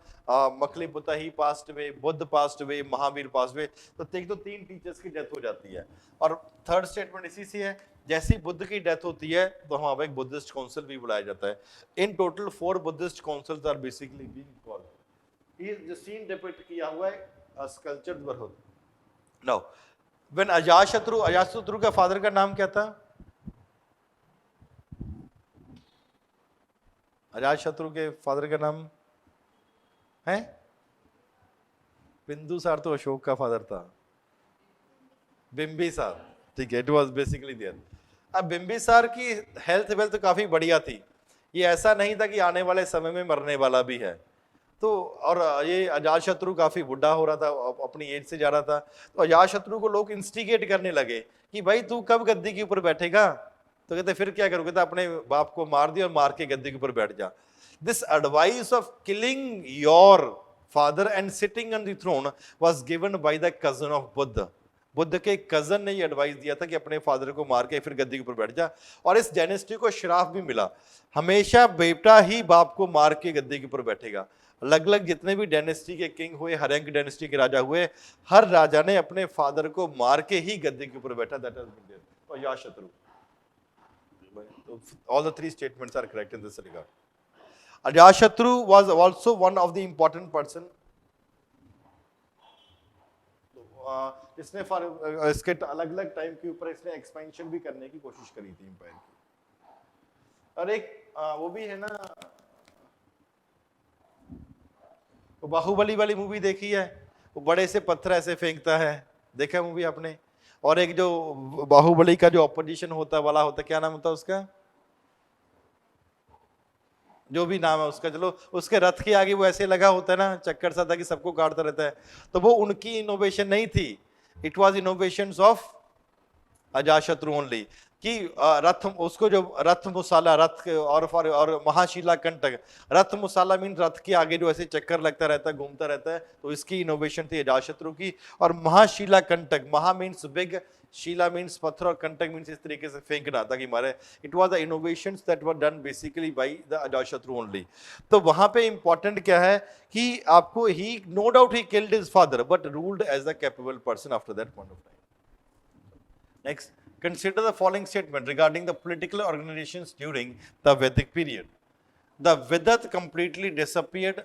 Makkhaliputta he passed away, Buddha passed away, Mahavir passed away, तो तीन टीचर्स की डेथ हो जाती है। और थर्ड स्टेटमेंट इसी से है, जैसी बुद्ध की डेथ होती है तो वहां पर एक बुद्धिस्ट काउंसिल भी बुलाया जाता है। In total 4 Buddhist councils are basically being called. ये जो सीन डिपिक्ट किया हुआ है sculptured Bharhut. Now when Ajatashatru का फादर का नाम क्या था? अजातशत्रु के फादर का नाम है बिंदुसार, तो अशोक का फादर था बिंबिसार, ठीक है, इट वाज बेसिकली देयर। अब बिंबिसार की हेल्थ वेल्थ काफी बढ़िया थी, ये ऐसा नहीं था कि आने वाले समय में मरने वाला भी है, तो और ये अजातशत्रु काफी बुढ़ा हो रहा था, अपनी एज से जा रहा था, तो अजातशत्रु को लोग इंस्टिगेट करने लगे कि भाई तू कब गद्दी के ऊपर बैठेगा, तो कहते फिर क्या करोगे, तो अपने बाप को मार दिया और मार के गद्दी के ऊपर बैठ जा। This advice of killing your father and sitting on the throne was given by the cousin of Buddha. Buddha के कजन ने ये एडवाइस दिया था कि अपने फादर को मार के फिर गद्दी के ऊपर बैठ जा, और इस डायनेस्टी को श्राप भी मिला, हमेशा बेटा ही बाप को मार के गद्दी के ऊपर बैठेगा। अलग अलग जितने भी डायनेस्टी के किंग हुए, हरेंग डायनेस्टी के राजा हुए, हर राजा ने अपने फादर को मार के ही गद्दी के ऊपर बैठा। That is Ajatashatru. All the 3 statements are correct in this regard. Ajatashatru was also one of the important person, इसने इसके अलग अलग टाइम के ऊपर इसने एक्सपेंशन भी करने की कोशिश करी थी एम्पायर की। और एक वो भी है ना, वो बाहुबली वाली मूवी देखी है, वो बड़े से पत्थर ऐसे फेंकता है, देखा है मूवी आपने? और एक जो बाहुबली का जो ऑपोजिशन होता वाला होता, क्या नाम होता उसका, जो भी नाम है उसका, चलो, उसके रथ के आगे वो ऐसे लगा होता है ना, चक्कर सा था कि सबको काटता रहता है, तो वो उनकी इनोवेशन नहीं थी, it was innovations of Ajatashatru only, कि रथ, उसको जो रथ मुसाला, रथ और महाशिला कंटक, रथ मुसाला मीन रथ के आगे जो ऐसे चक्कर लगता रहता है, घूमता रहता है, तो इसकी इनोवेशन थी अजातशत्रु की। और महाशिला कंटक, महा मीन्स बिग, शीला मीन्स पत्थर, और कंटक मीन्स इस तरीके से फेंकना ताकि मारे। It was the innovations that were done basically by the Ajatashatru only. तो वहां पे इंपॉर्टेंट क्या है कि आपको, he no doubt he killed his father but ruled as a capable person after that point of time. Next, consider the following statement regarding the political organizations during the Vedic period. The Vedas completely disappeared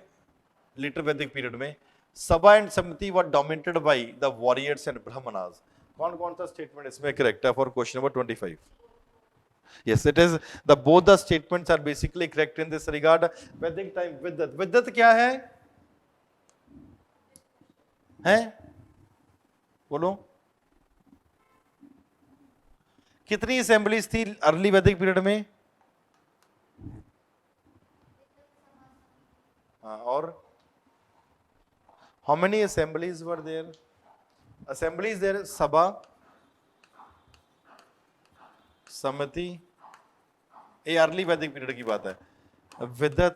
later Vedic period में। Sabha and Samiti were dominated by the warriors and Brahmanas। कौन कौन सा statement इसमें correct है for question number 25? Yes, it is the both the statements are basically correct in this regard. Vedic time Vedas, Vedas क्या है? हैं? बोलो, कितनी असेंबलीज थी अर्ली वैदिक पीरियड में? और how many assemblies were there? Assemblies there, Sabha, Samiti, ये अर्ली वैदिक पीरियड की बात है। विदत,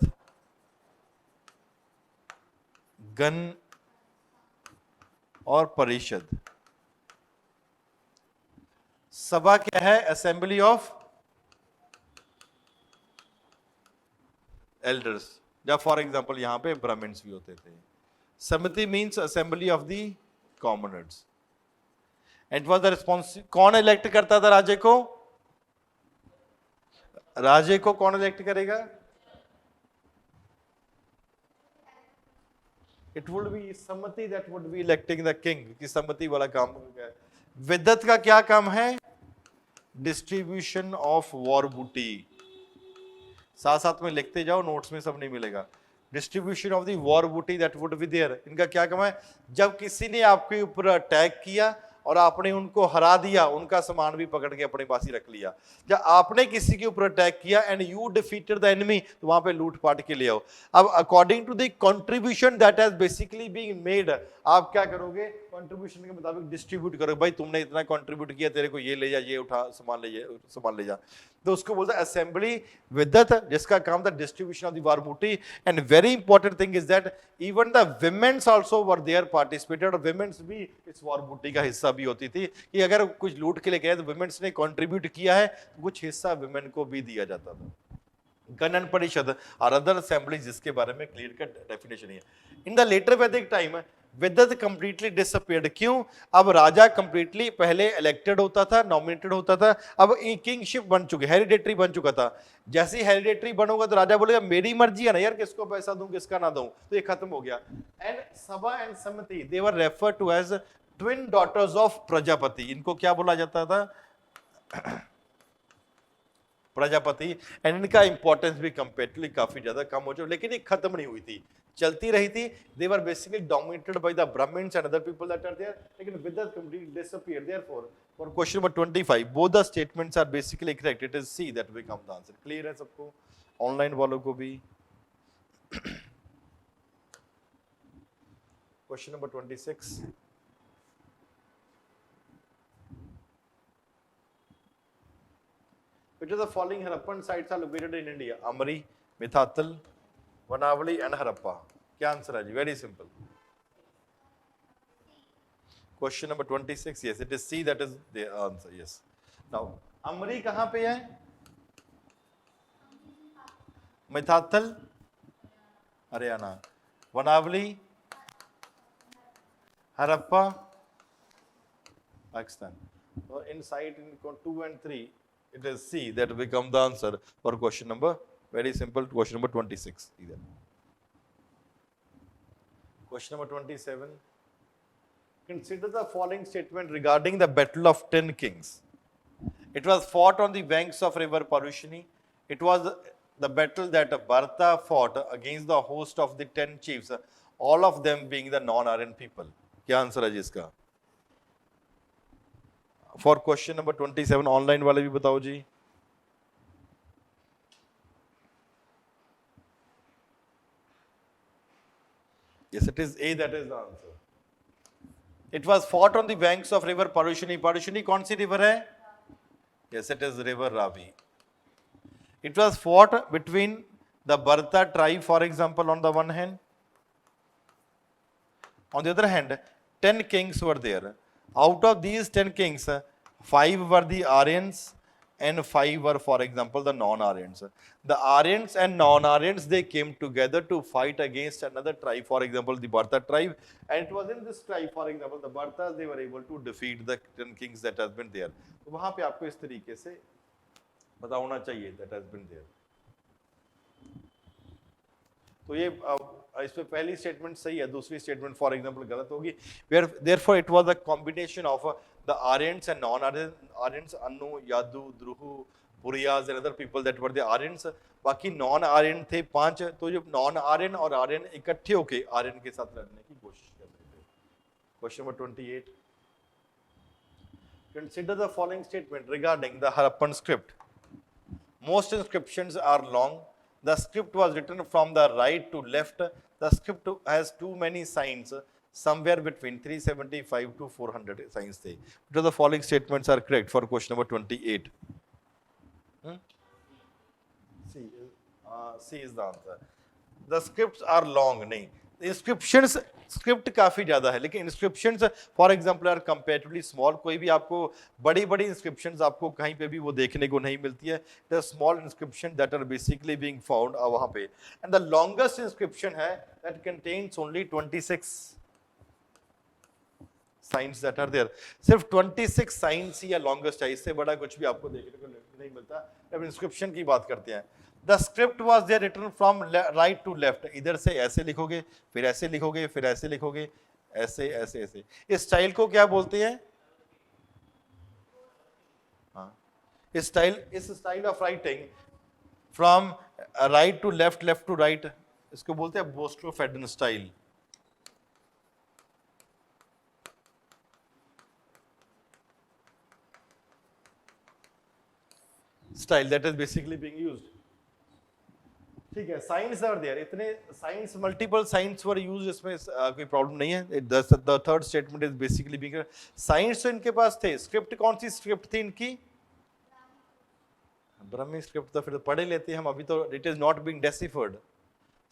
गण और परिषद। सभा क्या है? असेंबली ऑफ एल्डर्स, जब फॉर एग्जांपल यहां पे ब्राह्मण्स भी होते थे। समिति means assembly of the commoners. It was the responsibility, कौन इलेक्ट करता था राजे को? राजे को कौन इलेक्ट करेगा? इट वुड बी सम्मति that would B electing the king, की सम्मति वाला काम हो गया। विद्वत का क्या काम है? डिस्ट्रीब्यूशन ऑफ वॉर बूटी। साथ साथ में लिखते जाओ, नोट्स में सब नहीं मिलेगा। डिस्ट्रीब्यूशन ऑफ द वॉर बूटी दैट वुड बी देयर, इनका क्या काम है? जब किसी ने आपके ऊपर अटैक किया और आपने उनको हरा दिया, उनका सामान भी पकड़ के अपने पास ही रख लिया। जब आपने किसी के ऊपर अटैक किया and you defeated the enemy, तो वहां पे लूट पाट के ले आओ। अब according to the contribution that has basically been made, आप क्या करोगे? कंट्रीब्यूशन के मुताबिक डिस्ट्रीब्यूट करोगे। भाई तुमने इतना कंट्रीब्यूट किया, तेरे को ये ले जा, ये उठा, सामान ले जा। तो उसको बोलते हैं असेंबली विद्वत, जिसका काम था distribution of the war booty. And very important thing is that even the womens also were there participated, womens भी इस वॉर बूटी का हिस्सा भी होती थी, कि अगर कुछ लूट के लिए गए तो विमेन्स ने कंट्रीब्यूट किया है, तो कुछ हिस्सा विमेन को भी दिया जाता था। गणन परिषद और अदर असेंबली, जिसके बारे में क्लियर कट डेफिनेशन है। इन द लेटर वैदिक टाइम विद्वत कंप्लीटली डिसअपीयर्ड। क्यों? अब राजा कंप्लीटली, पहले इलेक्टेड होता था, नॉमिनेटेड होता था, अब किंगशिप बन चुके, हेरिडेटरी बन चुका था। जैसे ही हेरिडेटरी बनोगा तो राजा बोलेगा मेरी मर्जी है ना यार, किसको पैसा दूं किसका ना दूं, तो ये खत्म हो गया। And Sabha and Samiti, they were referred to as twin daughters of Prajapati. इनको क्या बोला जाता था? प्रजापति। एंड इनका इंपॉर्टेंस भी कंपेरेटिवली काफी ज्यादा कम हो जाए, लेकिन ये खत्म नहीं हुई थी, चलती रही थी। They were basically dominated by the Brahmans and other people that are there, लेकिन Vidatha completely disappeared. Therefore for question number 25 both the statements are basically correct, it is C that become the answer. Clear है सबको? Online वालों को भी। Question number 26, which of the following Harappan sites are located in India? Amri, Mithatal, Vanavali and Harappa. क्या answer है जी? Very simple. Question number 26, yes, it is C that is the answer, yes. Now, अमरी कहाँ पे है? Mitathal Haryana, Banawali Harappa Pakistan. So in site in 2 and 3, it is C that become the answer for question number, very simple, question number 26. Either. Question number 27. Consider the following statement regarding the Battle of 10 Kings. It was fought on the banks of river Parushini. It was the battle that Bharata fought against the host of the 10 chiefs, all of them being the non-Aryan people. क्या answer है जिसका? For question number 27 online वाले भी बताओ जी। Yes, it is A that is the answer. It was fought on the banks of river Parushini. Parushini कौन सी river है? Yes, it is river Ravi. It was fought between the Bharata tribe, for example, on the one hand. On the other hand, 10 kings were there. Out of these 10 kings, 5 were the Aryans and 5 were, for example, the non-Aryans. The Aryans and non-Aryans, they came together to fight against another tribe, for example, the Bharata tribe. And it was in this tribe, for example, the Bhartas, they were able to defeat the 10 kings that has been there. तो वहाँ पे आपको इस तरीके से पता होना चाहिए that has been there. तो ये इस पे पहली स्टेटमेंट सही है, दूसरी स्टेटमेंट फॉर एग्जांपल गलत होगी। Where therefore it was a combination of the Aryans and non Aryans, Anu, Yadu, Druhyu, Purus and other people that were the Aryans. बाकी नॉन आर्यन थे 5, तो जो नॉन आर्यन और आर्यन इकट्ठे होके आर्यन के साथ लड़ने की कोशिश कर रहे थे। Question number 28, consider the following statement regarding the Harappan script. Most inscriptions are long. The script was written from the right to left. The script has too many signs, somewhere between 375 to 400 signs. Which of the following statements are correct for question number 28? C is the answer. The scripts are long. नहीं, inscriptions script काफी ज्यादा है, लेकिन inscriptions for example are comparatively small. कोई भी आपको बड़ी बड़ी इंस्क्रिप्शंस आपको कहीं पे भी वो देखने को नहीं मिलती है। The small inscription that are basically being found वहां पे। एंड द लॉन्गेस्ट इंस्क्रिप्शन है that contains only 26 signs that are there. सिर्फ 26 साइंस ही या लॉन्गेस्ट है, इससे बड़ा कुछ भी आपको देखने को नहीं मिलता जब इंस्क्रिप्शन की बात करते हैं। The script was there written from right to left, इधर से ऐसे लिखोगे, फिर ऐसे लिखोगे, फिर ऐसे लिखोगे, ऐसे ऐसे ऐसे। इस स्टाइल को क्या बोलते हैं? हाँ, इस style of writing from right to left, left to right, इसको बोलते हैं boustrophedon style. Style that is basically being used. ठीक है, साइंस आर देयर, इतने signs, multiple signs were used, इसमें कोई प्रॉब्लम नहीं है। The third statement is basically being, signs तो इनके पास थे। स्क्रिप्ट कौन सी स्क्रिप्ट थी इनकी? ब्रह्मी स्क्रिप्ट तो फिर पढ़े लेते हैं हम, अभी तो it is not being deciphered.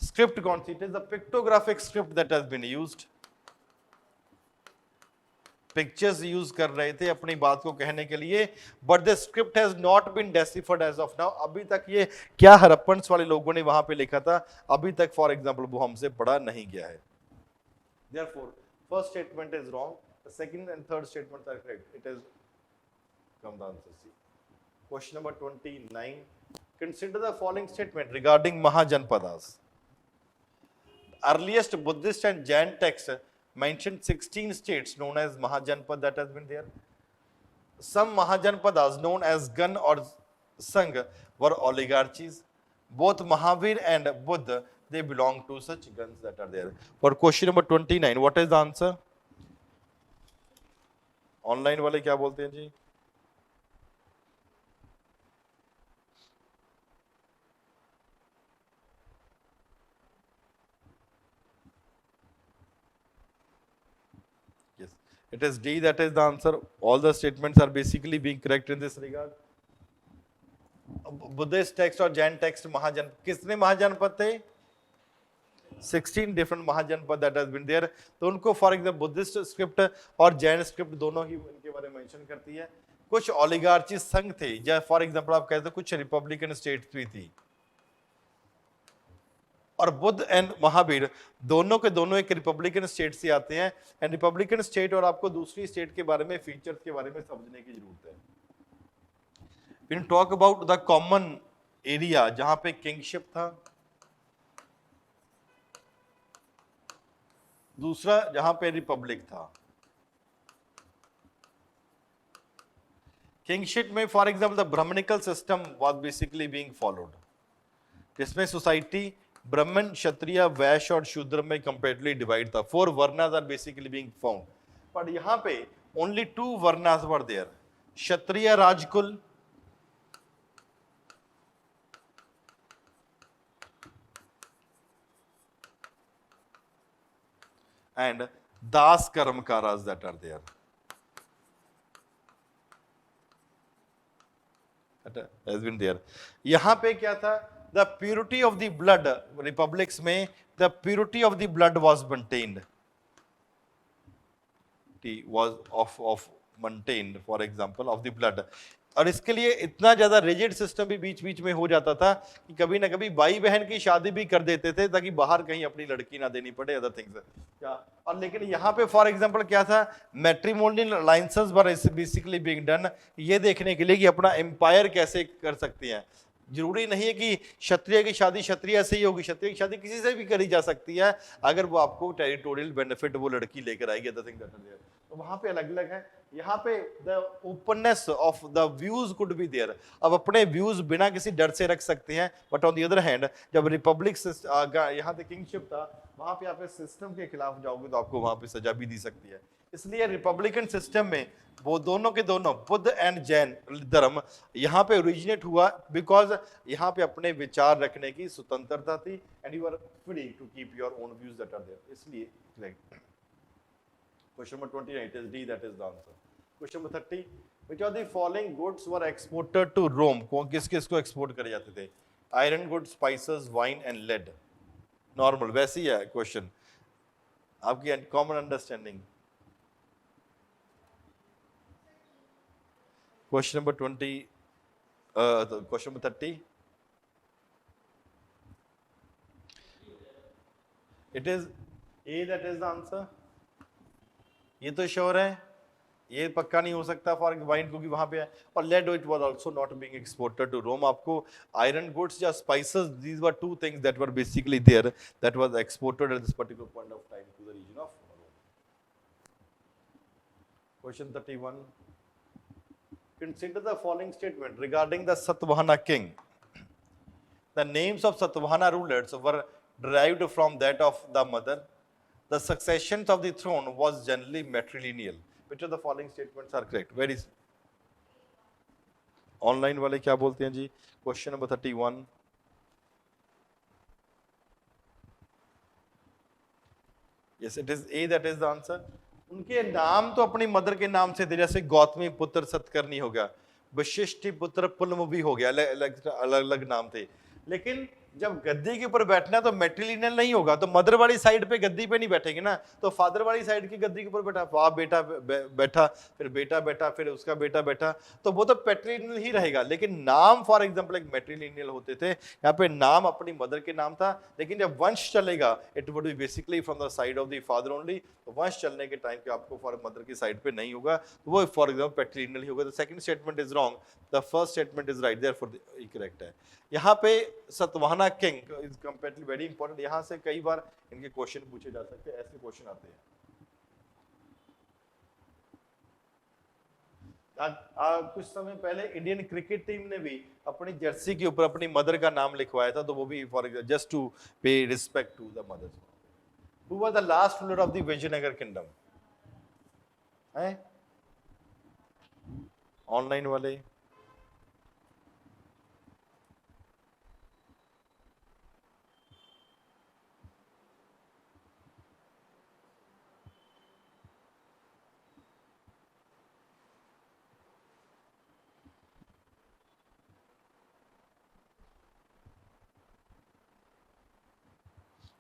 Script कौन सी? It is the pictographic script that has been used. Pictures use कर रहे थे अपनी बात को कहने के लिए, but the script has not been deciphered as of now. अभी तक ये क्या हड़प्पन वाले लोगों ने वहां पे लिखा था, अभी तक फॉर एग्जांपल वो हमसे पढ़ा नहीं गया है। Therefore, first statement is wrong, the second and third statements are correct. It is come the answer C. Question number 29. Consider the following statement regarding Mahajanpadas. Earliest Buddhist and Jain text mentioned 16 states known as Mahajanpad that has been there. Some Mahajanpadas known as Gan or Sangh were oligarchies. Both Mahavir and Buddha, they belong to such Gans that are there. For question number 29, what is the answer? Online वाले क्या बोलते हैं जी? Yes, it is D that is the answer. All the statements are basically being correct in this regard. Buddhist text और Jain text Mahajan, कितने महाजनपद थे? 16 different Mahajanapada that has been there. तो उनको for example Buddhist script और जैन स्क्रिप्ट दोनों ही इनके बारे में मेंशन करती है। कुछ ओलिगार्ची संघ थे, जैसे फॉर एग्जांपल आप कहते हैं कुछ रिपब्लिकन स्टेट्स भी थी। और बुद्ध एंड महावीर दोनों के दोनों एक रिपब्लिकन स्टेट से आते हैं। एंड रिपब्लिकन स्टेट और आपको दूसरी स्टेट के बारे में, फीचर्स के बारे में समझने की जरूरत है। When talk about the common area जहां पे किंगशिप था, दूसरा जहां पे रिपब्लिक था। किंगशिप में for example the Brahmanical system was basically being followed, जिसमें सोसाइटी ब्राह्मण, क्षत्रिय, वैश्य और शूद्र में कंप्लीटली डिवाइड था। 4 Varnas are basically being found, but यहां पे only 2 Varnas were there, Kshatriya Rajkul and das karmakaras that are there. That has been there. यहाँ पे क्या था? The purity of the blood, republics में the purity of the blood was maintained. T was of maintained, for example, of the blood. और इसके लिए इतना ज्यादा रिजिड सिस्टम भी बीच बीच में हो जाता था कि कभी ना कभी भाई बहन की शादी भी कर देते थे ताकि बाहर कहीं अपनी लड़की ना देनी पड़े, अदर थिंग्स क्या। और लेकिन यहाँ पे फॉर एग्जांपल क्या था? मैट्रिमोनियल अलायंसेस वर बेसिकली बीइंग डन, ये देखने के लिए कि अपना एम्पायर कैसे कर सकते हैं। जरूरी नहीं है कि क्षत्रिय की शादी क्षत्रिय से ही होगी, क्षत्रिय की शादी किसी से भी करी जा सकती है अगर वो आपको टेरिटोरियल बेनिफिट वो लड़की लेकर आएगी, other things that are there. तो वहां पे अलग अलग है। यहाँ पे the openness of the views could be there, अब अपने व्यूज बिना किसी डर से रख सकते हैं। But on the other hand जब रिपब्लिक यहाँ पे किंगशिप था, वहां पे आप सिस्टम के खिलाफ जाओगे तो आपको वहां पे सजा भी दी सकती है। इसलिए रिपब्लिकन सिस्टम में वो दोनों के दोनों बुद्ध एंड जैन धर्म यहाँ पे ओरिजिनेट हुआ, बिकॉज यहाँ पे अपने विचार रखने की स्वतंत्रता थी and you are free to keep your own views that are there. इसलिए Question number 29, it is D that is the answer. Question number 30, which of the following goods were exported to Rome? किस किस को export करे जाते थे? Iron goods, spices, wine and lead. Normal, वैसी है question, आपकी common understanding. Question number 20, question number 30. It is A that is the answer. ये तो श्योर है। ये पक्का नहीं हो सकता फॉर वाइन क्योंकि वहां पे है, और lead it was also not being exported to Rome. आपको आयरन गुड्स या spices, these were two things that were basically there that was exported at this particular point of time to the region of Rome. Question 31, consider the following statement regarding the Satvahana king. The names of Satvahana rulers were derived from that of the mother. The succession of the throne was generally matrilineal. Which of the following statements are correct? Where is online वाले क्या बोलते हैं जी? Question number 31. Yes, it is A, that is the answer. उनके नाम तो अपनी mother के नाम से थे, जैसे गौतमी पुत्र सतकर्णी हो गया, वशिष्ठ पुत्र पुलम भी हो गया, अलग अलग नाम थे। लेकिन जब गद्दी के ऊपर बैठना तो मैट्रिलिनियल नहीं होगा, तो मदर वाली साइड पे गद्दी पे नहीं बैठेंगे ना, तो फादर वाली साइड की गद्दी के ऊपर बैठा, बाप बेटा बैठा, फिर बेटा बैठा, फिर उसका बेटा बैठा, तो वो तो पैट्रिलिनियल ही रहेगा। लेकिन नाम फॉर एग्जांपल एक मैट्रिलिनियल होते थे, यहाँ पे नाम अपनी मदर के नाम था, लेकिन जब वंश चलेगा it would be basically from the side of the father only. तो वंश चलने के टाइम पे आपको फॉर मदर की साइड पे नहीं होगा, तो वो फॉर एग्जाम्पल पैट्रिलिनियल ही होगा। The second statement is wrong, the first statement is right, therefore correct है। यहाँ पे Satavahana king is comparatively very important, यहाँ से कई बार इनके क्वेश्चन पूछे जा सकते हैं, ऐसे क्वेश्चन आते हैं। कुछ समय पहले इंडियन क्रिकेट टीम ने भी अपनी जर्सी के ऊपर अपनी मदर का नाम लिखवाया था, तो वो भी for example just to pay respect to the mother. Who was the last ruler of the Vijayanagara kingdom? है ऑनलाइन वाले?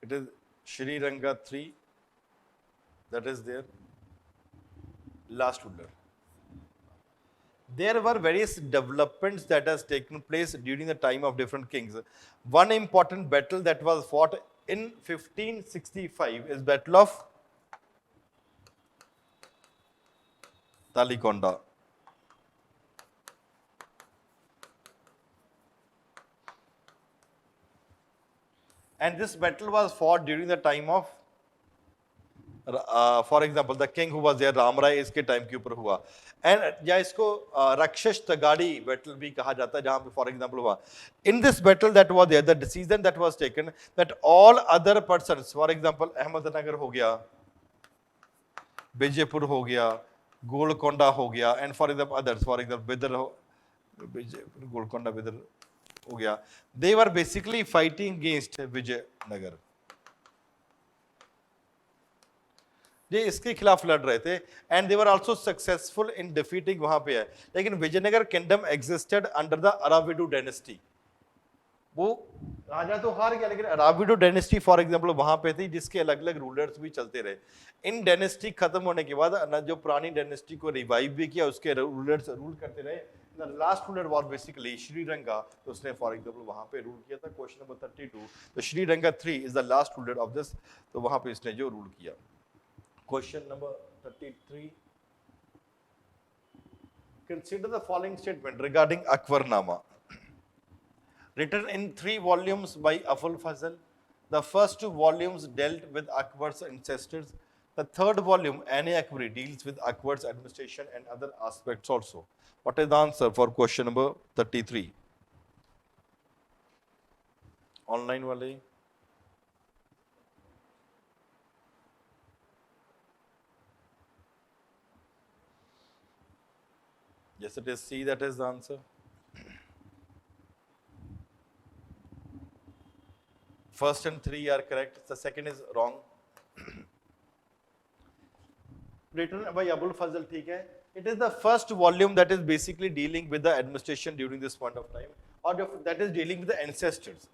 It is Sri Ranga 3, that is their last ruler. There were various developments that has taken place during the time of different kings. One important battle that was fought in 1565 is Battle of Thalikonda. And this battle was fought during the time of for example the king who was there, Ram Raya इसके time के ऊपर हुआ। And या इसको राक्षस तगाड़ी battle भी कहा जाता है, जहां पे फॉर एग्जाम्पल हुआ। In this battle that was there, the decision that was taken that all other persons, for example Ahmednagar हो गया, विजयपुर हो गया, गोलकोंडा हो गया, and for example others, for example Bidar हो, गोलकोंडा बिदर हो गया, they were basically fighting against Vijayanagar, ये इसके खिलाफ लड़ रहे थे। And they were also successful in defeating, वहां पे है। लेकिन Vijayanagar kingdom existed under the Aravidu dynasty, वो राजा तो हार गया, लेकिन अराविडू डायनेस्टी फॉर एग्जांपल वहां पे थी, जिसके अलग अलग रूलर्स भी चलते रहे। इन डायनेस्टी खत्म होने के बाद जो पुरानी डायनेस्टी को रिवाइव भी किया, उसके रूलर्स रूल करते रहे। The last ruler was basically Sriranga, तो उसने फॉर एग्जांपल वहां पे रूल किया था। क्वेश्चन नंबर 32, तो Sriranga 3 is the last ruler of this, तो वहां पे इसने जो रूल किया। Question number 33. Consider the following statement regarding Akbarnama. Written in 3 volumes by Abul Fazl. The first 2 volumes dealt with Akbar's ancestors. The third volume, Akbari, deals with Akbar's administration and other aspects also. What is the answer for question number 33? Online wale. Yes, it is C, that is the answer. First and 3 are correct. The second is wrong. Written by Abul Fazl, ठीक है. It is the first volume that is basically dealing with the administration during this point of time, or that is dealing with the ancestors.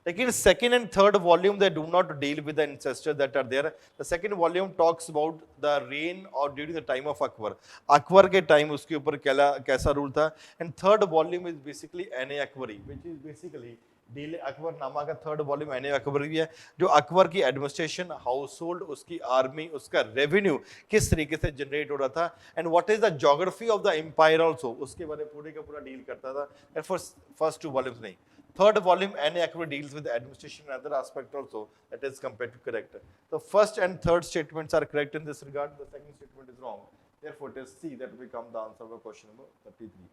Lekin second and third volume, they do not deal with the ancestors that are there. The second volume talks about the reign or during the time of Akbar. Akbar के time उसके ऊपर कैसा rule था. And third volume is basically Akbari, which is basically deal Akbarnama का third volume मैंने अकबर भी है, जो अकबर की एडमिनिस्ट्रेशन, हाउस होल्ड, उसकी आर्मी, उसका रेवेन्यू किस तरीके से जनरेट हो रहा था, and what is the geography of the empire also, उसके बारे में पूरे का पूरा डील करता था। फर्स्ट टू वॉल्यूम्स नहीं, third volume N Akbar deals with administration and other aspect also, that is compared to correct. So first and third statements are correct in this regard, the second statement is wrong, therefore it is C that will become the answer for question number 33.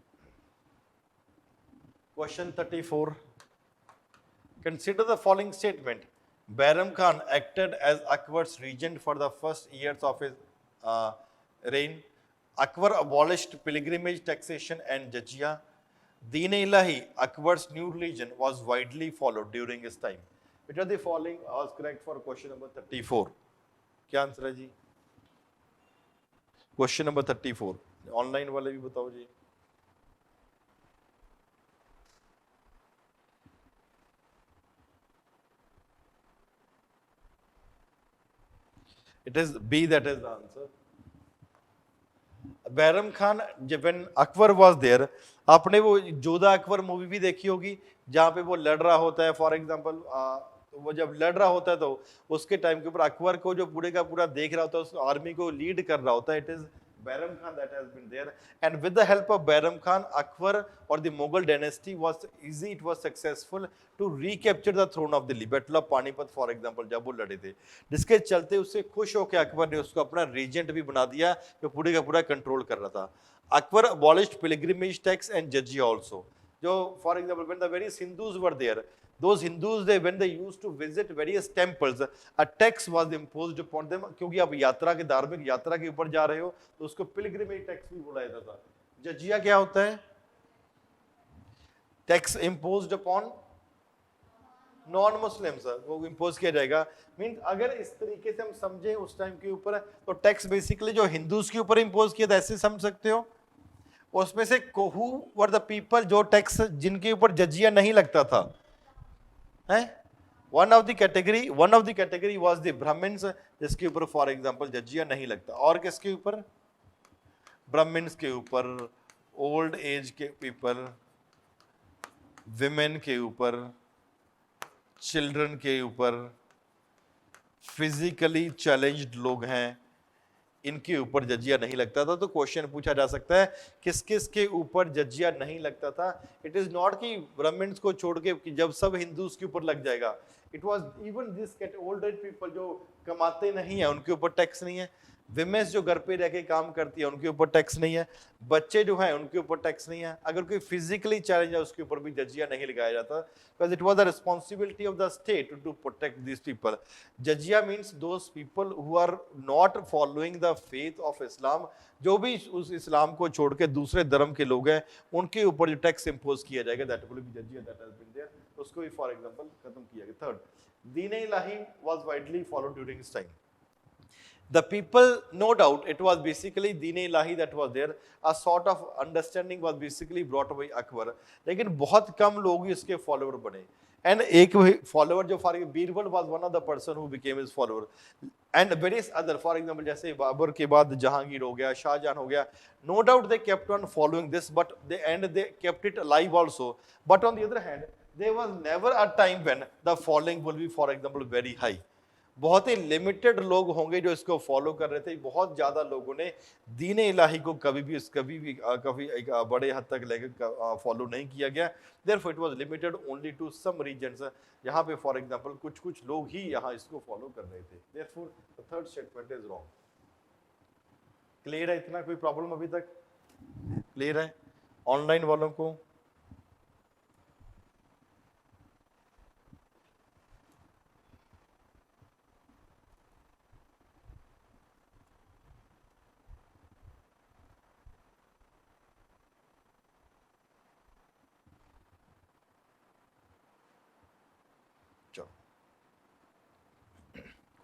Question 34, consider the following statement: Bairam Khan acted as Akbar's regent for the first years of his reign. Akbar abolished pilgrimage, taxation and jizya. Deen-e-Ilahi, Akbar's new religion, was widely followed during his time. Which of the following was correct for question number 34? क्या answer है जी? Question number 34, online वाले भी बताओ जी। It is B that is the answer. Bairam Khan, when Akbar was there, आपने वो Jodha Akbar movie भी देखी होगी, जहाँ पे वो लड़ रहा होता है, फॉर एग्जाम्पल वो जब लड़ रहा होता है तो उसके टाइम के ऊपर अकबर को जो पूरे का पूरा देख रहा होता है, उस आर्मी को लीड कर रहा होता है, it is Bairam Khan that has been there, and with the help of Bairam Khan, Akbar or the Mughal dynasty was easy, it was successful to recapture the throne of Delhi. Battle of Panipat for example, जब वो लड़े थे, जिसके चलते उससे खुश होकर अकबर ने उसको अपना रीजेंट भी बना दिया, जो पूरे का पूरा कंट्रोल कर रहा था। Akbar abolished pilgrimage tax and jizya also. जो for example, when the various Hindus were there, those Hindus, they when they used to visit various temples, a tax was imposed upon them, क्योंकि आप यात्रा के धार्मिक यात्रा के ऊपर जा रहे हो तो उसको पिलग्रिमेज टैक्स भी बोला जाता था। जजिया क्या होता है? Tax imposed upon non Muslims, वो इम्पोज किया जाएगा। मींस अगर इस तरीके से हम समझे उस टाइम के ऊपर, तो टैक्स बेसिकली जो हिंदूज के ऊपर इम्पोज किया था, ऐसे समझ सकते हो। उसमें से हु वर द पीपल जो टैक्स जिनके ऊपर जजिया नहीं लगता था, one of the category was the Brahmins, जिसके ऊपर फॉर एग्जांपल जजिया नहीं लगता। और किसके ऊपर? ब्राह्मण्स के ऊपर, ओल्ड एज के पीपल, विमेन के ऊपर, चिल्ड्रन के ऊपर, फिजिकली चैलेंज्ड लोग हैं, इनके ऊपर जजिया नहीं लगता था। तो क्वेश्चन पूछा जा सकता है किस किस के ऊपर जजिया नहीं लगता था। इट इज नॉट कि ब्राह्मण्स को छोड़ के कि जब सब हिंदूज के ऊपर लग जाएगा, it was even this old age people जो कमाते नहीं है उनके ऊपर टैक्स नहीं है, विमेन्स जो घर पे रह के काम करती है उनके ऊपर टैक्स नहीं है, बच्चे जो हैं उनके ऊपर टैक्स नहीं है, अगर कोई फिजिकली चैलेंज है उसके ऊपर भी जजिया नहीं लगाया जाता, because it was the responsibility of the state to protect this people. Jizya means those people who are not following the faith of Islam, जो भी उस इस्लाम को छोड़ के दूसरे धर्म के लोग हैं उनके ऊपर जो टैक्स इम्पोज किया जाएगा, that will be jizya that has been there, उसको भी फॉर एग्जांपल खत्म किया गया। Third, Din e Ilahi was widely followed during his time. The people, no doubt, it was basically Deen-e-Ilahi that was there. A sort of understanding was basically brought by Akbar. लेकिन बहुत कम लोग ही इसके follower बने। And एक follower जो Birbal was one of the person who became his follower. And various other, for example, जैसे बाबर के बाद जहांगीर हो गया, शाहजहां हो गया. No doubt they kept on following this, but they kept it alive also. But on the other hand, there was never a time when the following will be, for example, very high. बहुत ही limited लोग होंगे जो इसको follow कर रहे थे। बहुत ज्यादा लोगों ने दीन-ए-इलाही को कभी एक बड़े हद तक लेकर फॉलो नहीं किया गया। Therefore it was limited only to some regions, यहाँ पे फॉर एग्जांपल कुछ लोग ही यहाँ इसको फॉलो कर रहे थे। Therefore the third statement is wrong. Clear है? इतना कोई प्रॉब्लम अभी तक क्लियर है ऑनलाइन वालों को?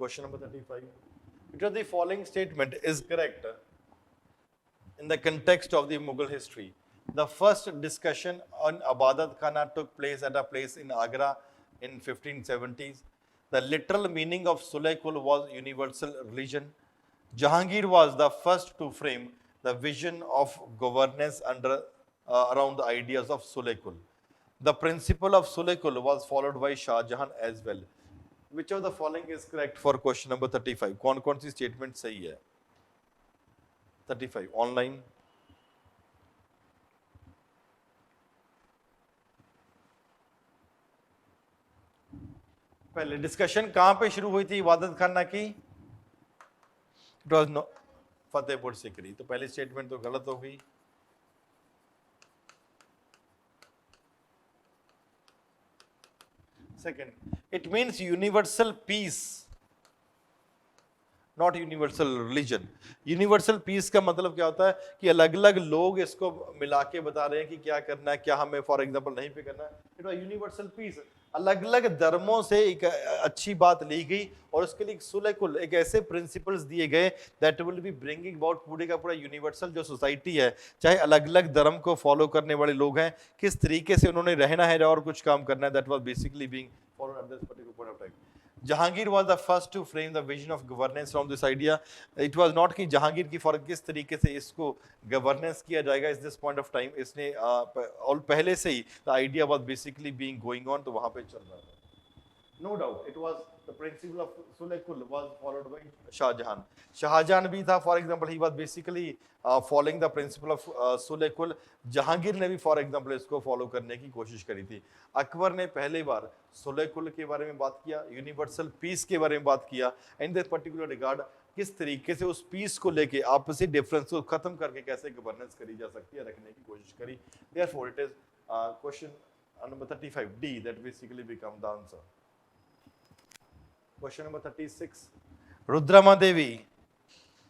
Question number 35. Which of the following statement is correct in the context of the Mughal history? The first discussion on Abadat Khana took place at a place in Agra in 1570s. The literal meaning of Sulay-Kul was universal religion. Jahangir was the first to frame the vision of governance around the ideas of Sulay-Kul. The principle of Sulekul was followed by Shah Jahan as well. Which of the following is correct for question number 35? कौन कौन सी statement सही है? 35 online. पहले discussion कहां पे शुरू हुई थी इबादत खाना की? It was no Fatehpur Sikri, तो पहली स्टेटमेंट तो गलत हो गई। Second, it means universal peace, not universal religion. Universal peace का मतलब क्या होता है कि अलग अलग लोग इसको मिला के बता रहे हैं कि क्या करना है, क्या हमें फॉर एग्जांपल नहीं पे करना है। इट वाज यूनिवर्सल पीस, अलग अलग धर्मों से एक अच्छी बात ली गई और उसके लिए सुलहकुल एक ऐसे प्रिंसिपल्स दिए गए that will be bringing about पूरे का पूरा यूनिवर्सल जो सोसाइटी है, चाहे अलग अलग धर्म को फॉलो करने वाले लोग हैं, किस तरीके से उन्होंने रहना है और कुछ काम करना है, that was basically being followed eight this particular point of time. Jahangir was the first to frame the vision of governance from this idea. It was not कि जहांगीर की फॉर किस तरीके से इसको गवर्नेंस किया जाएगा इस दिस पॉइंट ऑफ टाइम, इसने और पहले से ही the idea was basically being going on, तो वहां पे चल रहा था। No doubt, it was the principle of Sulekul was followed by Shah Jahan. Shah Jahan भी था, for example, he was basically following the principle of Sulekul. Jahangir ने भी फॉर एग्जाम्पल इसको फॉलो करने की कोशिश करी थी। अकबर ने पहली बार सुलेकुल के बारे में बात किया, यूनिवर्सल पीस के बारे में बात किया, इन दिस पर्टिकुलर रिगार्ड किस तरीके से उस पीस को लेके आपसी डिफरेंस को खत्म करके कैसे गवर्नेंस करी जा सकती है रखने की कोशिश करी। Therefore it is question number 35 D that basically become the answer. Question number 36. Rudrama Devi,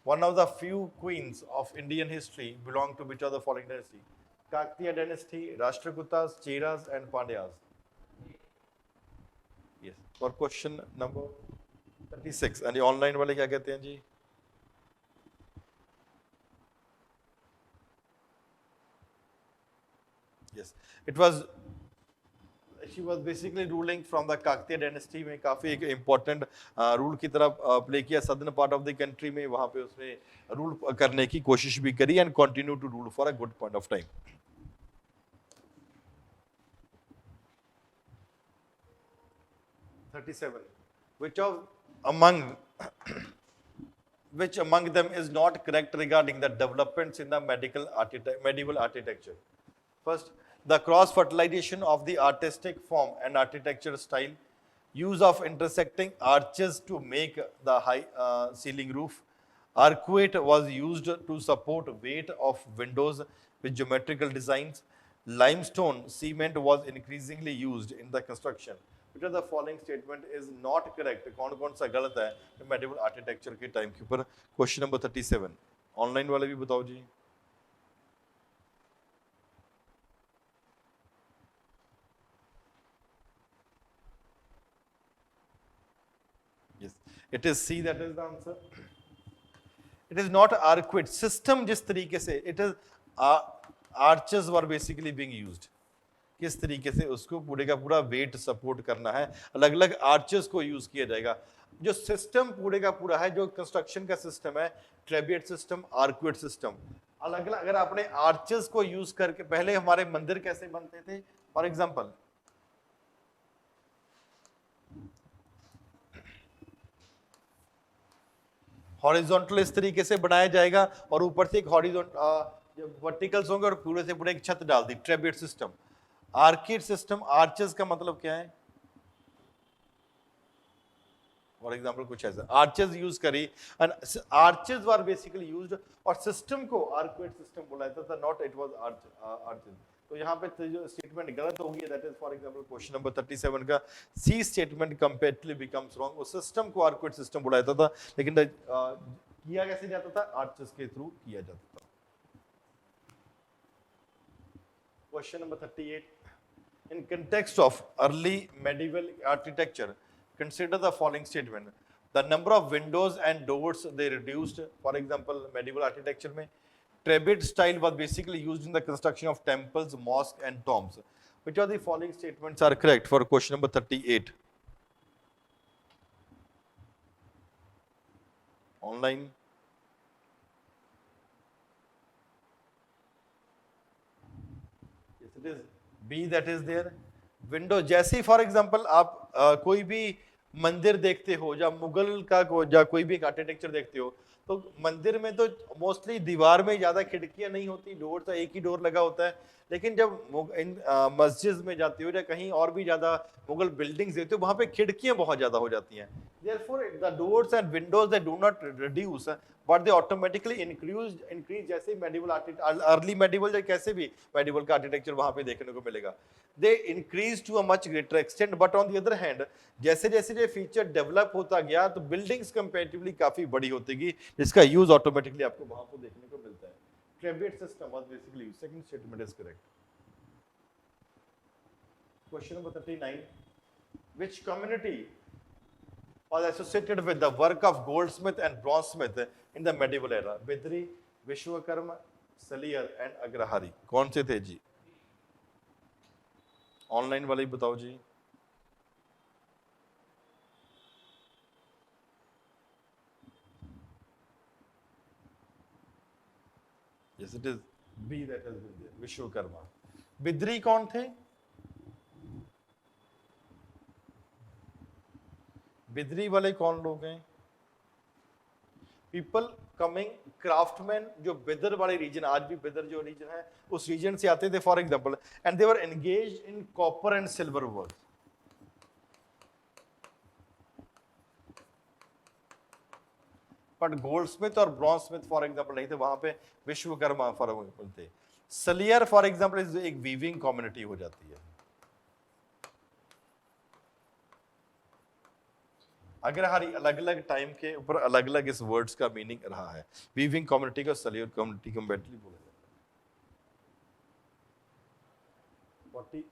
one of the few queens of Indian history, belonged to which of the following dynasty? Kaktiya dynasty, Rashtrakutas, Cheras, and Pandyas. Yes. For question number 36. And the online वाले क्या कहते हैं जी? Yes. It was. She was basically ruling from the Kaktiya dynasty में काफी एक important rule की तरह play किया southern part of the country में, वहाँ पे उसने रूल करने की कोशिश भी करी and continue to rule for a good point of time. 37. Which among them is not correct regarding the developments in the medieval architecture? First, the cross fertilization of the artistic form and architecture style, use of intersecting arches to make the high ceiling roof, arcuate was used to support weight of windows with geometrical designs, limestone cement was increasingly used in the construction. Which of the following statement is not correct? कौन कौन सा गलत है medieval architecture के time के ऊपर? Question number 37. Online वाले भी बताओ जी। Yes, it is C, that is the answer. It is not arcuate system जिस तरीके से it is arches were basically being used, किस तरीके से उसको पूरे का पूरा वेट सपोर्ट करना है, अलग अलग आर्चेस को यूज किया जाएगा। जो सिस्टम पूरे का पूरा है, जो कंस्ट्रक्शन का सिस्टम है, ट्रेबिएट सिस्टम, आर्कुएट सिस्टम, अलग अलग अगर आपने आर्चेस को यूज करके, पहले हमारे मंदिर कैसे बनते थे, फॉर एग्जांपल हॉरिजॉन्टल इस तरीके से बनाया जाएगा और ऊपर से एक हॉरिजॉन्टल वर्टिकल्स होंगे और पूरे से पूरे एक छत डाल दी, ट्रेबिएट सिस्टम। आर्किड सिस्टम, आर्चेस का मतलब क्या है, फॉर एग्जाम्पल कुछ ऐसा आर्चेस यूज करी, and arches were basically used और सिस्टम को आर्कुएट सिस्टम बोला जाता था, नॉट इट वाज आर्चेस। तो यहाँ पे जो स्टेटमेंट गलत होगी, that is for example question number 37 का सी स्टेटमेंट कंप्लीटली बिकम्स रॉन्ग। वो सिस्टम को आर्कुएट सिस्टम बोला जाता था, लेकिन किया कैसे जाता था, आर्चेस के थ्रू किया जाता था। Question number 38. In context of early medieval architecture, consider the following statement. The number of windows and doors they reduced. For example, medieval architecture में Trabid style was basically used in the construction of temples, mosques, and tombs. Which of the following statements are correct for question number 38? Online. Yes, it is B that is there window. जैसे for example आप कोई भी मंदिर देखते हो या मुगल का या कोई भी आर्किटेक्चर देखते हो, तो मंदिर में तो मोस्टली दीवार में ज्यादा खिड़कियां नहीं होती, डोर तो एक ही डोर लगा होता है। लेकिन जब इन मस्जिद में जाते हो या कहीं और भी ज्यादा मुगल बिल्डिंग्स देखते हो, वहां पे खिड़कियां बहुत ज्यादा हो जाती हैं। Therefore, the doors and windows they do not reduce, but they automatically increase जैसे medieval early medieval या कैसे भी medieval का architecture वहां पे देखने को मिलेगा, they increase to a much greater extent। but on the other hand, जैसे जैसे ये फीचर डेवलप होता गया तो बिल्डिंग्स कंपैरेटिवली काफी बड़ी होती गई, जिसका यूज ऑटोमेटिकली आपको वहां पर देखने को मिलता है। Trabeate system was basically, second statement is correct. Question number 39, which community was associated with the work of goldsmith and bronzesmith in the medieval era? Bidri, Vishwakarma, Saliyar and Agrahari. कौन से थे जी? ऑनलाइन वाले ही बताओ जी। Yes, it is B that has been there, Vishwakarma. Bidri कौन थे? बिद्री वाले कौन लोग हैं? पीपल कमिंग क्राफ्टमैन, जो बिदर वाले रीजन, आज भी बिदर जो रीजन है उस रीजन से आते थे for example, and they were engaged in copper and silver work. But Goldsmith और ब्रॉन्जस्मिथ फॉर एग्जांपल नहीं थे, वहां पे विश्वकर्मा फॉर एग्जांपल थे। सलियर फॉर एग्जांपल एक वीविंग कम्युनिटी हो जाती है। अग्रहारी अलग अलग टाइम के ऊपर अलग अलग इस वर्ड्स का मीनिंग रहा है। वीविंग कम्युनिटी को सलियर कम्युनिटी कंपैरेटिवली बोला जाता है।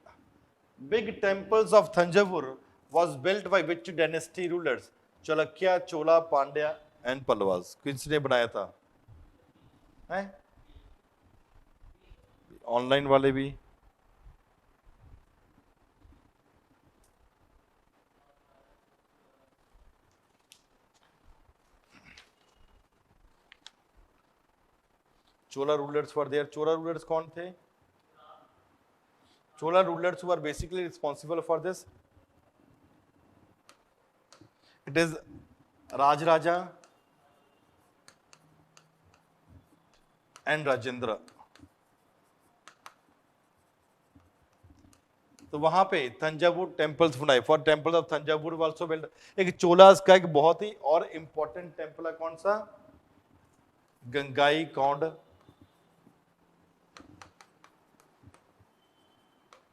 Big temples of Thanjavur was built by which dynasty rulers? Chalukya, Chola, Pandya and Pallavas. किसने बनाया था? हैं? ऑनलाइन वाले भी। Chola rulers were there. Chola rulers कौन थे? Chola rulers who are basically responsible for this. It is Rajaraja and Rajendra। तो वहां पे थंजावुर टेम्पल्स बनाए, for temple of Thanjavur also build. एक चोलास का एक बहुत ही और इंपॉर्टेंट टेम्पल है, कौन सा? Gangai Kondh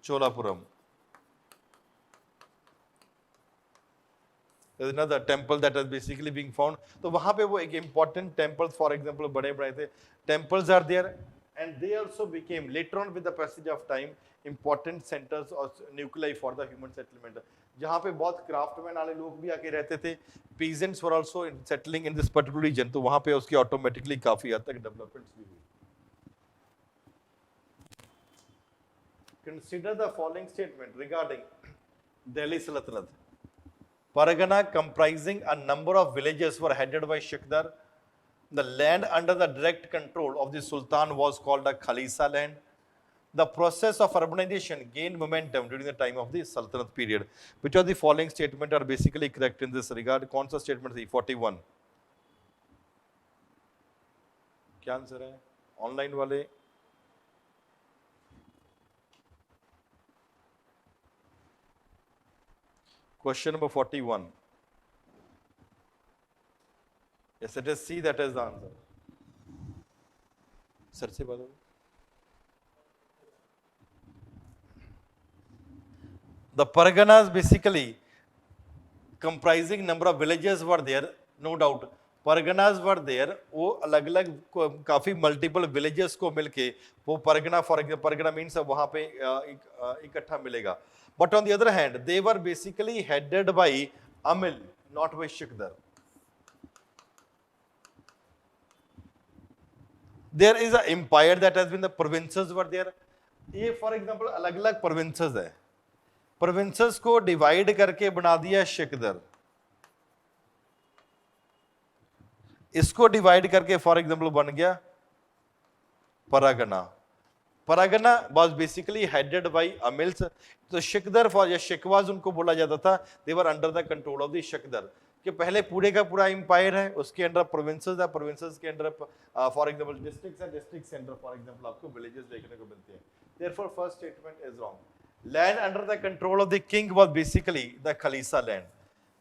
Cholapuram. There is another temple that is basically being found। तो वहां पे वो एक important temples for example बड़े बड़े थे, temples are there and they also became later on with the passage of time important centers or nuclei for the human settlement। जहाँ पे बहुत क्राफ्टमैन वाले लोग भी आके रहते थे, peasants were also settling in this particular region, तो वहां पे उसकी ऑटोमेटिकली काफी हद तक डेवलपमेंट्स भी हुई। Consider the following statement regarding Delhi Sultanate। Pargana comprising a number of villages were headed by Shikdar। The land under the direct control of the Sultan was called a Khalisa land। The process of urbanization gained momentum during the time of the Sultanate period। Which of the following statements are basically correct in this regard? कौन सा statement थी? 41। क्या answer है online वाले? Question number 41। Yes, it is C that is the answer। Sir से बात हो। The Parganas basically comprising number of villages were there, no doubt। Parganas were there, वो अलग अलग काफी मल्टीपल विलेजेस को मिलके वो pargana, for example pargana means वहां पे इकट्ठा मिलेगा। But on the other hand they were basically headed by amil, not by shiqdar. There is a empire that has been, the provinces were there. ये फॉर एग्जाम्पल अलग अलग प्रोविंसेस है, प्रोविंसेस को डिवाइड करके बना दिया शिकदर। इसको डिवाइड करके फॉर एग्जाम्पल बन गया pargana. Pargana was basically headed by amils, तो शिकदर फॉर या शिकवाज उनको बोला जाता था, they were under the control of the shiqdar, कि पहले पूरे का पूरा एम्पायर है, उसके अंडर प्रोविंसेस है, प्रोविंसेस के अंडर फॉर एग्जांपल डिस्ट्रिक्ट्स है, डिस्ट्रिक्ट्स के अंडर फॉर एग्जांपल आपको विलेजेस देखने को मिलते हैं। Therefore first statement is wrong. Land under the control of the king was basically the khalisa land,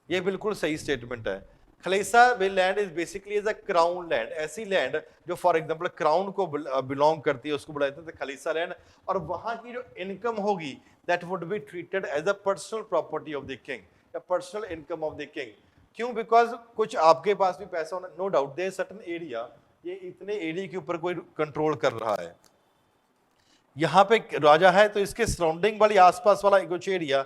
ये बिल्कुल सही स्टेटमेंट है। Khalisa land is basically is a crown land, ऐसी लैंड जो फॉर एग्जांपल क्राउन को बिलोंग करती है, उसको बुलाते हैं खलीसा लैंड, और वहां की जो इनकम होगी that would be treated as a personal property of the king, or personal income of the king. क्यों? बिकॉज कुछ आपके पास भी पैसा होना, no doubt there certain area, ये इतने एरिया के ऊपर कोई कंट्रोल कर रहा है, यहाँ पे राजा है तो इसके सराउंडिंग वाली आसपास वाला कुछ एरिया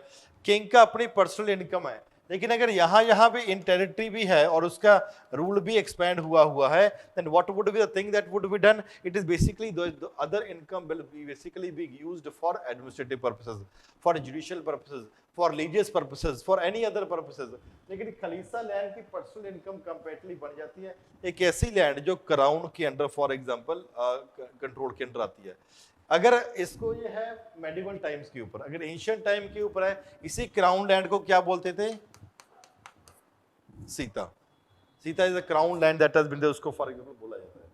किंग का अपनी पर्सनल इनकम है। लेकिन अगर यहाँ पे इन टेरिटरी भी है और उसका रूल भी एक्सपैंड हुआ है, then what would be the thing that would be done? It is basically the other income will be basically be used for administrative purposes, for judicial purposes, for religious purposes, for any other purposes. लेकिन khalisa land की personal income comparatively बन जाती है एक ऐसी land जो crown के under for example control के अंडर आती है। अगर इसको ये है मेडिवल टाइम्स के ऊपर, अगर एंशिएंट टाइम के ऊपर है, इसी क्राउन लैंड को क्या बोलते थे? Sita. Sita is a crown land that has been there, उसको फॉर एग्जांपल बोला जाता है।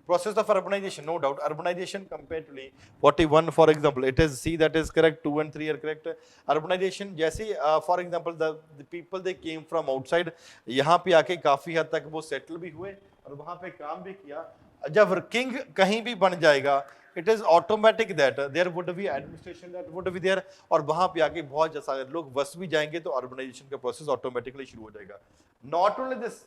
Process of urbanisation, no doubt urbanisation comparatively 41 for example, it is C that is correct, 2 and 3 are correct. Urbanisation जैसे for example the people they came from outside, यहाँ पे आके काफी हद तक वो सेटल भी हुए और वहां पे काम भी किया। जब किंग कहीं भी बन जाएगा, it is automatic that there would be administration that would be there, और वहां पे आके बहुत ज्यादा लोग बस भी जाएंगे तो अर्बनाइजेशन का प्रोसेस ऑटोमेटिकली शुरू हो जाएगा। Not only this,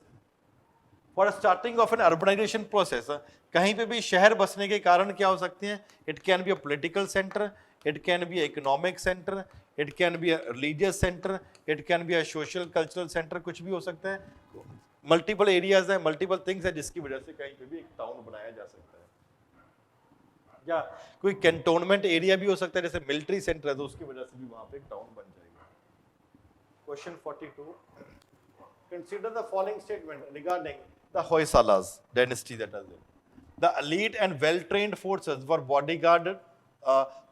for starting of an urbanisation process, कहीं पे भी शहर बसने के कारण क्या हो सकते हैं? It can be a political centre, it can be economic centre, it can be a religious centre, it can be a social cultural centre, कुछ भी हो सकता है। मल्टीपल एरियाज है, मल्टीपल थिंग्स है जिसकी वजह से कहीं पे भी एक टाउन बनाया जा सकता है। या कोई कैंटोनमेंट एरिया भी हो सकता है, जैसे मिलिट्री सेंटर है तो उसकी वजह से भी वहां पे एक टाउन बन जाएगा। Question 42, consider the following statement regarding the Hoysalas dynasty that was there. The elite and well-trained forces were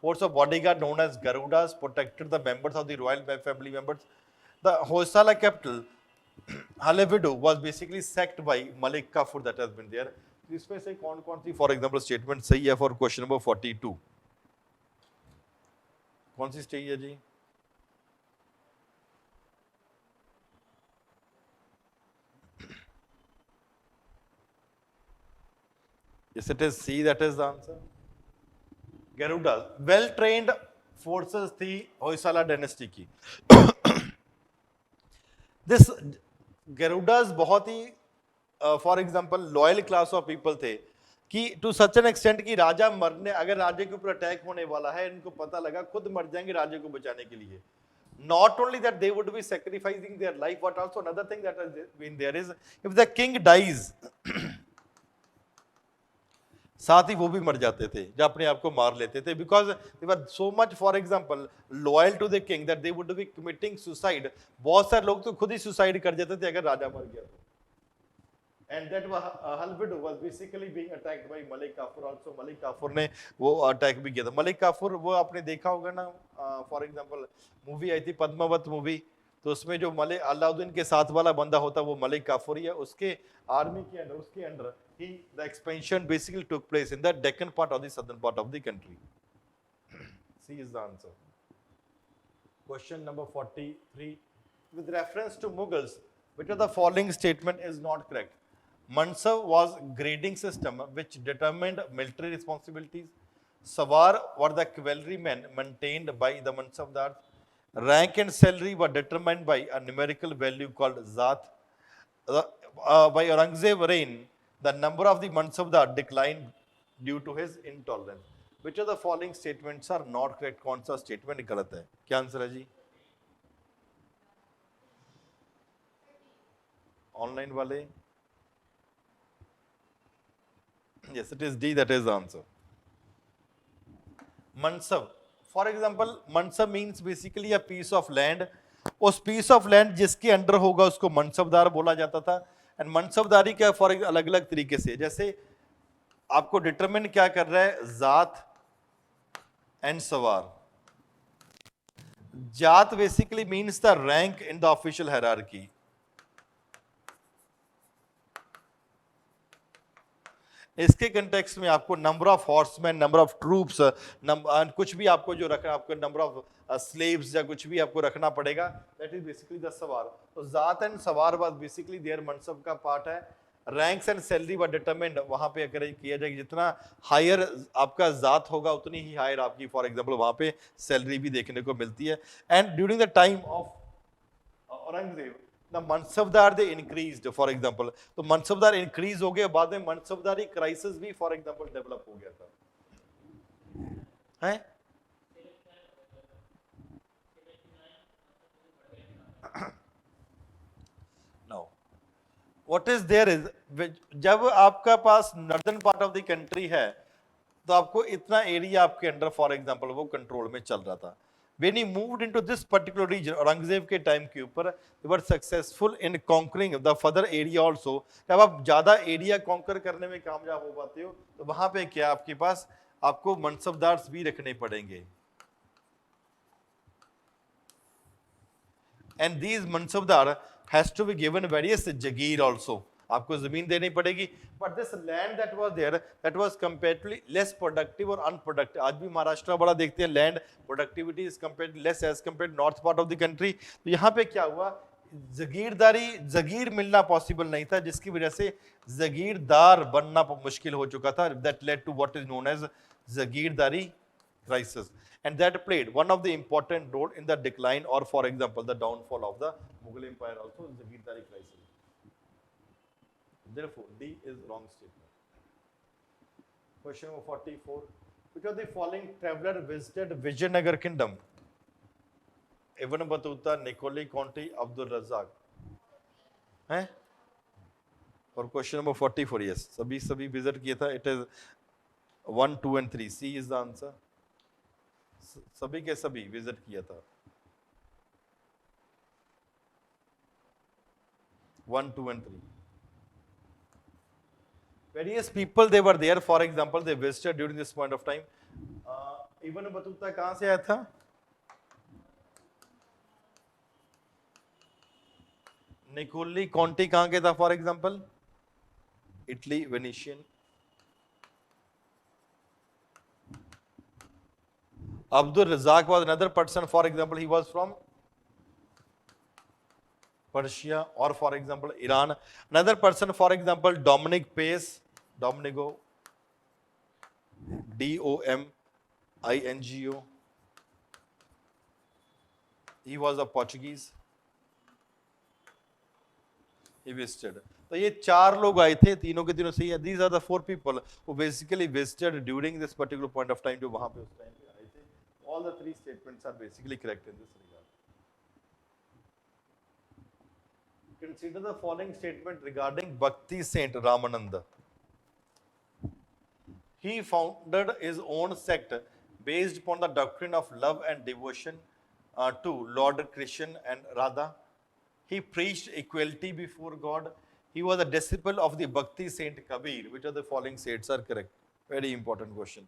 force of bodyguard known as Garudas protected the members of the royal family members. The Hoysala capital Halevidu was basically sacked by Malik Kafur that has been there. इसमें से कौन-कौन सी for example statement सही है for question number 42? कौन सी सही है जी? Yes, it is C, that is the answer. Garuda, well trained forces थी Hoysala dynasty की। This Garudas बहुत ही for example loyal class of people थे कि टू सच एन एक्सटेंट कि राजा मरने, अगर राजे के ऊपर अटैक होने वाला है, इनको पता लगा खुद मर जाएंगे राजे को बचाने के लिए। Not only that they would be sacrificing their life, but also another thing that has been there is if the king dies, साथ ही वो भी मर जाते थे, जो अपने आप को मार लेते थे, because they were so much for example loyal to the king that they would be committing suicide. बहुत सारे लोग तो खुद ही सुसाइड कर देते थे अगर राजा मर गया तो। And that Halebid was basically being attacked by Malik Kafur also. Malik Kafur ने वो अटैक भी किया था। मलिक काफूर वो आपने देखा होगा ना, फॉर एग्जांपल मूवी आई थी पद्मावत मूवी, तो उसमें जो मलिक अलाउद्दीन के साथ वाला बंदा होता है वो मलिक काफूर ही है। उसके आर्मी के अंडर, उसके under he the expansion basically took place in the Deccan part of the southern part of the country. C is the answer. Question number 43, with reference to Mughals, which of the following statement is not correct? Mansab was grading system which determined military responsibilities. Sawar were the cavalrymen maintained by the Mansabdars. Rank and salary were determined by a numerical value called Zat. By Aurangzeb reign, the number of the Mansabdar declined due to his intolerance. Which of the following statements are not correct? कौन सा statement गलत है? क्या answer है जी? Online वाले? Yes, it is D, that is the answer. Mansab, for example, Mansab means basically a piece of land. उस piece of land जिसके under होगा उसको मनसबदार बोला जाता था। एंड मनसबदारी क्या फॉर अलग अलग तरीके से, जैसे आपको डिटरमिन क्या कर रहा है? जात, and Sawar. Jat basically means the rank in the official hierarchy. इसके कंटेक्स्ट में आपको number of horseman, number of troops, कुछ भी आपको जो रखना, आपको नंबर ऑफ स्लेव्स या कुछ भी आपको रखना पड़ेगा, दैट इज बेसिकली द सवार. तो जात एंड सवार बात बेसिकली देयर मनसब का पार्ट है. Ranks and salary were determined, वहां पे अगर किया जाए जितना हायर आपका जात होगा उतनी ही हायर आपकी फॉर एग्जांपल वहां पे सैलरी भी देखने को मिलती है. And during the time of Aurangzeb the mansabdar they increased for example, तो mansabdar increase हो गए, बाद में mansabdari crisis भी for example develop हो गया था, है? Now what is there is, जब आपका पास northern part of the country है तो आपको इतना एरिया आपके अंडर फॉर एग्जांपल वो कंट्रोल में चल रहा था. When he moved into this particular region, Aurangzeb के टाइम के ऊपर they were successful in conquering the further area also. जब आप ज्यादा एरिया कॉन्कर करने में कामयाब हो पाते हो तो वहां पे क्या आपके पास आपको मनसबदार भी रखने पड़ेंगे. And these mansabdar has to be given various jagir also. आपको जमीन देनी पड़ेगी. But this land that was there, that was comparatively less productive or unproductive. आज भी महाराष्ट्र बड़ा देखते हैं land productivity is compared less as compared north part of the country. तो यहाँ पे क्या हुआ, जगीर मिलना पॉसिबल नहीं था, जिसकी वजह से जगीरदार बनना मुश्किल हो चुका था. That led to what is known as जगीरदारी crisis, and that played one of the important role in the decline or for example the downfall of the Mughal Empire also, Zagirdari crisis. Therefore D is wrong statement. Question number 44. Which of the following traveler visited Vijayanagar kingdom? Ibn Battuta, Niccoli Conti, Abdul Razzaq. हैं? For question number 44, yes, सभी visit किया था. It is 1, 2 and 3. C is the answer. सभी के सभी visit किया था. 1, 2 and 3. Various people they were there. For example, they visited during this point of time. Ibn Battuta कहाँ से आया था? निकोली कॉन्टी कहाँ के था? For example, Italy, Venetian. Abdul Razzaq was another person. For example, he was from Persia or for example Iran. Another person, for example, Dominic Pace, Dominigo, Domingo. He was a Portuguese. He visited. तो ये चार लोग आए थे, तीनों के तीनों सही है. These are the 4 people who basically visited during this particular point of time, जो वहां पे उस टाइम पे आए थे. All the 3 statements are basically correct in this regard. Consider the following statement regarding Bhakti Saint Ramananda. He founded his own sect based upon the doctrine of love and devotion to Lord Krishna and Radha. He preached equality before God. He was a disciple of the Bhakti Saint Kabir. Which of the following states are correct? Very important question.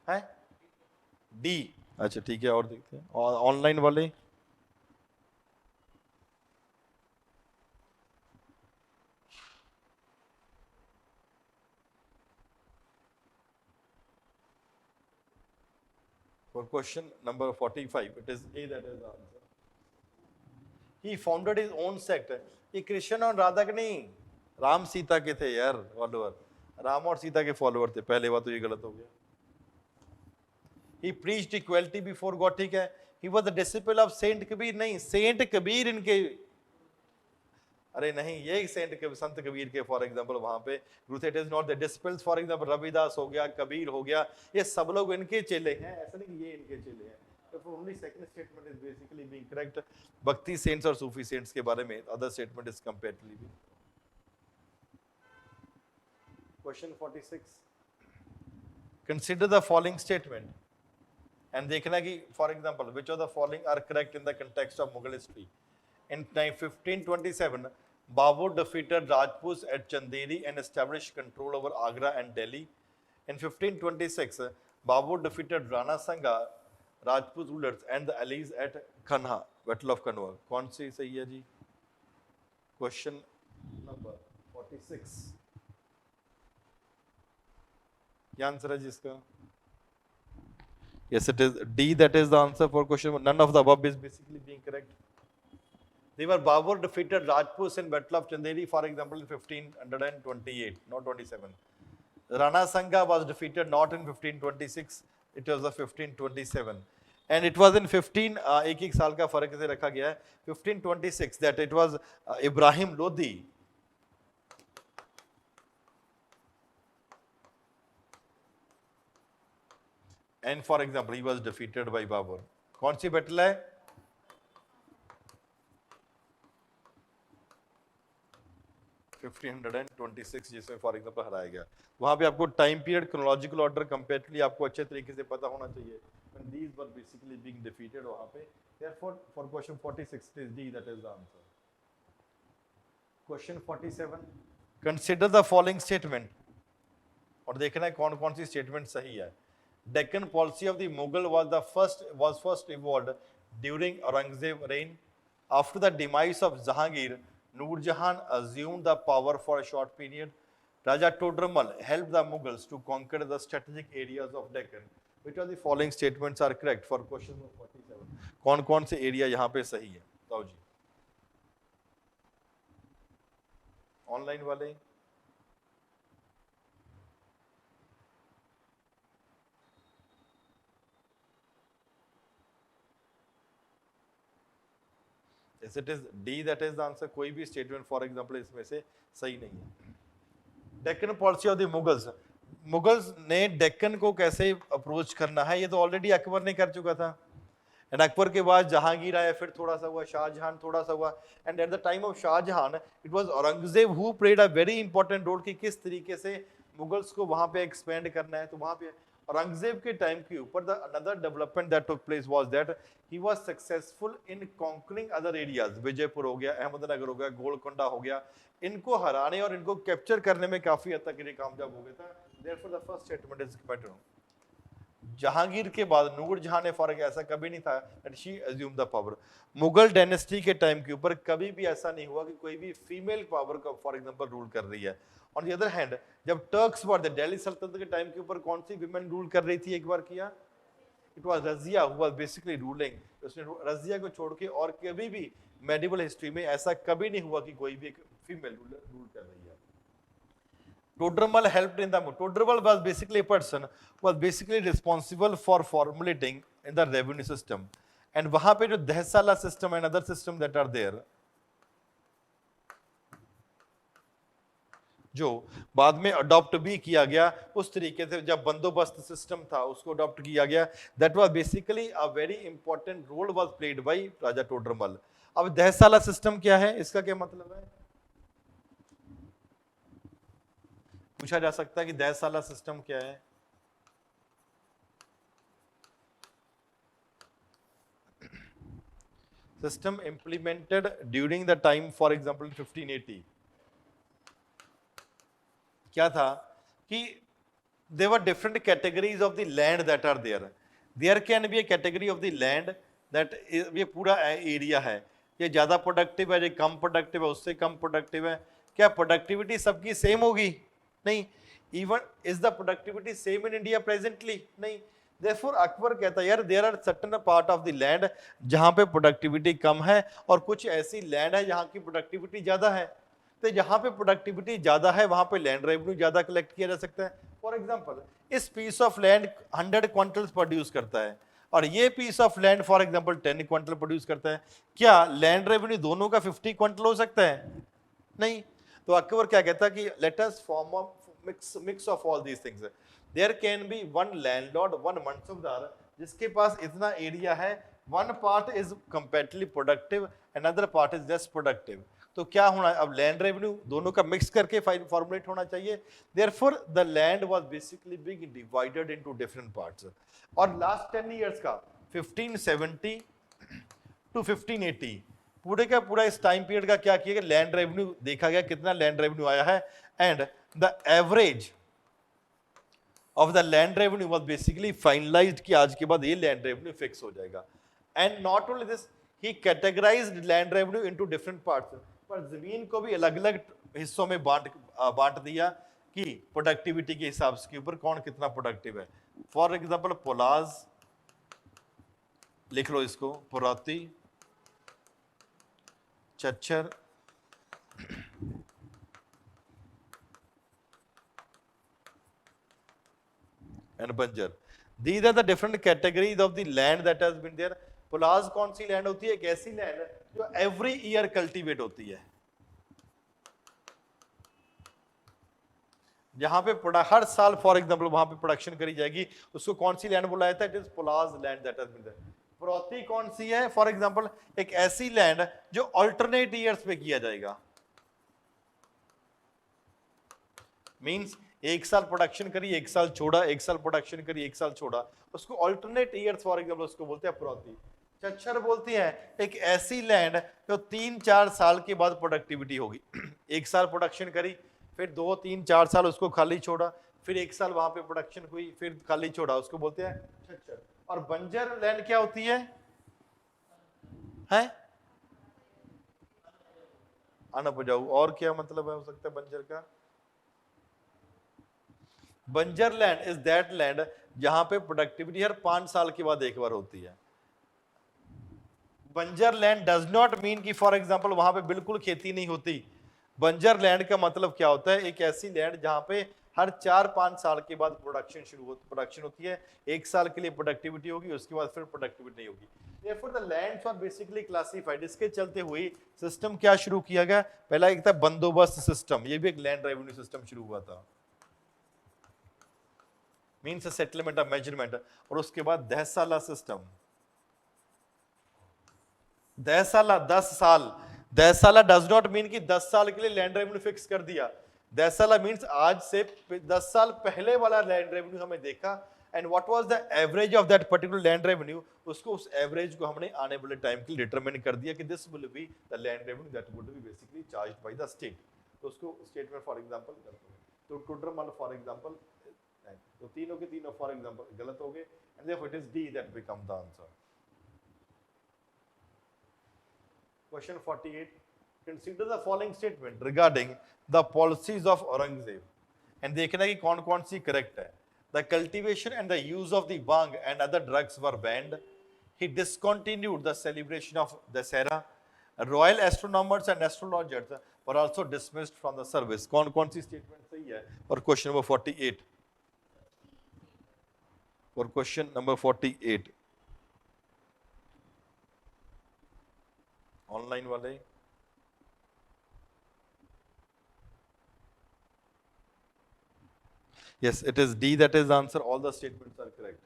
है? D. अच्छा ठीक है, और देखते हैं online वाले. For question number 45, it is A that is the answer. He founded his own sect. ये कृष्ण और राधा के नहीं, राम सीता के थे यार फॉलोअर. राम और सीता के फॉलोअर थे. पहले बात तो ये गलत हो गया. He preached equality before God. ठीक है. He was the disciple of Saint Kabir. नहीं, Saint Kabir इनके, अरे नहीं, ये सेंट संत कबीर के फॉर एग्जांपल वहां पे गुरु थे. It is not the disciples. For example Ravidas हो गया, कबीर हो गया, ये सब लोग इनके चेले हैं. ऐसा नहीं कि ये इनके चेले हैं. Therefore, only second statement is basically being correct. Bhakti saints और सूफी saints के बारे में other statement is comparatively weak. Question 46. Consider the following statement and देखना कि for example which of the following are correct in the context of Mughal history. In 1527, Babur defeated Rajputs at Chanderi and established control over Agra and Delhi. In 1526, Babur defeated Rana Sangha, Rajput rulers and the allies at Kanha, Battle of Kanwa. कौन सी सही है जी? Question number 46. क्या answer है जिसका? Yes, it is D. That is the answer for question. None of the above is basically being correct. They were Babur defeated Rajputs in Battle of Chanderi, for example, in 1528, not 27. Rana Sangha was defeated not in 1526, it was the 1527. And it was in 15, एक साल का फर्क से रखा गया है, 1526 that it was Ibrahim Lodi. And for example, he was defeated by Babur. कौन सी battle है? जिसमें फॉर एग्जाम्पल हराया गया. वहां पे आपको time period, chronological order comparatively आपको अच्छे तरीके से पता होना चाहिए. When these were basically being defeated वहां पे. Therefore, for question 46 it is D, that is the answer. Question 47. Consider the following statement. और देखना है कौन कौन सी स्टेटमेंट सही है. Deccan policy of the Mughal was first evolved during Aurangzeb reign. After the demise of Jahangir, Nur Jahan assumed the power for a short period. Raja Todramal helped the Mughals to conquer the strategic areas of Deccan. Which of the following statements are correct for question number 47? कौन कौन से area यहाँ पे सही है? बताओ जी. Online वाले Yes, it is D, that is the answer. कोई भी स्टेटमेंट फॉर एग्जांपल इसमें से सही नहीं है. Deccan policy of the Mughals. Mughals ने डेक्कन को कैसे अप्रोच करना है ये तो ऑलरेडी अकबर ने कर चुका था. एंड अकबर के बाद जहांगीर आया, फिर थोड़ा सा हुआ, शाहजहां थोड़ा सा हुआ. And at the time of Shahjahan it was Aurangzeb who played a very important role कि किस तरीके से मुगल्स को वहां पे एक्सपेंड करना है. तो वहां पे औरंगजेब के टाइम के ऊपर the another development that took place was that he was successful in conquering other areas. Vijaypur हो गया, अहमदनगर हो गया, गोलकोंडा हो गया. इनको हराने और इनको कैप्चर करने में काफी हद तक ये कामयाब हो गया था. Therefore the first statement is better. Jahangir के बाद नूर जहां ने फर्क ऐसा कभी नहीं था that she assume the power. Mughal dynasty के टाइम के ऊपर कभी भी ऐसा नहीं हुआ कि कोई भी फीमेल पावर का फॉर एग्जांपल रूल कर रही है. ऑन द अदर हैंड जब टर्क्स वर द दिल्ली सल्तनत के टाइम के ऊपर कौन सी विमेन रूल कर रही थी एक बार किया? It was Razia who was basically ruling. उसने रजिया को छोड़ के और कभी भी मेडिवल हिस्ट्री में ऐसा कभी नहीं हुआ कि कोई भी एक फीमेल रूल कर रही है. Todramal helped in the Todramal was basically a person who was basically responsible for formulating in the revenue system. And वहाँ पे जो दहसाला system and other system that are there, जो बाद में अडॉप्ट भी किया गया उस तरीके से जब बंदोबस्त सिस्टम था उसको अडॉप्ट किया गया. That was basically a very important role was played by Raja Todarmal. अब दहसाला सिस्टम क्या है, इसका क्या मतलब है? पूछा जा सकता है कि दहसाला सिस्टम क्या है. System implemented during the time for example 1580. क्या था कि there were different categories of the land that are there. There can be a category of the land that ये पूरा एरिया है, ये ज्यादा प्रोडक्टिव है, ये कम प्रोडक्टिव है, उससे कम प्रोडक्टिव है. क्या प्रोडक्टिविटी सबकी सेम होगी? नहीं. Even is the productivity same in India presently? नहीं. Therefore अकबर कहता है यार there are certain part of the land जहां पे प्रोडक्टिविटी कम है और कुछ ऐसी लैंड है जहां की प्रोडक्टिविटी ज्यादा है. तो जहां पे प्रोडक्टिविटी ज्यादा है वहां पे लैंड रेवेन्यू ज्यादा कलेक्ट किया जा सकता है. फॉर एग्जांपल इस piece of land 100 quintals produce करता है और ये piece of land for example 10 quintal produce करता है. क्या लैंड रेवेन्यू दोनों का 50 क्विंटल हो सकता है? नहीं. तो अकबर क्या कहता है कि let us form a mix of all these things. There can be one landlord, one mansabdar जिसके पास इतना एरिया है, one part is comparatively productive, another part is less productive. तो क्या होना है, अब लैंड रेवेन्यू दोनों का मिक्स करके फॉर्मुलेट होना चाहिए. Therefore the land was basically being divided into different parts. और लास्ट 10 इयर्स का 1570 टू 1580 पूरे का पूरा इस टाइम पीरियड का क्या किया गया, लैंड रेवेन्यू देखा गया कितना लैंड रेवेन्यू आया है. And the average of the land revenue was basically finalised कि आज के बाद ये लैंड रेवेन्यू फिक्स हो जाएगा। And not only this, he categorised land revenue into different parts, पर जमीन को भी अलग अलग हिस्सों में बांट दिया कि प्रोडक्टिविटी के हिसाब से ऊपर कौन कितना प्रोडक्टिव है। फॉर एग्जांपल पोलाज, लिख लो इसको, पुराती, चच्छर, and banjar. These are the different categories of the land that has been there. पुलाज कौन सी लैंड होती है? एक ऐसी लैंड जो एवरी ईयर कल्टीवेट होती है, जहां पे हर साल फॉर एग्जांपल वहां पे प्रोडक्शन करी जाएगी, उसको कौन सी लैंड बोला जाता है? It is polaj land that has been there. Parauti कौन सी है? फॉर एग्जांपल एक ऐसी लैंड जो अल्टरनेट ईयर्स पे किया जाएगा, मींस एक साल प्रोडक्शन करी, एक साल छोड़ा, एक साल प्रोडक्शन करी, एक साल छोड़ा, उसको अल्टरनेट ईयर्स फॉर एग्जांपल उसको बोलते हैं प्रोती। चच्छर बोलती है एक ऐसी लैंड जो 3-4 साल के बाद प्रोडक्टिविटी होगी, एक साल प्रोडक्शन करी, फिर 2-3-4 साल उसको खाली छोड़ा, फिर एक साल वहां पे प्रोडक्शन हुई, फिर खाली छोड़ा, उसको बोलते हैं चच्छर। और बंजर लैंड क्या होती है? अनउपजाऊ। और क्या मतलब है हो सकता है बंजर का? बंजर लैंड इज दैट लैंड जहां पे प्रोडक्टिविटी हर 5 साल के बाद एक बार होती है। बंजर लैंड डज नॉट मीन कि फॉर एग्जांपल वहां पे बिल्कुल खेती नहीं होती। बंजर लैंड का मतलब क्या होता है? एक ऐसी लैंड जहां पे हर 4-5 साल के बाद प्रोडक्शन होती है, एक साल के लिए प्रोडक्टिविटी होगी, उसके बाद फिर प्रोडक्टिविटी नहीं होगी। Therefore the lands are basically classified। इसके चलते हुए सिस्टम क्या शुरू किया गया? पहला एक था बंदोबस्त सिस्टम, ये भी एक लैंड रेवेन्यू सिस्टम शुरू हुआ था, मीन्स सेटलमेंट ऑफ मेजरमेंट। और उसके बाद दहसाला सिस्टम, दहसाला 10 साल। दहसाला डज नॉट मीन कि 10 साल के लिए लैंड रेवेन्यू फिक्स कर दिया, दहसाला मीन्स आज से 10 साल पहले वाला लैंड रेवेन्यू हमें देखा, and what was the average of that particular land revenue, उसको उस एवरेज को हमने आने वाले टाइम के लिए डिटरमाइन कर दिया कि this will be the land revenue that would B basically charged by the state. तो उसको स्टेट में फॉर एग्जांपल तो टोटल फॉर एग्जांपल, तो तीनों के तीनों फॉर एग्जांपल गलत हो गए, and therefore it is D that become the answer. Question 48. Consider the following statement regarding the policies of Aurangzeb, and देखना कि कौन कौन सी correct है। The cultivation and the use of the bhang and other drugs were banned. He discontinued the celebration of Dasera. Royal astronomers and astrologers were also dismissed from the service. कौन कौन सी statement सही है? और question number 48. और question number 48. Online वाले yes, it is D that is answer, all the statements are correct.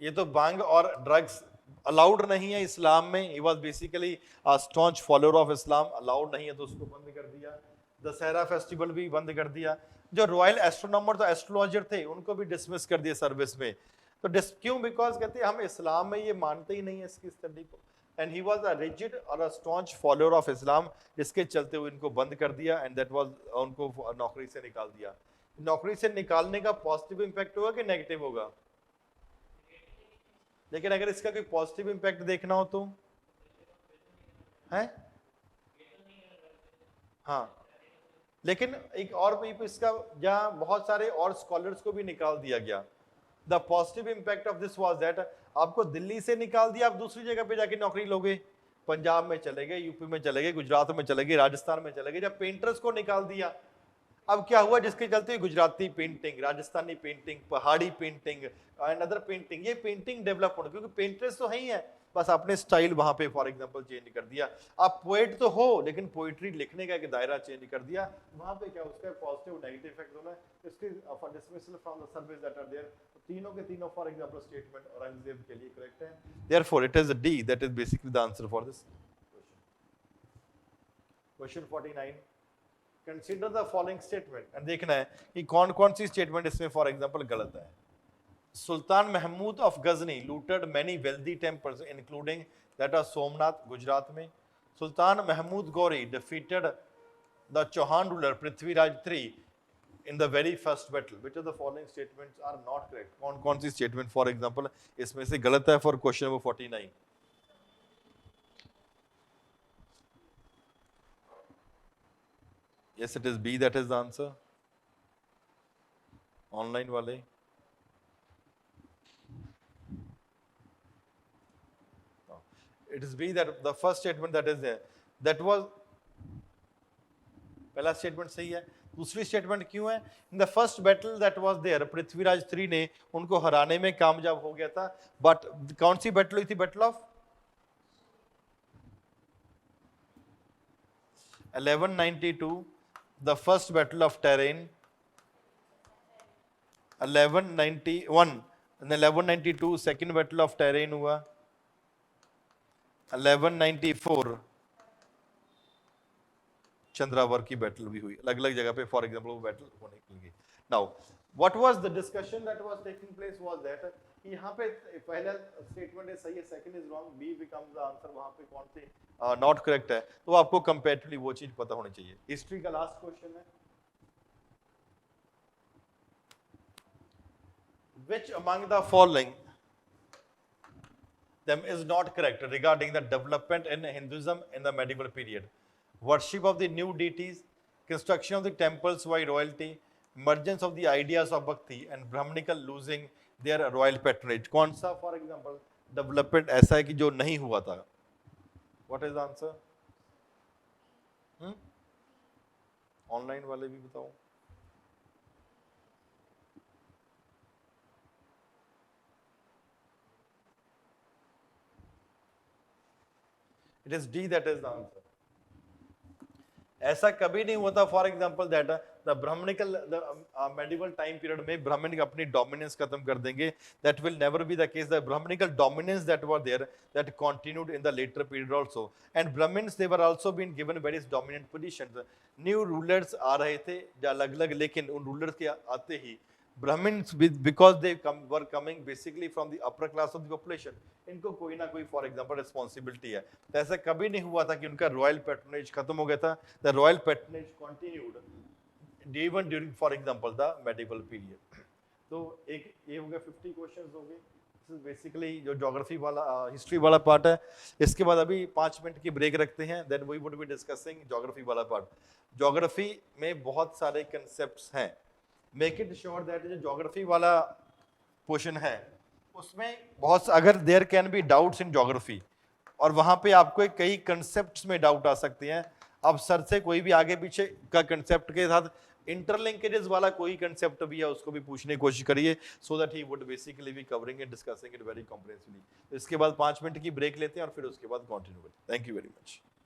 ये तो भांग और ड्रग्स अलाउड नहीं है इस्लाम में, ही was basically a staunch follower of Islam, allowed नहीं है तो उसको बंद कर दिया। दशहरा फेस्टिवल भी बंद कर दिया। जो रॉयल एस्ट्रोनॉमर तो एस्ट्रोलॉजर थे उनको भी डिसमिस कर दिया सर्विस में। तो क्यों? बिकॉज कहते हैं हम इस्लाम में ये मानते ही नहीं है इसकी स्टडी को, and he was a rigid और a staunch follower of Islam, जिसके चलते हुए इनको बंद कर दिया, एंड दैट वाज उनको नौकरी से निकाल दिया। नौकरी से निकालने का पॉजिटिव इंपैक्ट होगा कि नेगेटिव होगा? लेकिन अगर इसका कोई पॉजिटिव इंपैक्ट देखना हो तो है, हाँ, लेकिन एक और भी इसका जहां बहुत सारे और स्कॉलर्स को भी निकाल दिया गया। The positive impact of this was that आपको दिल्ली से निकाल दिया, आप दूसरी जगह पे जाके नौकरी लोगे, पंजाब में चले गए, यूपी में चले गए, गुजरात में चले गए, राजस्थान में चले गए। जब पेंटर्स को निकाल दिया, अब क्या हुआ? जिसके चलते गुजराती पेंटिंग, राजस्थानी पेंटिंग, पहाड़ी पेंटिंग एंड अदर पेंटिंग, ये पेंटिंग डेवलप होने, क्योंकि पेंटर्स तो है ही है, बस आपने स्टाइल वहां पे फॉर एग्जांपल चेंज कर दिया। आप पोएट तो हो लेकिन पोइट्री लिखने का एक दायरा चेंज कर दिया, वहां पे क्या उसका पॉजिटिव नेगेटिव इफेक्ट होना है। इसके for dismissal from the service that are there, तीनों के तीनों फॉर एग्जांपल स्टेटमेंट औरंगजेब के लिए करेक्ट है। Therefore it is D that is basically the answer for this question. 49, consider the following statement, and देखना है कि कौन कौन सी स्टेटमेंट इसमें फॉर एग्जांपल गलत है। Sultan Mahmud of Ghazni looted many wealthy temples including that of Somnath, Gujarat में। Sultan Mahmud Ghori defeated the Chauhan ruler Prithviraj III in the very first battle, which of the following statements are not correct? कौन कौन सी statement for example इसमें से गलत है for question number 49? Yes, it is B that is the answer. Online वाले no. It is B that the first statement that is there, that was पहला statement सही है. दूसरी स्टेटमेंट क्यों है? In the first battle that was there, Prithviraj 3 ने उनको हराने में कामयाब हो गया था. बट कौन सी बैटल हुई थी? Battle of 1192, the first battle of terrain. 1191 1192 second battle of terrain हुआ. 1194 चंद्रावर की बैटल भी हुई, अलग अलग जगह पे फॉर एग्जांपल वो बैटल होने लगी. Now what was the discussion that was taking place was that कि यहाँ पे पहला स्टेटमेंट है सही है, second is wrong, B becomes the answer. वहां पे कौन सी नॉट करेक्ट है? तो आपको कंपैरेटिवली वो चीज पता होनी चाहिए. हिस्ट्री का लास्ट क्वेश्चन है, which among the following them is not correct regarding the development in Hinduism in the medieval period? Worship of the new deities, construction of the temples by royalty, emergence of the ideas of bhakti, and Brahmanical losing their royal patronage. कौन सा for example development ऐसा है कि जो नहीं हुआ था? What is the answer? Online वाले भी बताओ. It is D that is the answer. ऐसा कभी नहीं हुआ था for example that the brahmanical medieval time period में ब्राह्मण अपनी डोमिनेंस खत्म कर देंगे. That will never be the case. The brahmanical dominance that were there that continued in the later period also. And brahmins they were also been given various dominant positions. New rulers आ रहे थे अलग अलग, लेकिन उन रूलर्स के आते ही Brahmins, because they were coming basically from the upper class of the population, इनको कोई ना कोई फॉर एग्जाम्पल रिस्पॉन्सिबिलिटी है. तो ऐसा कभी नहीं हुआ था कि उनका रॉयल पैट्रोनेज खत्म हो गया था. The royal patronage continued even during for example the medieval period. तो एक ये हो गया 50 क्वेश्चंस हो गए. दिस इज बेसिकली जो ज्योग्राफी वाला हिस्ट्री वाला पार्ट है. इसके बाद अभी 5 मिनट की ब्रेक रखते हैं, then we would be discussing geography वाला पार्ट. ज्योग्राफी में बहुत सारे कंसेप्ट्स हैं. मेक इट श्योर दैट जो ज्योग्राफी वाला पोर्शन है उसमें बहुत अगर there can be doubts in geography और वहां पे आपको कई कंसेप्ट्स में डाउट आ सकते हैं. अब सर से कोई भी आगे पीछे का कंसेप्ट के साथ इंटरलिंकेजेस वाला कोई कंसेप्ट भी है उसको भी पूछने की कोशिश करिए, so that he would basically be covering and discussing it very comprehensively. इसके बाद 5 मिनट की ब्रेक लेते हैं और फिर उसके बाद कंटिन्यू करते हैं. Thank you very much.